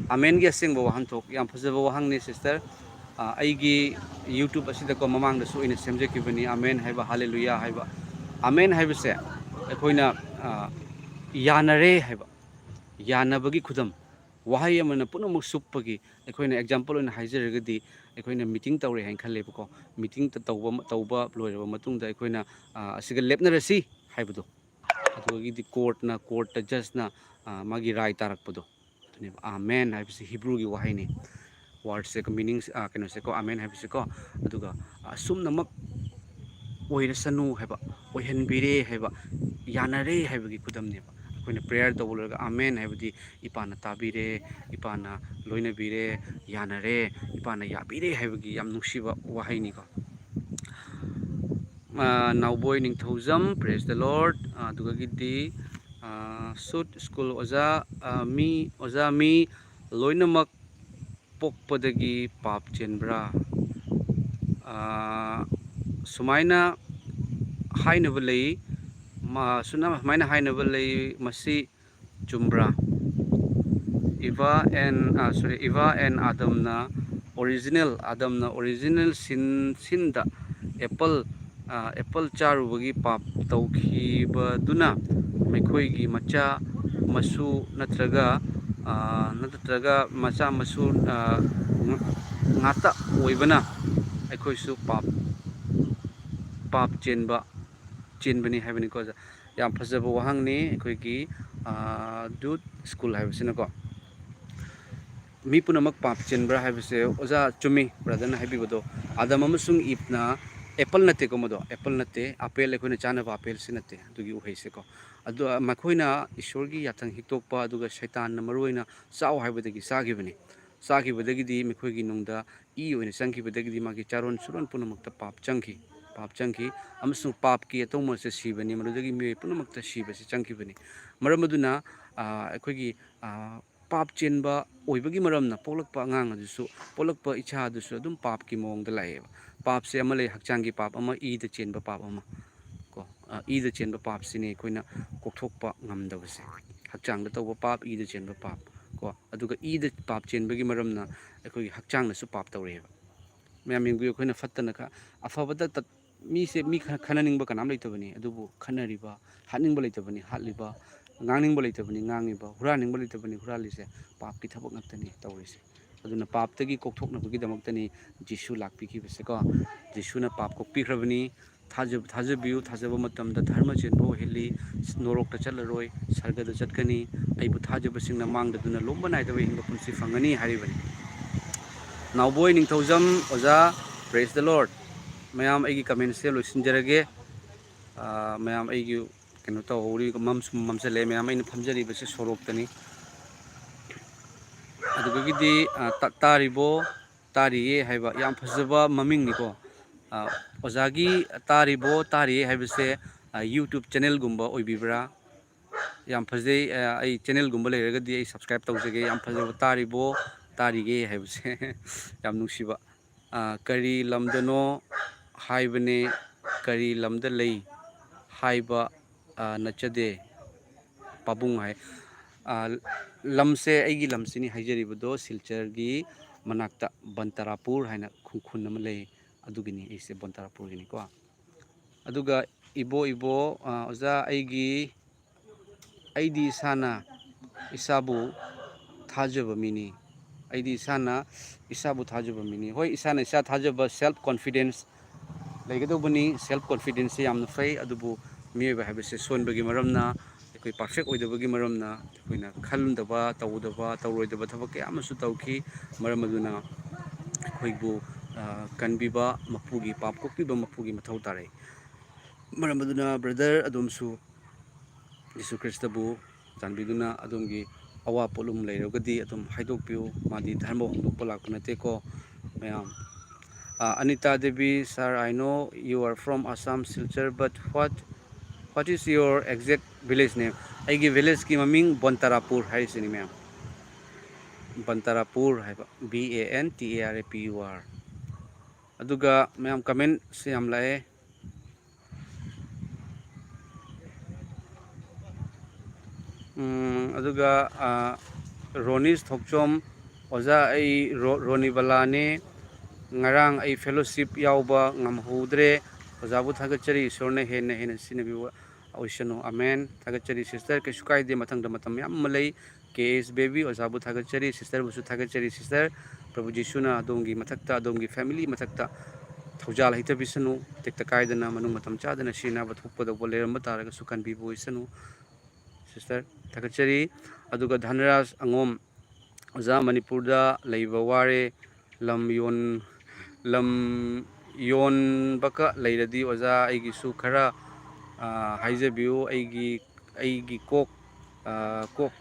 ꯑꯃꯦꯟꯒꯤ ꯑꯁꯦꯡꯕ ꯋꯥꯍꯟꯊꯣꯛ ꯌꯥꯝ ꯐꯖꯕ ꯋꯥꯍꯪꯅꯤ ꯁꯤꯁꯇꯔ ꯑꯩꯒꯤ ꯌꯨꯇ꯭ꯌꯨꯕ ꯑꯁꯤꯗꯀꯣ ꯃꯃꯥꯡꯗꯁꯨ ꯑꯩꯅ ꯁꯦꯝꯖꯈꯤꯕꯅꯤ ꯑꯃꯦꯟ ꯍꯥꯏꯕ ꯍꯥꯂꯦꯂꯨꯌꯥ ꯍꯥꯏꯕ ꯑꯃꯦꯟ ꯍꯥꯏꯕꯁꯦ ꯑꯩꯈꯣꯏꯅ ꯌꯥꯅꯔꯦ ꯍꯥꯏꯕ ꯌꯥꯅꯕꯒꯤ ꯈꯨꯗꯝ ꯋꯥꯍꯩ ꯑꯃꯅ ꯄꯨꯝꯅꯃꯛ ꯁꯨꯞꯄꯒꯤ ꯑꯩꯈꯣꯏꯅ ꯑꯦꯛꯖꯥꯝꯄꯜ ꯑꯣꯏꯅ ꯍꯥꯏꯖꯔꯒꯗꯤ ꯑꯩꯈꯣꯏꯅ ꯃꯤꯇꯤꯡ ꯇꯧꯔꯦ ꯍꯥꯏꯅ ꯈꯜꯂꯦꯕꯀꯣ ꯃꯤꯇꯤꯡ ꯇꯧꯕ ꯂꯣꯏꯔꯕ ꯃꯇꯨꯡꯗ ꯑꯩꯈꯣꯏꯅ ꯑꯁꯤꯒ ꯂꯦꯞꯅꯔꯁꯤ ꯍꯥꯏꯕꯗꯣ ꯑꯗꯨꯗꯒꯤꯗꯤ ꯀꯣꯔꯠꯇ ꯖꯁꯅ ꯃꯥꯒꯤ ꯔꯥꯏ ꯇꯥꯔꯛꯄꯗꯣ ꯑꯗꯨꯅꯦꯕ ꯑꯃꯦꯟ ꯍꯥꯏꯕꯁꯤ ꯍꯤꯕ꯭ꯔꯨꯒꯤ ꯋꯥꯍꯩꯅꯤ ꯋꯥꯔꯗꯁꯦ ꯃꯤꯅꯤꯡ ꯀꯩꯅꯣꯁꯦꯀꯣ ꯑꯃꯦꯟ ꯍꯥꯏꯕꯁꯤꯀꯣ ꯑꯗꯨꯒ ꯑꯁꯨꯝꯅꯃꯛ ꯑꯣꯏꯔꯁꯅꯨ ꯍꯥꯏꯕ ꯑꯣꯏꯍꯟꯕꯤꯔꯦ ꯍꯥꯏꯕ ꯌꯥꯅꯔꯦ ꯍꯥꯏꯕꯒꯤ ꯈꯨꯗꯝꯅꯦꯕ ꯑꯩꯈꯣꯏꯅ ꯄ꯭ꯔꯦꯌꯔ ꯇꯧꯕ ꯂꯣꯏꯔꯒ ꯑꯃꯦꯟ ꯍꯥꯏꯕꯗꯤ ꯏꯄꯥꯅ ꯇꯥꯕꯤꯔꯦ ꯏꯄꯥꯅ ꯂꯣꯏꯅꯕꯤꯔꯦ ꯌꯥꯅꯔꯦ ꯏꯄꯥꯅ ꯌꯥꯕꯤꯔꯦ ꯍꯥꯏꯕꯒꯤ ꯌꯥꯝ ꯅꯨꯡꯁꯤꯕ ꯋꯥꯍꯩꯅꯤꯀꯣ ꯅꯥꯎꯕꯣꯏ ꯅꯤꯡꯊꯧꯖꯝ ꯄ꯭ꯔꯦꯁ ꯗ ꯂꯣꯔꯗ ꯑꯗꯨꯒꯤꯗꯤ ꯁꯨꯠ ꯁ꯭ꯀꯨꯜ ꯑꯣꯖꯥ ꯃꯤ ꯂꯣꯏꯅꯃꯛ ꯄꯣꯛꯄꯗꯒꯤ ꯄꯥꯞ ꯆꯦꯟꯕ꯭ꯔꯥ ꯁꯨꯃꯥꯏꯅ ꯍꯥꯏꯅꯕ ꯂꯩ ꯁꯨꯃꯥꯏꯅ ꯍꯥꯏꯅꯕ ꯂꯩ ꯃꯁꯤ ꯆꯨꯝꯕ꯭ꯔꯥ ꯏꯚꯥ ꯑꯦꯟ ꯑꯗꯝꯅ ꯑꯣꯔꯤꯖꯤꯅꯦꯜ ꯁꯤꯟꯗ ꯑꯦꯄꯜ ꯆꯥꯔꯨꯕꯒꯤ ꯄꯥꯞ ꯇꯧꯈꯤꯕꯗꯨꯅ ꯃꯈꯣꯏꯒꯤ ꯃꯆꯥ ꯃꯁꯨ ꯅꯠꯇ꯭ꯔꯒ ꯃꯆꯥ ꯃꯁꯨ ꯉꯥꯛꯇ ꯑꯣꯏꯕꯅ ꯑꯩꯈꯣꯏꯁꯨ ꯄꯥꯞ ꯆꯦꯟꯕꯅꯤ ꯍꯥꯏꯕꯅꯤꯀꯣ ꯌꯥꯝ ꯐꯖꯕ ꯋꯥꯍꯪꯅꯤ ꯑꯩꯈꯣꯏꯒꯤ ꯗꯨꯠ ꯁ꯭ꯀꯨꯜ ꯍꯥꯏꯕꯁꯤꯅꯀꯣ ꯃꯤ ꯄꯨꯝꯅꯃꯛ ꯄꯥꯞ ꯆꯦꯟꯕ꯭ꯔꯥ ꯍꯥꯏꯕꯁꯦ ꯑꯣꯖꯥ ꯆꯨꯝꯃꯤ ꯕ꯭ꯔꯗꯔꯅ ꯍꯥꯏꯕꯤꯕꯗꯣ ꯑꯗꯝ ꯑꯃꯁꯨꯡ ꯏꯞꯅ ꯑꯦꯄꯜ ꯅꯠꯇꯦꯀꯣ ꯃꯗꯣ ꯑꯦꯄꯜ ꯅꯠꯇꯦ ꯑꯄꯦꯜ ꯑꯩꯈꯣꯏꯅ ꯆꯥꯅꯕ ꯑꯄꯦꯜꯁꯤ ꯅꯠꯇꯦ ꯑꯗꯨꯒꯤ ꯎꯍꯩꯁꯦꯀꯣ ꯑꯗꯣ ꯃꯈꯣꯏꯅ ꯏꯁꯣꯔꯒꯤ ꯌꯥꯊꯪ ꯍꯤꯛꯇꯣꯛꯄ ꯑꯗꯨꯒ ꯁꯩꯇꯥꯟꯅ ꯃꯔꯨꯑꯣꯏꯅ ꯆꯥꯎ ꯍꯥꯏꯕꯗꯒꯤ ꯆꯥꯈꯤꯕꯗꯒꯤꯗꯤ ꯃꯈꯣꯏꯒꯤ ꯅꯨꯡꯗ ꯑꯣꯏꯅ ꯆꯪꯈꯤꯕꯗꯒꯤꯗꯤ ꯃꯥꯒꯤ ꯆꯥꯔꯣꯟ ꯁꯨꯔꯣꯟ ꯄꯨꯝꯅꯃꯛꯇ ꯄꯥꯞ ꯆꯪꯈꯤ ꯑꯃꯁꯨꯡ ꯄꯥꯞꯀꯤ ꯑꯇꯣꯡꯕꯁꯦ ꯁꯤꯕꯅꯤ ꯃꯗꯨꯗꯒꯤ ꯃꯤꯑꯣꯏ ꯄꯨꯝꯅꯃꯛꯇ ꯁꯤꯕꯁꯤ ꯆꯪꯈꯤꯕꯅꯤ ꯃꯔꯝ ꯑꯗꯨꯅ ꯑꯩꯈꯣꯏꯒꯤ ꯄꯥꯞ ꯆꯦꯟꯕ ꯑꯣꯏꯕꯒꯤ ꯃꯔꯝꯅ ꯄꯣꯛꯂꯛꯄ ꯑꯉꯥꯡ ꯑꯗꯨꯁꯨ ꯄꯣꯛꯂꯛꯄ ꯏꯆꯥ ꯑꯗꯨꯁꯨ ꯑꯗꯨꯝ ꯄꯥꯞꯀꯤ ꯃꯑꯣꯡꯗ ꯂꯥꯛꯑꯦꯕ ꯄꯥꯞꯁꯦ ꯑꯃ ꯂꯩ ꯍꯛꯆꯥꯡꯒꯤ ꯄꯥꯞ ꯑꯃ ꯏꯗ ꯆꯦꯟꯕ ꯄꯥꯞ ꯑꯃ ꯀꯣ ꯏꯗ ꯆꯦꯟꯕ ꯄꯥꯞꯁꯤꯅꯤ ꯑꯩꯈꯣꯏꯅ ꯀꯣꯛꯊꯣꯛꯄ ꯉꯝꯗꯕꯁꯦ ꯍꯛꯆꯥꯡꯗ ꯇꯧꯕ ꯄꯥꯞ ꯏꯗ ꯆꯦꯟꯕ ꯄꯥꯞ ꯀꯣ ꯑꯗꯨꯒ ꯏꯗ ꯄꯥꯞ ꯆꯦꯟꯕꯒꯤ ꯃꯔꯝꯅ ꯑꯩꯈꯣꯏꯒꯤ ꯍꯛꯆꯥꯡꯗꯁꯨ ꯄꯥꯞ ꯇꯧꯔꯛꯑꯦꯕ ꯃꯌꯥꯝ ꯌꯦꯡꯕꯤꯌꯨ ꯑꯩꯈꯣꯏꯅ ꯐꯠꯇꯅ ꯑꯐꯕꯗ ꯃꯤ ꯈꯟꯅꯅꯤꯡꯕ ꯀꯅꯥꯝ ꯂꯩꯇꯕꯅꯤ ꯑꯗꯨꯕꯨ ꯈꯟꯅꯔꯤꯕ ꯍꯥꯠꯅꯤꯡꯕ ꯂꯩꯇꯕꯅꯤ ꯍꯥꯠꯂꯤꯕ ꯉꯥꯡꯅꯤꯡꯕ ꯂꯩꯇꯕꯅꯤ ꯉꯥꯡꯉꯤꯕ ꯍꯨꯔꯥꯟꯅꯤꯡꯕ ꯂꯩꯇꯕꯅꯤ ꯍꯨꯔꯥꯜꯂꯤꯁꯦ ꯄꯥꯞꯀꯤ ꯊꯕꯛ ꯉꯥꯛꯇꯅꯤ ꯇꯧꯔꯤꯁꯦ ꯑꯗꯨꯅ ꯄꯥꯞꯇꯒꯤ ꯀꯣꯛꯊꯣꯛꯅꯕꯒꯤꯗꯃꯛꯇꯅꯤ ꯖꯤꯁꯨ ꯂꯥꯛꯄꯤꯈꯤꯕꯁꯦꯀꯣ ꯖꯤꯁꯨꯅ ꯄꯥꯞ ꯀꯣꯛꯄꯤꯈ꯭ꯔꯕꯅꯤ ꯊꯥꯖꯕꯤꯌꯨ ꯊꯥꯖꯕ ꯃꯇꯝꯗ ꯙꯔꯃ ꯆꯦꯟꯕ ꯑꯣꯏꯍꯜꯂꯤ ꯅꯣꯔꯣꯛꯇ ꯆꯠꯂꯔꯣꯏ ꯁꯔꯒꯗ ꯆꯠꯀꯅꯤ ꯑꯩꯕꯨ ꯊꯥꯖꯕꯁꯤꯡꯅ ꯃꯥꯡꯗꯗꯨꯅ ꯂꯣꯝꯕ ꯅꯥꯏꯗꯕ ꯍꯤꯡꯕ ꯄꯨꯟꯁꯤ ꯐꯪꯒꯅꯤ ꯍꯥꯏꯔꯤꯕꯅꯤ ꯅꯥꯎꯕꯣꯏ ꯅꯤꯡꯊꯧꯖꯝ ꯑꯣꯖꯥ ꯄ꯭ꯔꯦꯁ ꯗ ꯂꯣꯔꯗ ꯃꯌꯥꯝ ꯑꯩꯒꯤ ꯀꯃꯦꯟꯁꯦ ꯂꯣꯏꯁꯤꯟꯖꯔꯒꯦ ꯃꯌꯥꯝ ꯑꯩꯒꯤ ꯀꯩꯅꯣ ꯇꯧꯍꯧꯔꯤ ꯃꯝꯁꯤꯜꯂꯛꯑꯦ ꯃꯌꯥꯝ ꯑꯩꯅ ꯐꯝꯖꯔꯤꯕꯁꯦ ꯁꯣꯔꯣꯛꯇꯅꯤ ꯑꯗꯨꯗꯒꯤꯗꯤ ꯇꯥꯔꯤꯌꯦ ꯍꯥꯏꯕ ꯌꯥꯝ ꯐꯖꯕ ꯃꯃꯤꯡꯅꯤꯀꯣ ꯑꯣꯖꯥꯒꯤ ꯇꯥꯔꯤꯌꯦ ꯍꯥꯏꯕꯁꯦ ꯌꯨꯇ꯭ꯌꯨꯕ ꯆꯦꯅꯦꯜꯒꯨꯝꯕ ꯑꯣꯏꯕꯤꯕ꯭ꯔꯥ ꯌꯥꯝ ꯐꯖꯩ ꯑꯩ ꯆꯦꯅꯦꯜꯒꯨꯝꯕ ꯂꯩꯔꯒꯗꯤ ꯑꯩ ꯁꯕꯁꯀ꯭ꯔꯥꯏꯕ ꯇꯧꯖꯒꯦ ꯌꯥꯝ ꯐꯖꯕ ꯇꯥꯔꯤꯒꯦ ꯍꯥꯏꯕꯁꯦ ꯌꯥꯝ ꯅꯨꯡꯁꯤꯕ ꯀꯔꯤ ꯂꯝꯗꯅꯣ ꯍꯥꯏꯕꯅꯦ ꯀꯔꯤ ꯂꯝꯗ ꯂꯩ ꯍꯥꯏꯕ नचदे पाबुंग है लमसे अगी लमसिनी हाइजरिबदो सिलचरगी मनाक्ता बंतरापुर है खुंखुन अमा लay अदुगिनी ऐसे बंतरापुर गिनी को अदुगा इबो ओजा अईदी इसाना इसाबु थाजब मिनी अईदी इसाना इसाबु थाजब मिनी होय इसाना इसा थाजब सेल्फ कॉन्फिडेंस लेगदोबनी सेल्फ कॉन्फिडेंस यामना फै अदुबु मियबा हाबसे सोनबगी मरमना कोई परफेक्ट ओइदबगी मरमना कोइना खलुंदबा तौदबा तौरोइदबा थबक कयामसु तौखी मरम अदुना कोइबु कनबिबा मपुगी पापकोक्तिबा मपुगी मथौ तारै मरम अदुना ब्रदर अदुमसु यीशु ख्रिस्टबु जानबिदुना अदुमगी अवा पोलुम लेरगदी अदुम हाइदोकपिउ मादी धर्म होंदोकपा Lhakpa नतेको मयाम Anita Devi, sir, I know you are from Assam, Silchar, but what is your exact village name? I give village ki maming Bantarapur hai sini ma'am. Bantarapur hai Bantarapur. Aduga ma'am comment si amlae. Aduga Ronis Thokchom Oza ai Roni Balane ngarang ai fellowship yauba ngamhudre ojabu thagachari sorne hena sinabi oishano amen thagachari sister ke sukai de mathangda matam yam malai KS baby ojabu thagachari sister busu thagachari sister prabhu jisuna adongi mathakta adongi family mathakta thojal hita bisanu tekta kaidana manung matam chadana sina bathukpa do boleram bataraga sukan bi boisanu sister thagachari aduga dhanraj angom oja manipurda leiba ware lam yon baka leiradi oza aigi su khara haijabiu aigi kok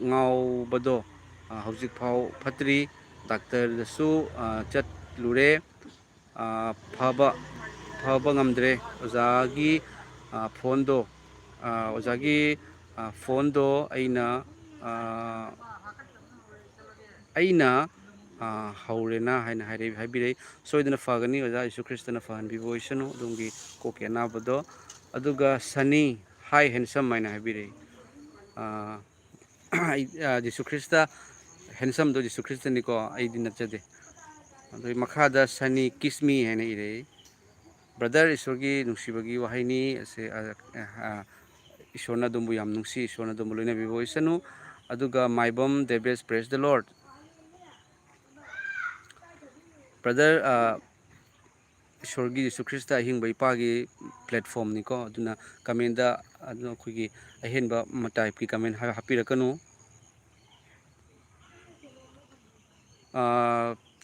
ngau bado hauzik phau phatri doctor da su chat lure phaba ngamdre ozagi phone do aina haurena haina haibirei soidana fagani oja Yesu Kristana fahan biboisanu dungi koke nabado aduga sani hi handsome maina haibirei Yesu Krista handsome do Yesu Krista niko aidi nachade adui makhada sani kismi haina irei brother isorgi nungsibagi wahaini ase isorna dumbu yam nungsi isorna dumbu loina biboisanu aduga maibom debes praise the Lord brother Sorgi Yesu Krista hingba ipagi platform niko aduna kamenda aduna khogi ahenba type ki comment hapirakanu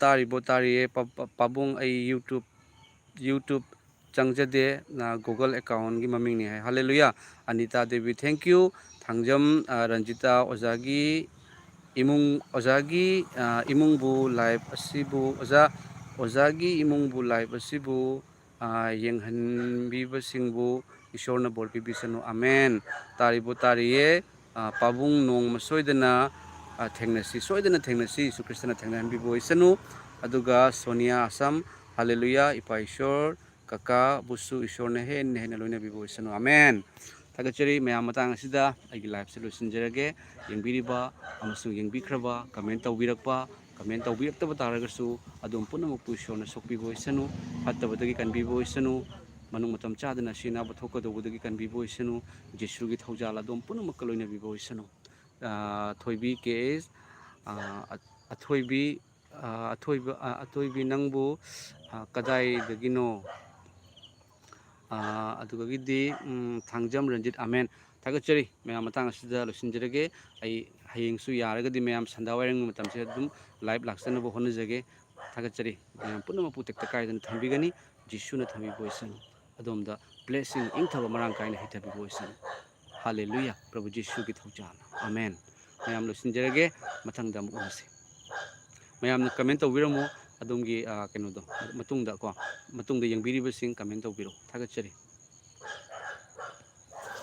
tari pabung ai YouTube changjade na Google account gi maming ni hai hallelujah Anita Devi thank you thangjam Ranjita ozagi imung bu live asibu ozagi imung bu live asibu yenghanbibasingbu isorna bol pibisanu amen tariye pabung nong masoidana soidana thengnasi Yesu Kristana thengnahanbibo isanu aduga Sonia Assam hallelujah ipa isor kaka busu isorna hena loina bibo isanu amen thagachari mayam matang asida aigi live solution jerage yengbiriba amasung yengbikraba comment tawbirakpa comment tawbiraktaba taragasu adum punamukpu isorna sokbibo isanu hattabadagi kanbibo isanu manung matam chadana sina bathokadobudagi kanbibo isanu Jesugi thawjal adum punamakka loina bibo isanu thoibi case athoibi nangbu kadai dagino adugagidi thangjam Ranjit amen thagachari mayam matang asida losinjerage ai hayengsu yaragadi mayam sandawairang matamse adum live laksanabo honajage thagachari mayam punamapu tekta kaidana thambigani Jisuna thambi boisanu adomda blessing ingthaba marang kaina hitabi boisanu hallelujah prabhu Jesu ki thawjal amen mayam losinjerage mathangda amuk unase mayamna comment tawbiramu adumgi kenodo matungda yengbiribasing comment tawbiro thagachari